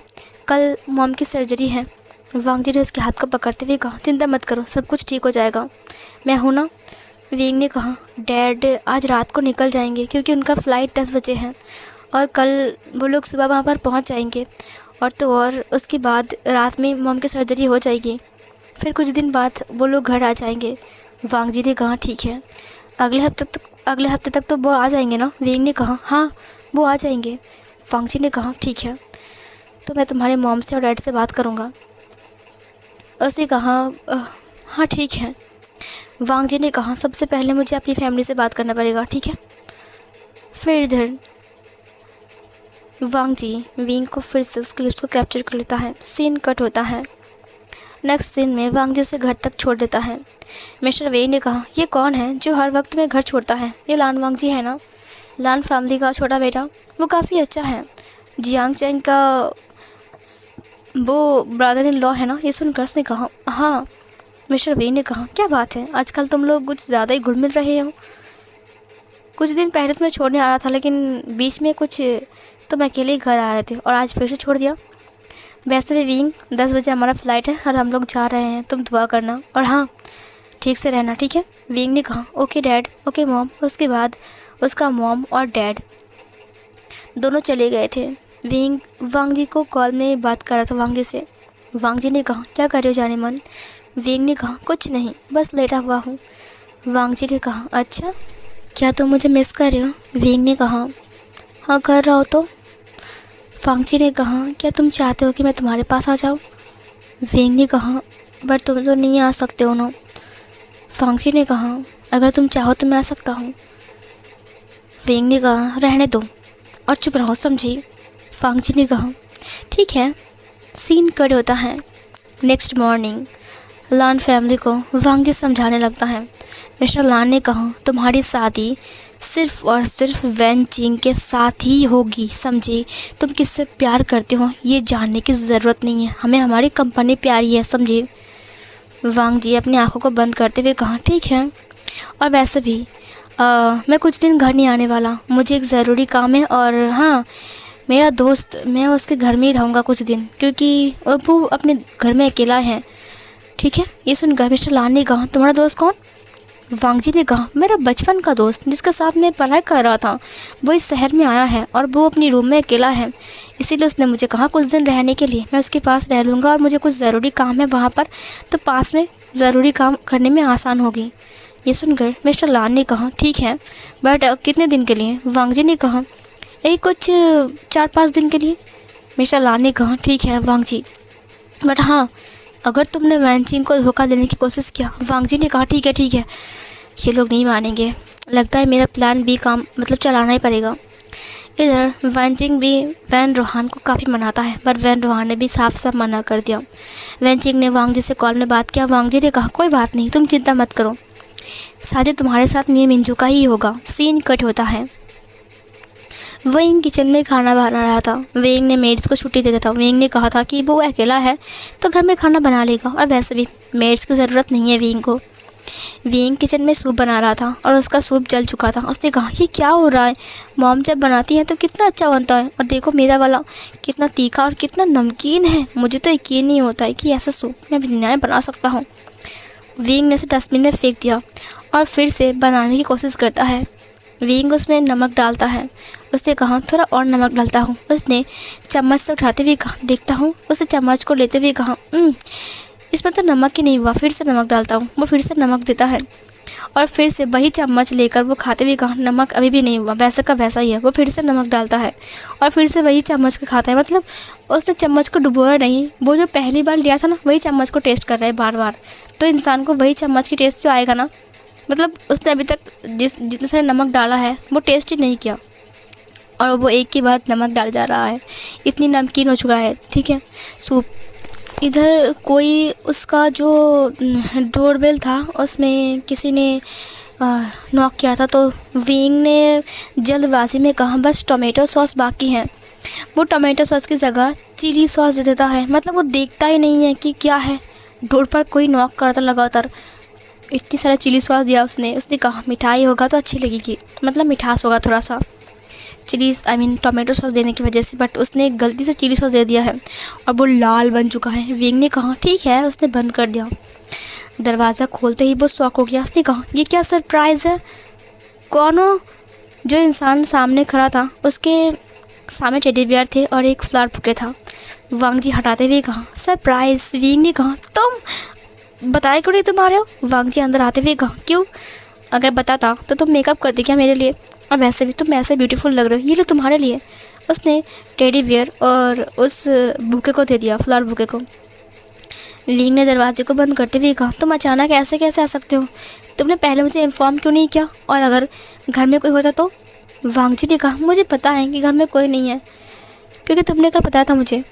कल मॉम की सर्जरी है। वांग जी ने उसके हाथ को पकड़ते हुए कहा, चिंता मत करो, सब कुछ ठीक हो जाएगा, मैं हूँ ना। विंग ने कहा, डैड आज रात को निकल जाएंगे क्योंकि उनका फ़्लाइट 10 बजे है और कल वो लोग सुबह वहाँ पर पहुँच जाएंगे। और उसके बाद रात में मॉम की सर्जरी हो जाएगी, फिर कुछ दिन बाद वो लोग घर आ जाएंगे। वांग जी ने कहा, ठीक है, अगले हफ्ते तक तो वो आ जाएंगे ना? विंग ने कहा, हाँ वो आ जाएंगे। वांग जी ने कहा, ठीक है, तो मैं तुम्हारे मॉम से और डैड से बात करूँगा। उसने कहा, हाँ ठीक है। वांग जी ने कहा, सबसे पहले मुझे अपनी फैमिली से बात करना पड़ेगा, ठीक है? फिर इधर वांग जी विंग को फिर से क्लिप्स को कैप्चर कर लेता है। सीन कट होता है। नेक्स्ट सीन में वांग जी से घर तक छोड़ देता है। मिस्टर वेई ने कहा, ये कौन है जो हर वक्त में घर छोड़ता है? ये लान वांग जी है ना, लान फैमिली का छोटा बेटा, वो काफ़ी अच्छा है। जियांग चैंग का वो ब्रदर इन लॉ है ना? ये सुनकर उसने कहा, हाँ। मिस्टर वेई ने कहा, क्या बात है, आजकल तुम लोग कुछ ज़्यादा ही घुल मिल रहे हो। कुछ दिन पहले तो मैं छोड़ने आ रहा था, लेकिन बीच में कुछ तुम अकेले ही घर आ रहे थे और आज फिर से छोड़ दिया। वैसे भी विंग 10 बजे हमारा फ़्लाइट है और हम लोग जा रहे हैं, तुम दुआ करना और हाँ ठीक से रहना, ठीक है? विंग ने कहा, ओके डैड, ओके मॉम। उसके बाद उसका मॉम और डैड दोनों चले गए थे। विंग वांग जी को कॉल में बात कर रहा था वांग जी से। वांग जी ने कहा, क्या कर रहे हो जाने मन? विंग ने कहा, कुछ नहीं, बस लेटा हुआ हूँ। वांग जी ने कहा, अच्छा, क्या तुम मुझे मिस कर रहे हो? विंग ने कहा, हाँ कर रहा हो तो। वांग जी ने कहा, क्या तुम चाहते हो कि मैं तुम्हारे पास आ जाऊँ? विंग ने कहा, बट तुम तो नहीं आ सकते हो ना। वांग जी ने कहा, अगर तुम चाहो तो मैं आ सकता हूँ। विंग ने कहा, रहने दो और चुप रहो, समझी? वांग जी ने कहा, ठीक है। सीन कट होता है। नेक्स्ट मॉर्निंग लान फैमिली को वांग जी समझाने लगता है। मिस्टर लान ने कहा, तुम्हारी शादी सिर्फ़ और सिर्फ वैन चिंग के साथ ही होगी, समझे? तुम किससे प्यार करते हो ये जानने की ज़रूरत नहीं है, हमें हमारी कंपनी प्यारी है, समझे? वांग जी अपनी आंखों को बंद करते हुए कहा, ठीक है, और वैसे भी मैं कुछ दिन घर नहीं आने वाला, मुझे एक ज़रूरी काम है। और हाँ, मेरा दोस्त, मैं उसके घर में ही रहूँगा कुछ दिन, क्योंकि वो अपने घर में अकेला है, ठीक है? ये सुनकर मिस्टर लान ने कहा, तुम्हारा दोस्त कौन? वांग जी ने कहा, मेरा बचपन का दोस्त जिसके साथ मैं पढ़ाई कर रहा था, वो इस शहर में आया है और वो अपनी रूम में अकेला है, इसीलिए उसने मुझे कहा कुछ दिन रहने के लिए। मैं उसके पास रह लूँगा और मुझे कुछ ज़रूरी काम है वहाँ पर, तो पास में ज़रूरी काम करने में आसान होगी। ये सुनकर मिस्टर लान ने कहा, ठीक है, बट कितने दिन के लिए? वांग जी ने कहा, यही कुछ 4-5 दिन के लिए। मिस्टर लान ने कहा, ठीक है वांग जी, बट हाँ, अगर तुमने वैनचिन को धोखा देने की कोशिश किया। वांग जी ने कहा, ठीक है ठीक है, ये लोग नहीं मानेंगे, लगता है मेरा प्लान बी काम मतलब चलाना ही पड़ेगा। इधर वैनचिंग भी वैन रोहान को काफ़ी मनाता है, पर वैन रोहान ने भी साफ साफ मना कर दिया। वैनचिंग ने वांग जी से कॉल में बात किया। वांग जी ने कहा, कोई बात नहीं, तुम चिंता मत करो, शादी तुम्हारे साथ नहीं मिंजू का ही होगा। सीन कट होता है। वेइंग किचन में खाना बना रहा था। वेइंग ने मेड्स को छुट्टी दे दिया था। वेइंग ने कहा था कि वो अकेला है तो घर में खाना बना लेगा और वैसे भी मेड्स की ज़रूरत नहीं है वेइंग को। विंग किचन में सूप बना रहा था और उसका सूप जल चुका था। उसने कहा ये क्या हो रहा है, मॉम जब बनाती है तो कितना अच्छा बनता है और देखो मेरा वाला कितना तीखा और कितना नमकीन है। मुझे तो यकीन नहीं होता है कि ऐसा सूप मैं बिना बना सकता हूँ। विंग ने उसे डस्टबिन में फेंक दिया और फिर से बनाने की कोशिश करता है। विंग उसमें नमक डालता है। उसने कहा थोड़ा और नमक डालता हूँ। उसने चम्मच से उठाते हुए कहा देखता हूँ। उसने चम्मच को लेते हुए कहा इसमें तो नमक ही नहीं हुआ, फिर से नमक डालता हूँ। वो फिर से नमक देता है और फिर से वही चम्मच लेकर वो खाते हुए कहा नमक अभी भी नहीं हुआ, वैसा का वैसा ही है। वो फिर से नमक डालता है और फिर से वही चम्मच को खाता है। मतलब उसने चम्मच को डुबोया नहीं, वो जो पहली बार लिया था ना वही चम्मच को टेस्ट कर रहा है बार बार। तो इंसान को वही चम्मच की टेस्ट तो आएगा ना। मतलब उसने अभी तक जितने नमक डाला है वो टेस्ट ही नहीं किया और वो एक के बाद नमक डाल जा रहा है। इतनी नमकीन हो चुका है, ठीक है, सूप। इधर कोई उसका जो डोरबेल था उसमें किसी ने नॉक किया था। तो विंग ने जल्दबाजी में कहा बस टोमेटो सॉस बाकी है। वो टोमेटो सॉस की जगह चिली सॉस दे देता है। मतलब वो देखता ही नहीं है कि क्या है। डोर पर कोई नॉक करता लगातार, इतनी सारा चिली सॉस दिया उसने कहा मिठाई होगा तो अच्छी लगेगी, मतलब मिठास होगा थोड़ा सा टोमेटो सॉस देने की वजह से। बट उसने गलती से चिली सॉस दे दिया है और वो लाल बन चुका है। विंग ने कहा ठीक है, उसने बंद कर दिया। दरवाज़ा खोलते ही वो शॉक हो गया। उसने कहा ये क्या सरप्राइज़ है। कौन हो। जो इंसान सामने खड़ा था उसके सामने टेडी बियर थे और एक फ्लावर बुके था। वांग जी हटाते हुए कहा सरप्राइज़। विंग ने कहा तुम बताए क्यों नहीं तुम आ रहे हो। वांग जी अंदर आते हुए कहा क्यों, अगर बताता तो तुम मेकअप करते क्या मेरे लिए, और वैसे भी तुम ऐसे ब्यूटीफुल लग रहे हो, ये लो तुम्हारे लिए। उसने टेडी बियर और उस बुके को दे दिया, फ्लावर बुके को। विंग ने दरवाजे को बंद करते हुए कहा तुम अचानक ऐसे कैसे आ सकते हो, तुमने पहले मुझे इन्फॉर्म क्यों नहीं किया, और अगर घर में कोई होता तो। वांग जी ने कहा मुझे पता है कि घर में कोई नहीं है क्योंकि तुमने कल बताया था मुझे।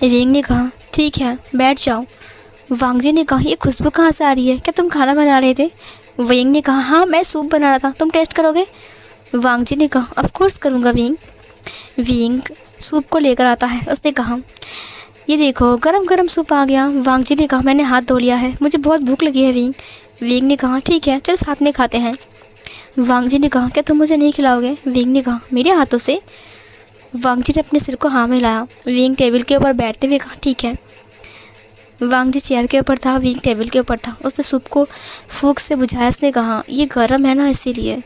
विंग ने कहा ठीक है बैठ जाओ। वांग जी ने कहा ये खुशबू कहाँ से आ रही है, क्या तुम खाना बना रहे थे। विंग ने कहा हाँ मैं सूप बना रहा था, तुम टेस्ट करोगे। वांग जी ने कहा ऑफ कोर्स करूँगा विंग। विंग सूप को लेकर आता है। उसने कहा ये देखो गरम गरम सूप आ गया। वांग जी ने कहा मैंने हाथ धो लिया है, मुझे बहुत भूख लगी है विंग। विंग ने कहा ठीक है चलो साथ में खाते हैं। वांग जी ने कहा क्या तुम मुझे नहीं खिलाओगे। विंग ने कहा मेरे हाथों से। वांग जी ने अपने सिर को हाँ में लाया। विंग टेबल के ऊपर बैठते हुए कहा ठीक है। वांग जी चेयर के ऊपर था, विंग टेबल के ऊपर था। उसने सूप को फूंक से बुझाया। उसने कहा ये गर्म है ना इसीलिए।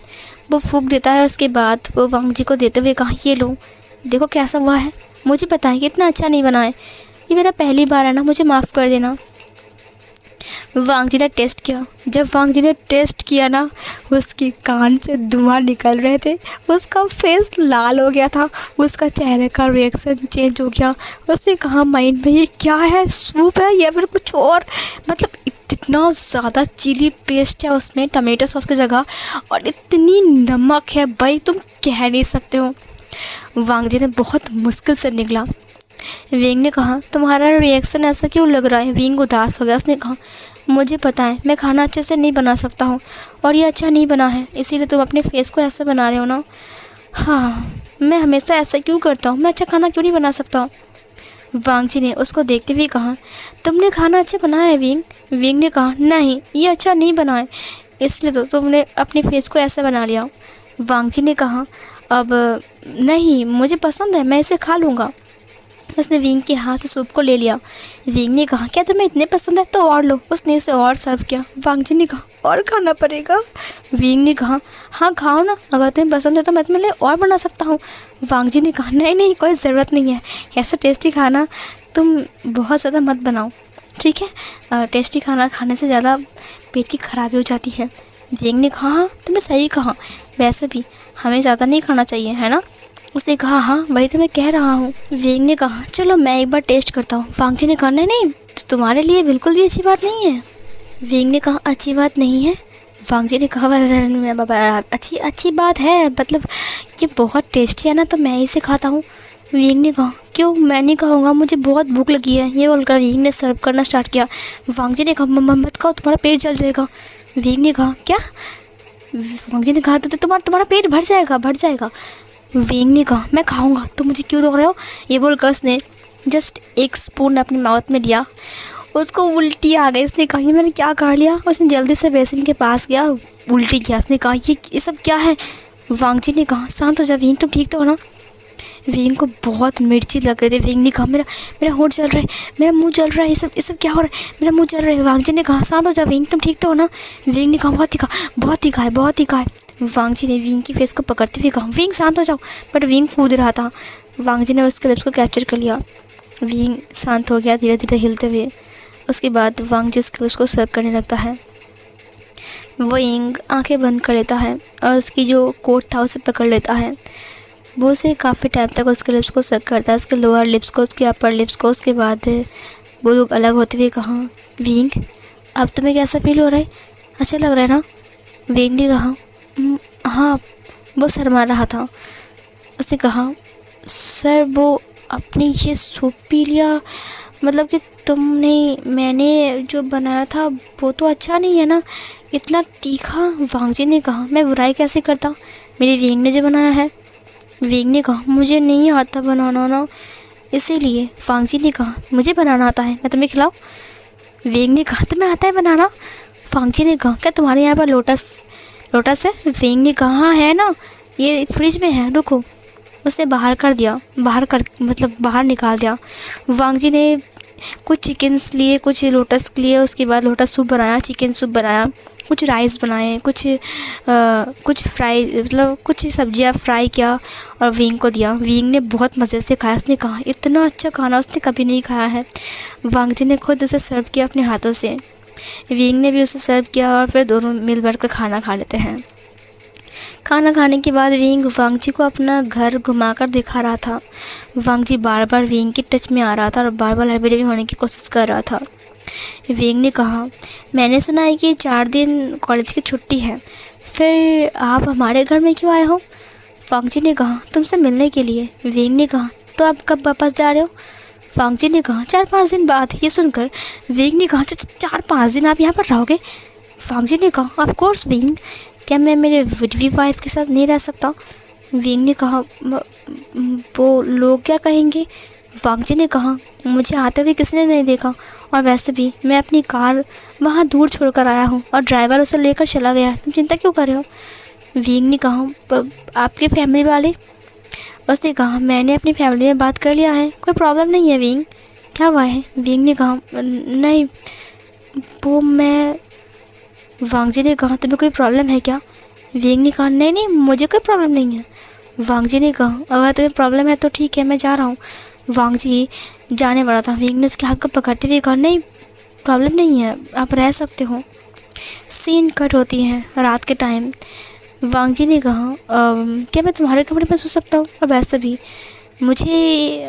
वो फूंक देता है। उसके बाद वो वांग जी को देते हुए कहा ये लो देखो कैसा हुआ है, मुझे बताएं कितना अच्छा नहीं बना है, ये मेरा पहली बार है ना, मुझे माफ़ कर देना। वांग जी ने टेस्ट किया। जब वांग जी ने टेस्ट किया ना उसके कान से धुआं निकल रहे थे, उसका फेस लाल हो गया था, उसका चेहरे का रिएक्शन चेंज हो गया। उसने कहा माइंड में ये क्या है, सूप है या फिर कुछ और। मतलब इतना ज़्यादा चिली पेस्ट है उसमें टमाटो सॉस की जगह, और इतनी नमक है भाई तुम कह नहीं सकते हो। वांग जी ने बहुत मुश्किल से निकला। विंग ने कहा तुम्हारा रिएक्शन ऐसा क्यों लग रहा है। विंग उदास हो गया। उसने कहा मुझे पता है मैं खाना अच्छे से नहीं बना सकता हूँ और ये अच्छा नहीं बना है, इसीलिए तुम अपने फेस को ऐसे बना रहे हो ना। हाँ मैं हमेशा ऐसा क्यों करता हूँ, मैं अच्छा खाना क्यों नहीं बना सकता। वांग जी ने उसको देखते हुए कहा तुमने खाना अच्छा बनाया है विंग। विंग ने कहा नहीं ये अच्छा नहीं बना है, इसलिए तो तुमने अपने फेस को ऐसा बना लिया। वांग जी ने कहा अब नहीं मुझे पसंद है, मैं इसे खा लूँगा। उसने विंग के हाथ से सूप को ले लिया। विंग ने कहा क्या तुम्हें इतने पसंद है तो और लो। उसने उसे और सर्व किया। वांग जी ने कहा और खाना पड़ेगा। विंग ने कहा हाँ खाओ ना, अगर तुम्हें पसंद है तो मैं तुम्हें लिए और बना सकता हूँ। वांग जी ने कहा नहीं नहीं कोई ज़रूरत नहीं है, ऐसा टेस्टी खाना तुम बहुत ज़्यादा मत बनाओ, ठीक है, टेस्टी खाना खाने से ज़्यादा पेट की खराबी हो जाती है। विंग ने कहा हाँ तुमने सही कहा, वैसे भी हमें ज़्यादा नहीं खाना चाहिए है ना। उसने कहा हाँ वही तो मैं कह रहा हूँ। विंग ने कहा चलो मैं एक बार टेस्ट करता हूँ। वांग जी ने कहा नहीं नहीं तुम्हारे लिए बिल्कुल भी अच्छी बात नहीं है। विंग ने कहा अच्छी बात नहीं है। वांग जी ने कहा अच्छी बात है, मतलब ये बहुत टेस्टी है ना तो मैं इसे खाता हूँ। विंग ने कहा क्यों, मैं नहीं खाऊंगा, मुझे बहुत भूख लगी है। ये बोलकर विंग ने सर्व करना स्टार्ट किया। वांग जी ने कहा मम्मा मत खाओ तुम्हारा पेट जल जाएगा। विंग ने कहा क्या। वांग जी ने कहा तो तुम्हारा पेट भर जाएगा। विंग ने कहा मैं खाऊंगा तो मुझे क्यों रोक रहे हो। ये बोलकर उसने जस्ट एक स्पून अपने माउथ में लिया। उसको उल्टी आ गई। उसने कहा ये मैंने क्या कर लिया। उसने जल्दी से बेसिन के पास गया, उल्टी किया। उसने कहा ये सब क्या है। वांग जी ने कहा शांत हो जा विंग, तुम ठीक तो हो ना। विंग को बहुत मिर्ची लग गई थी। विंग ने कहा मेरा मेरा होंठ जल रहा है, मेरा मुंह जल रहा है, ये सब क्या हो रहा है, मेरा मुंह जल रहा है। वांग जी ने कहा शांत हो जा विंग, तुम ठीक तो हो ना। विंग ने कहा बहुत तीखा बहुत तीखा है, बहुत तीखा है। वांग जी ने विंग की फेस को पकड़ते हुए कहा विंग शांत हो जाओ। बट विंग कूद रहा था। वांग जी ने उसके लिप्स को कैप्चर कर लिया। विंग शांत हो गया धीरे धीरे हिलते हुए। उसके बाद वांग जी उसके लिप्स को सर्व करने लगता है। विंग आंखें बंद कर लेता है और उसकी जो कोट था उसे पकड़ लेता है। वो उसे काफ़ी टाइम तक उसके लिप्स को सक करता है, उसके लोअर लिप्स को, उसके अपर लिप्स को। उसके बाद वो लोग अलग होते हुए कहा विंग अब तुम्हें कैसा फील हो रहा है, अच्छा लग रहा है ना। विंग ने कहा हाँ। वो शर्मा रहा था। उसने कहा सर वो अपनी ये सूप पी लिया, मतलब कि मैंने जो बनाया था वो तो अच्छा नहीं है ना, इतना तीखा। वांग जी ने कहा मैं बुराई कैसे करता, मेरी विंग ने जो बनाया है। विंग ने कहा मुझे नहीं आता बनाना ना, इसीलिए। वांग जी ने कहा मुझे बनाना आता है, मैं तुम्हें खिलाऊं। विंग ने कहा तुम्हें आता है बनाना। वांग जी ने कहा क्या तुम्हारे यहाँ पर लोटस है। विंग ने कहा हाँ है ना, ये फ्रिज में है, रुको। उसने बाहर निकाल दिया। वांग जी ने कुछ चिकन्स लिए, कुछ लोटस लिए। उसके बाद लोटस सूप बनाया, चिकन सूप बनाया, कुछ राइस बनाए, कुछ फ्राई, मतलब कुछ सब्जियां फ्राई किया और विंग को दिया। विंग ने बहुत मज़े से खाया। उसने कहा इतना अच्छा खाना उसने कभी नहीं खाया है। वांग जी ने खुद उसे सर्व किया अपने हाथों से। विंग ने भी उसे सर्व किया और फिर दोनों मिल बैठ कर खाना खा लेते हैं। खाना खाने के बाद विंग वांग जी को अपना घर घुमाकर दिखा रहा था। वांग जी बार बार विंग के टच में आ रहा था और बार बार लबी होने की कोशिश कर रहा था। विंग ने कहा मैंने सुना है कि 4 दिन कॉलेज की छुट्टी है, फिर आप हमारे घर में क्यों आए हो। वांग जी ने कहा तुमसे मिलने के लिए। विंग ने कहा तो आप कब वापस जा रहे हो। वांग जी ने कहा 4-5 दिन बाद। ये सुनकर विंग ने कहा 4-5 दिन आप यहाँ पर रहोगे। वांग जी ने कहा ऑफ कोर्स विंग, क्या मैं मेरे विडवी वाइफ के साथ नहीं रह सकता। विंग ने कहा वो लोग क्या कहेंगे। वांग जी ने कहा मुझे आते हुए किसी ने नहीं देखा, और वैसे भी मैं अपनी कार वहाँ दूर छोड़कर आया हूँ और ड्राइवर उसे लेकर चला गया, तुम चिंता क्यों कर रहे हो। विंग ने कहा आपके फैमिली वाले। उसने कहा मैंने अपनी फैमिली में बात कर लिया है, कोई प्रॉब्लम नहीं है विंग, क्या हुआ है। विंग ने कहा नहीं वो मैं। वांग जी ने कहा तुम्हें कोई प्रॉब्लम है क्या। विंग ने कहा नहीं मुझे कोई प्रॉब्लम नहीं है। वांग जी ने कहा अगर तुम्हें प्रॉब्लम है तो ठीक है मैं जा रहा हूँ। वांग जी जाने वाला था। विंग ने उसके हाथ को पकड़ते हुए कहा नहीं प्रॉब्लम नहीं है, आप रह सकते हो। सीन कट होती है रात के टाइम। वांग जी ने कहा क्या मैं तुम्हारे कमरे में सो सकता हूँ, और वैसे भी मुझे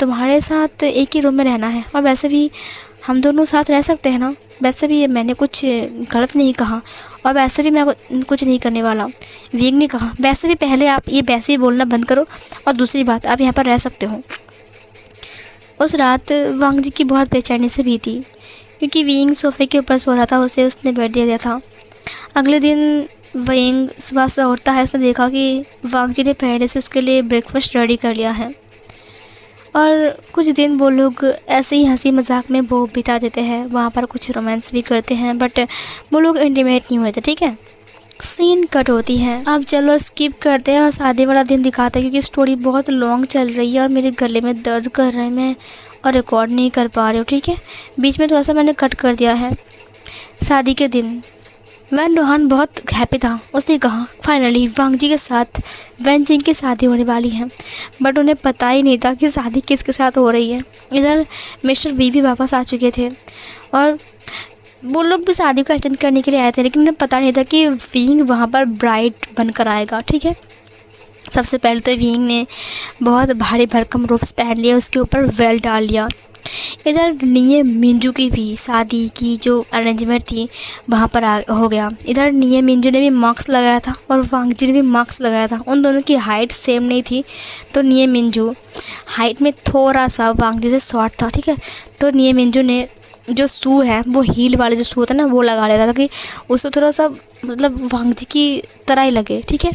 तुम्हारे साथ एक ही रूम में रहना है, और वैसे भी हम दोनों साथ रह सकते हैं ना। वैसे भी मैंने कुछ गलत नहीं कहा, और वैसे भी मैं कुछ नहीं करने वाला। विंग ने कहा वैसे भी पहले आप ये वैसे ही बोलना बंद करो, और दूसरी बात आप यहाँ पर रह सकते हो। उस रात वांग जी की बहुत बेचैनी से बीती, क्योंकि विंग सोफे के ऊपर सो रहा था, उसने बेड दे दिया था। अगले दिन विंग सुबह उठता है, उसने देखा कि वांग जी ने पहले से उसके लिए ब्रेकफास्ट रेडी कर लिया है। और कुछ दिन वो लोग ऐसे ही हंसी मजाक में वो बिता देते हैं, वहाँ पर कुछ रोमांस भी करते हैं, बट वो लोग इंटीमेट नहीं हुए थे। ठीक है, सीन कट होती है। अब चलो स्किप करते हैं और शादी वाला दिन दिखाते हैं, क्योंकि स्टोरी बहुत लॉन्ग चल रही है और मेरे गले में दर्द कर रहा है, मैं और रिकॉर्ड नहीं कर पा रही हूँ। ठीक है, बीच में थोड़ा सा मैंने कट कर दिया है। शादी के दिन वैन रोहान बहुत हैप्पी था। उसने कहा फाइनली वांग जी के साथ वैन जिंग की शादी होने वाली है, बट उन्हें पता ही नहीं था कि शादी किसके साथ हो रही है। इधर मिस्टर वी भी वापस आ चुके थे, और वो लोग भी शादी को अटेंड करने के लिए आए थे, लेकिन उन्हें पता नहीं था कि विंग वहाँ पर ब्राइड बनकर आएगा। ठीक है, सबसे पहले तो विंग ने बहुत भारी भरकम रोब्स पहन लिया, उसके ऊपर वेल डाल लिया। इधर निये मिंजू की भी शादी की जो अरेंजमेंट थी वहाँ पर हो गया। इधर निये मिंजू ने भी मास्क लगाया था और वांग जी ने भी मास्क लगाया था। उन दोनों की हाइट सेम नहीं थी, तो निये मिंजू हाइट में थोड़ा सा वांग जी से शॉर्ट था। ठीक है, तो निये मिंजू ने जो शू है वो हील वाले जो शू होता है ना वो लगा लेता था, कि उसको थोड़ा सा मतलब वांग जी की तरह ही लगे। ठीक है,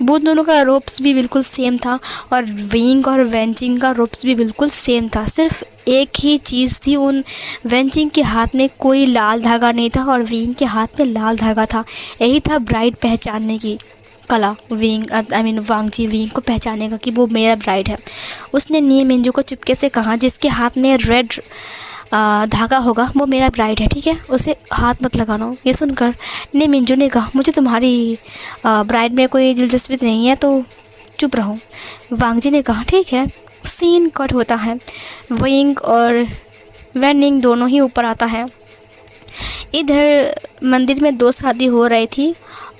वो दोनों का रोप्स भी बिल्कुल सेम था और विंग और वेंचिंग का रोप्स भी बिल्कुल सेम था। सिर्फ एक ही चीज़ थी, उन वेंचिंग के हाथ में कोई लाल धागा नहीं था और विंग के हाथ में लाल धागा था। यही था ब्राइड पहचानने की कला, विंग वांगजी विंग को पहचाने का कि वो मेरा ब्राइड है। उसने नी मिंजू को चुपके से कहा, जिसके हाथ में रेड धागा होगा वो मेरा ब्राइड है, ठीक है, उसे हाथ मत लगाना। ये सुनकर नी मिंजू ने कहा, मुझे तुम्हारी ब्राइड में कोई दिलचस्पी नहीं है, तो चुप रहो। वांगजी ने कहा, ठीक है। सीन कट होता है। विंग और वेनिंग दोनों ही ऊपर आता है। इधर मंदिर में 2 शादी हो रही थी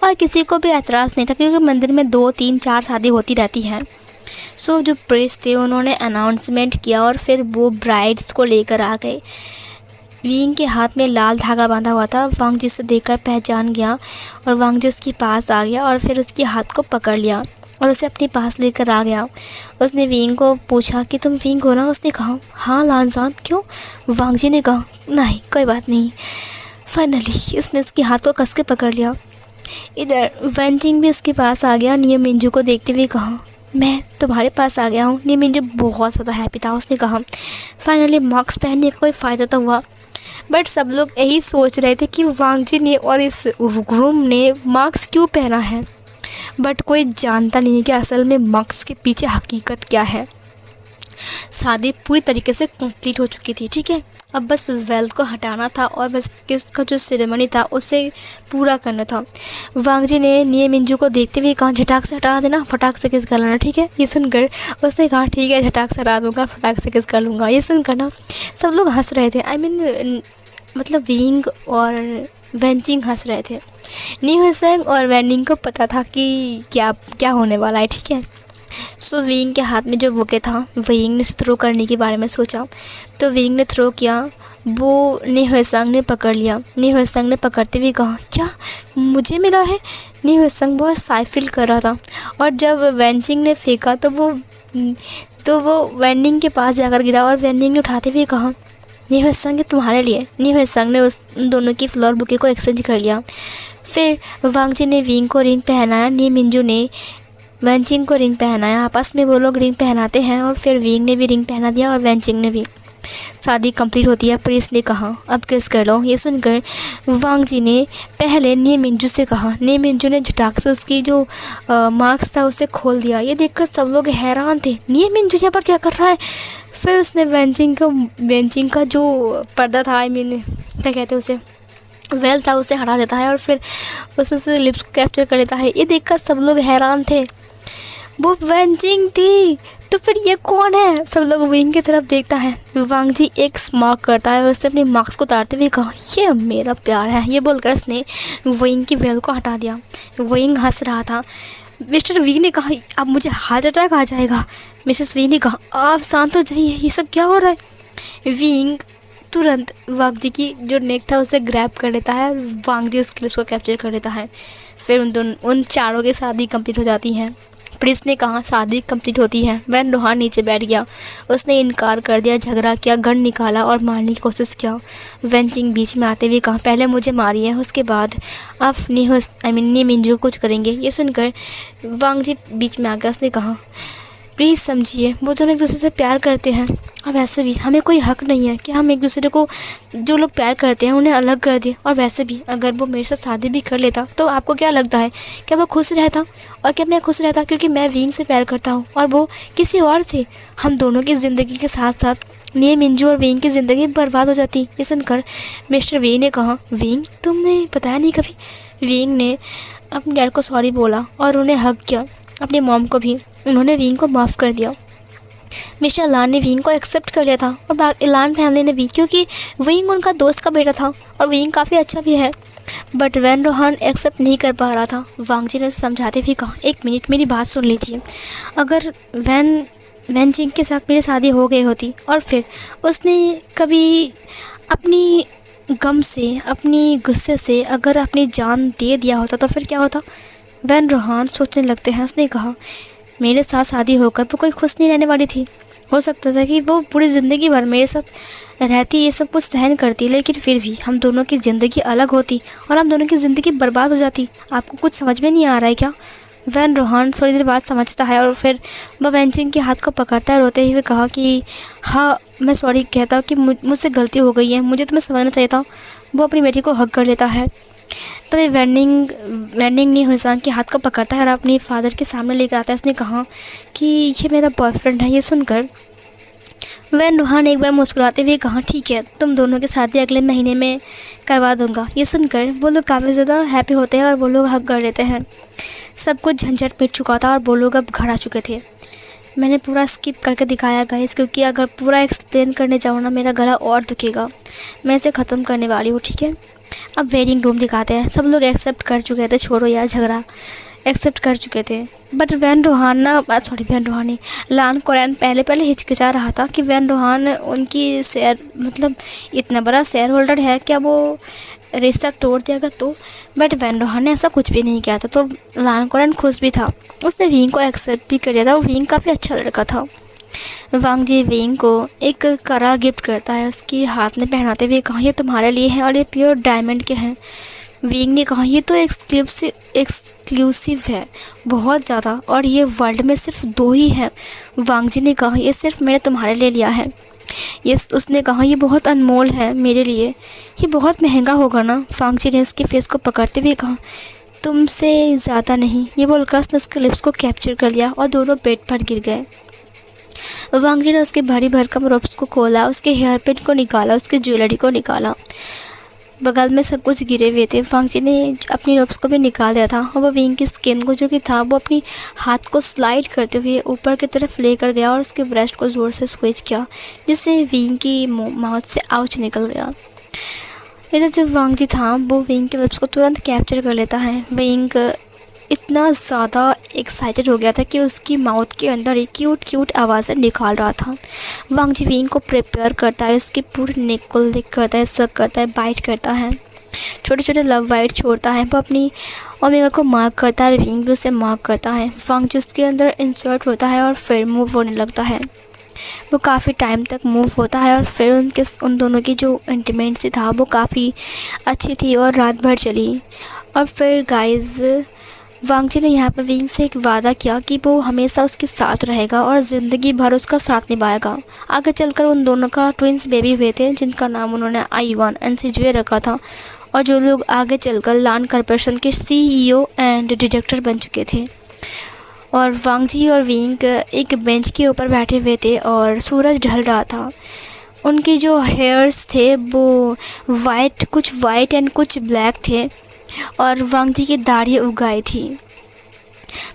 और किसी को भी एतराज़ नहीं था, क्योंकि मंदिर में 2, 3, 4 शादी होती रहती हैं। सो जो प्रीस्ट थे उन्होंने अनाउंसमेंट किया और फिर वो ब्राइड्स को लेकर आ गए। विंग के हाथ में लाल धागा बांधा हुआ था। वांगजी उसे देखकर पहचान गया और वांगजी उसके पास आ गया और फिर उसके हाथ को पकड़ लिया और उसे अपने पास लेकर आ गया। उसने विंग को पूछा कि तुम विंग हो ना? उसने कहा, हाँ लानजान, क्यों? वांगजी ने कहा, नहीं कोई बात नहीं। फाइनली उसने उसके हाथ को कस के पकड़ लिया। इधर वेंचिंग भी उसके पास आ गया। नी मिंजू को देखते हुए कहा, मैं तुम्हारे पास आ गया हूँ। नी मिंजू बहुत ज़्यादा हैप्पी था। उसने कहा, फाइनली मास्क पहनने का कोई फ़ायदा तो हुआ। बट सब लोग यही सोच रहे थे कि वांगजी ने और इस ग्रूम ने मास्क क्यों पहना है, बट कोई जानता नहीं है कि असल में मास्क के पीछे हकीकत क्या है। शादी पूरी तरीके से कंप्लीट हो चुकी थी, ठीक है। अब बस वेल को हटाना था और बस उसका जो सेरेमनी था उसे पूरा करना था। वांगजी ने नी मिंजू को देखते हुए कहा, झटाक से हटा देना, फटाक से किस कर लेना, ठीक है। ये सुनकर उसने कहा, ठीक है, झटाक से हटा दूँगा, फटाक से किस कर लूँगा। ये सुनकर ना सब लोग हंस रहे थे। मतलब विंग और वेंचिंग हंस रहे थे। नी हुसैंग और वेनिंग को पता था कि क्या होने वाला है, ठीक है। सो विंग के हाथ में जो बुके था, विंग ने थ्रो करने के बारे में सोचा, तो विंग ने थ्रो किया। वो नी हुसैंग ने पकड़ लिया। नी हुसैंग ने पकड़ते हुए कहा, क्या मुझे मिला है? नी हुसैंग बहुत शाय फील कर रहा था और जब वेंचिंग ने फेंका तो वो वेनिंग के पास जाकर गिरा और वेनिंग ने उठाते हुए कहा, नी हुसैंग ये तुम्हारे लिए। नी हुसैंग ने उन दोनों की फ्लोर बुके को एक्सचेंज कर लिया। फिर वांगजी ने विंग को रिंग पहनाया, नी मिंजू ने वेंचिंग को रिंग पहनाया। आपस में वो लोग रिंग पहनाते हैं और फिर विंग ने भी रिंग पहना दिया और वेंचिंग ने भी। शादी कंप्लीट होती है। प्रीस्ट ने कहा, अब किस कर लो। ये सुनकर वांगजी ने पहले नी मिंजू से कहा। नी मिंजू ने झटाक से उसकी जो मास्क था उसे खोल दिया। ये देखकर सब लोग हैरान थे, नी मिंजू यहाँ पर क्या कर रहा है। फिर उसने वेंचिंग का जो पर्दा था, क्या कहते हैं उसे, वेल था, उसे हटा देता है और फिर उससे लिप्स को कैप्चर कर लेता है। ये देखकर सब लोग हैरान थे, वो वेंचिंग थी, तो फिर ये कौन है? सब लोग विंग की तरफ देखता है। वांगजी एक स्मार्क करता है और उसने अपने मास्क को उतारते हुए कहा, ये मेरा प्यार है। ये बोलकर उसने विंग की वेल को हटा दिया। विंग हंस रहा था। मिस्टर वी ने कहा, अब मुझे हार्ट अटैक आ जाएगा। मिसेस वी ने कहा, आप शांत हो जाइए, ये सब क्या हो रहा है। विंग तुरंत वांगजी की जो नेक था उसे ग्रैब कर लेता है और वांगजी उसके लिप्स को कैप्चर कर लेता है। फिर उन चारों की शादी कंप्लीट हो जाती है। प्रिंस ने कहा, शादी कंप्लीट होती है। वैन रोहान नीचे बैठ गया। उसने इनकार कर दिया, झगड़ा किया, गन निकाला और मारने की कोशिश किया। वेंचिंग बीच में आते हुए कहा, पहले मुझे मारिए, उसके बाद आप नी मिंजू कुछ करेंगे। ये सुनकर वांगजी बीच में आ गया। उसने कहा, प्लीज़ समझिए, वो दोनों एक दूसरे से प्यार करते हैं और वैसे भी हमें कोई हक नहीं है कि हम एक दूसरे को, जो लोग प्यार करते हैं उन्हें अलग कर दें। और वैसे भी अगर वो मेरे साथ शादी भी कर लेता तो आपको क्या लगता है, क्या वो खुश रहता? और क्या मैं खुश रहता? क्योंकि मैं विंग से प्यार करता हूँ और वो किसी और से। हम दोनों की ज़िंदगी के साथ साथ नी मिंजू और विंग की ज़िंदगी बर्बाद हो जाती। ये सुनकर मिस्टर वी ने कहा, विंग तुमने बताया नहीं कभी। विंग ने अपने डैड को सॉरी बोला और उन्हें हक किया, अपनी मॉम को भी। उन्होंने विंग को माफ़ कर दिया। मिस्टर लान ने विंग को एक्सेप्ट कर लिया था और लान फैमिली ने भी, क्योंकि विंग उनका दोस्त का बेटा था और विंग काफ़ी अच्छा भी है। बट वैन रोहान एक्सेप्ट नहीं कर पा रहा था। वांगजी ने समझाते हुए कहा, एक मिनट मेरी बात सुन लीजिए। अगर वेंचिंग के साथ मेरी शादी हो गई होती और फिर उसने कभी अपनी गम से, अपनी गुस्से से अगर अपनी जान दे दिया होता तो फिर क्या होता? वैन रोहान सोचने लगते हैं। उसने कहा, मेरे साथ शादी होकर वो कोई खुश नहीं रहने वाली थी। हो सकता था कि वो पूरी ज़िंदगी भर मेरे साथ रहती, ये सब कुछ सहन करती, लेकिन फिर भी हम दोनों की ज़िंदगी अलग होती और हम दोनों की ज़िंदगी बर्बाद हो जाती। आपको कुछ समझ में नहीं आ रहा है क्या? वैन रोहान थोड़ी देर बाद समझता है और फिर वह वैनजिन के हाथ को पकड़ता है, रोते हुए कहा कि हाँ मैं सॉरी कहता कि मुझसे गलती हो गई है, मुझे तुम्हें समझना चाहिए था। वो अपनी बेटी को हग कर लेता है। तभी वेनिंग ने हुसैन के हाथ को पकड़ता है और अपने फादर के सामने लेकर आता है। उसने कहा कि ये मेरा बॉयफ्रेंड है। ये सुनकर वैन रोहान एक बार मुस्कुराते हुए कहा ठीक है, तुम दोनों की शादी अगले महीने में करवा दूंगा। ये सुनकर वो लोग काफ़ी ज़्यादा हैप्पी होते हैं और वो लोग हग कर लेते हैं। सब कुछ झंझट मिट चुका था और वो लोग अब घर आ चुके थे। मैंने पूरा स्किप करके दिखाया गाइस, क्योंकि अगर पूरा एक्सप्लेन करने जाऊँ ना मेरा गला और दुखेगा। मैं इसे ख़त्म करने वाली हूँ, ठीक है। अब वेडिंग रूम दिखाते हैं। सब लोग एक्सेप्ट कर चुके थे, छोड़ो यार झगड़ा, एक्सेप्ट कर चुके थे। बट वैन रोहान नहीं, लान कोरैन पहले हिचकिचा रहा था कि वैन रोहान उनकी शेयर मतलब इतना बड़ा शेयर होल्डर है, क्या वो रिश्ता तोड़ देगा तो। बट वैन रोहान ने ऐसा कुछ भी नहीं किया था, तो लान कोरैन खुश भी था। उसने विंग को एक्सेप्ट भी कर लिया था और विंग काफ़ी अच्छा लड़का था। वांग जी विंग को एक कड़ा गिफ्ट करता है, उसके हाथ में पहनाते हुए कहा ये तुम्हारे लिए है और ये प्योर डायमंड के हैं। विंग ने कहा ये तो एक्सक्लूसिव है बहुत ज़्यादा, और ये वर्ल्ड में सिर्फ 2 ही हैं। वांग जी ने कहा ये सिर्फ मैंने तुम्हारे लिए लिया है। उसने कहा ये बहुत अनमोल है मेरे लिए, ये बहुत महंगा होगा ना। वांग जी ने उसके फेस को पकड़ते हुए कहा तुमसे ज़्यादा नहीं। ये बोलकर उसने उसके लिप्स को कैप्चर कर लिया और दोनों बेड पर गिर गए। वांग जी ने उसके भारी भरकम रोब्स को खोला, उसके हेयर पिन को निकाला, उसके ज्वेलरी को निकाला। बगल में सब कुछ गिरे हुए थे। वांग जी ने अपनी रोब्स को भी निकाल दिया था और वो विंग की स्किन को जो कि था वो अपनी हाथ को स्लाइड करते हुए ऊपर की तरफ लेकर गया और उसके ब्रेस्ट को ज़ोर से स्क्वीज किया, जिससे विंग की माउथ से आउच निकल गया। इधर जो वांग जी था वो विंग के लिप्स को तुरंत कैप्चर कर लेता है। विंग इतना ज़्यादा एक्साइटेड हो गया था कि उसकी माउथ के अंदर एक क्यूट आवाज़ें निकाल रहा था। वांग जी विंग को प्रिपेयर करता है, उसकी पूरी नेक को लिक करता है, सक करता है, बाइट करता है, छोटे छोटे लव बाइट छोड़ता है। वो अपनी ओमेगा को मार्क करता है, विंग भी उसे मार्क करता है। वांग जी उसके अंदर इंसर्ट होता है और फिर मूव होने लगता है। वो काफ़ी टाइम तक मूव होता है और फिर उन दोनों की जो इंटीमेसी था वो काफ़ी अच्छी थी और रात भर चली। और फिर गाइस वांग जी ने यहाँ पर विंग से एक वादा किया कि वो हमेशा उसके साथ रहेगा और ज़िंदगी भर उसका साथ निभाएगा। आगे चलकर उन दोनों का ट्विंस बेबी हुए थे, जिनका नाम उन्होंने आईवान एंड सिजुए रखा था, और जो लोग आगे चलकर लान कॉर्पोरेशन के CEO एंड डायरेक्टर बन चुके थे। और वांग जी और विंग एक बेंच के ऊपर बैठे हुए थे और सूरज ढल रहा था। उनके जो हेयर्स थे वो कुछ वाइट एंड कुछ ब्लैक थे और वांग जी की दाढ़ी उगाई थी।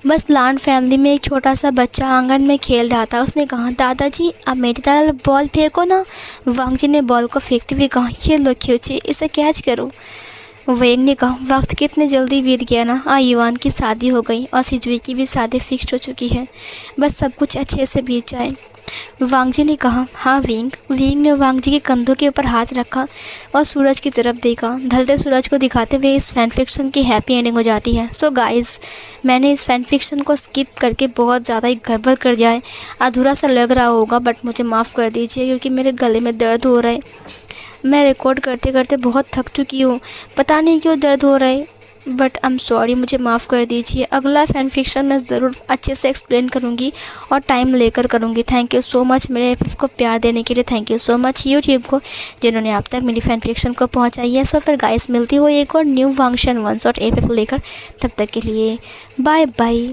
बस लान फैमिली में एक छोटा सा बच्चा आंगन में खेल रहा था। उसने कहा दादाजी अब मेरी तरफ बॉल फेंको ना। वांग जी ने बॉल को फेंकते हुए कहा ये लो खींचे, इसे कैच करो। वेंग ने कहा वक्त कितने जल्दी बीत गया ना। आयुआन की शादी हो गई और सिजुई की भी शादी फिक्स हो चुकी है, बस सब कुछ अच्छे से बीत जाए। वांग जी ने कहा हाँ विंग ने वांग जी के कंधों के ऊपर हाथ रखा और सूरज की तरफ देखा। ढलते सूरज को दिखाते हुए इस फैन फिक्शन की हैप्पी एंडिंग हो जाती है। सो गाइस मैंने इस फैन फिक्शन को स्किप करके बहुत ज़्यादा ही गड़बड़ कर दिया है, अधूरा सा लग रहा होगा, बट मुझे माफ़ कर दीजिए क्योंकि मेरे गले में दर्द हो रहा है। मैं रिकॉर्ड करते करते बहुत थक चुकी हूँ, पता नहीं क्यों दर्द हो रहा है, बट आई एम सॉरी, मुझे माफ़ कर दीजिए। अगला फ़ैन फिक्शन मैं ज़रूर अच्छे से एक्सप्लेन करूँगी और टाइम लेकर करूँगी। थैंक यू सो मच मेरे FF को प्यार देने के लिए। Thank you so much YouTube को जिन्होंने आप तक मेरी फ़ैन फिक्शन को पहुँचाई है। सो फिर गाइस मिलती हो एक और न्यू वांगशन 1 शॉट FF लेकर, तब तक के लिए बाय बाय।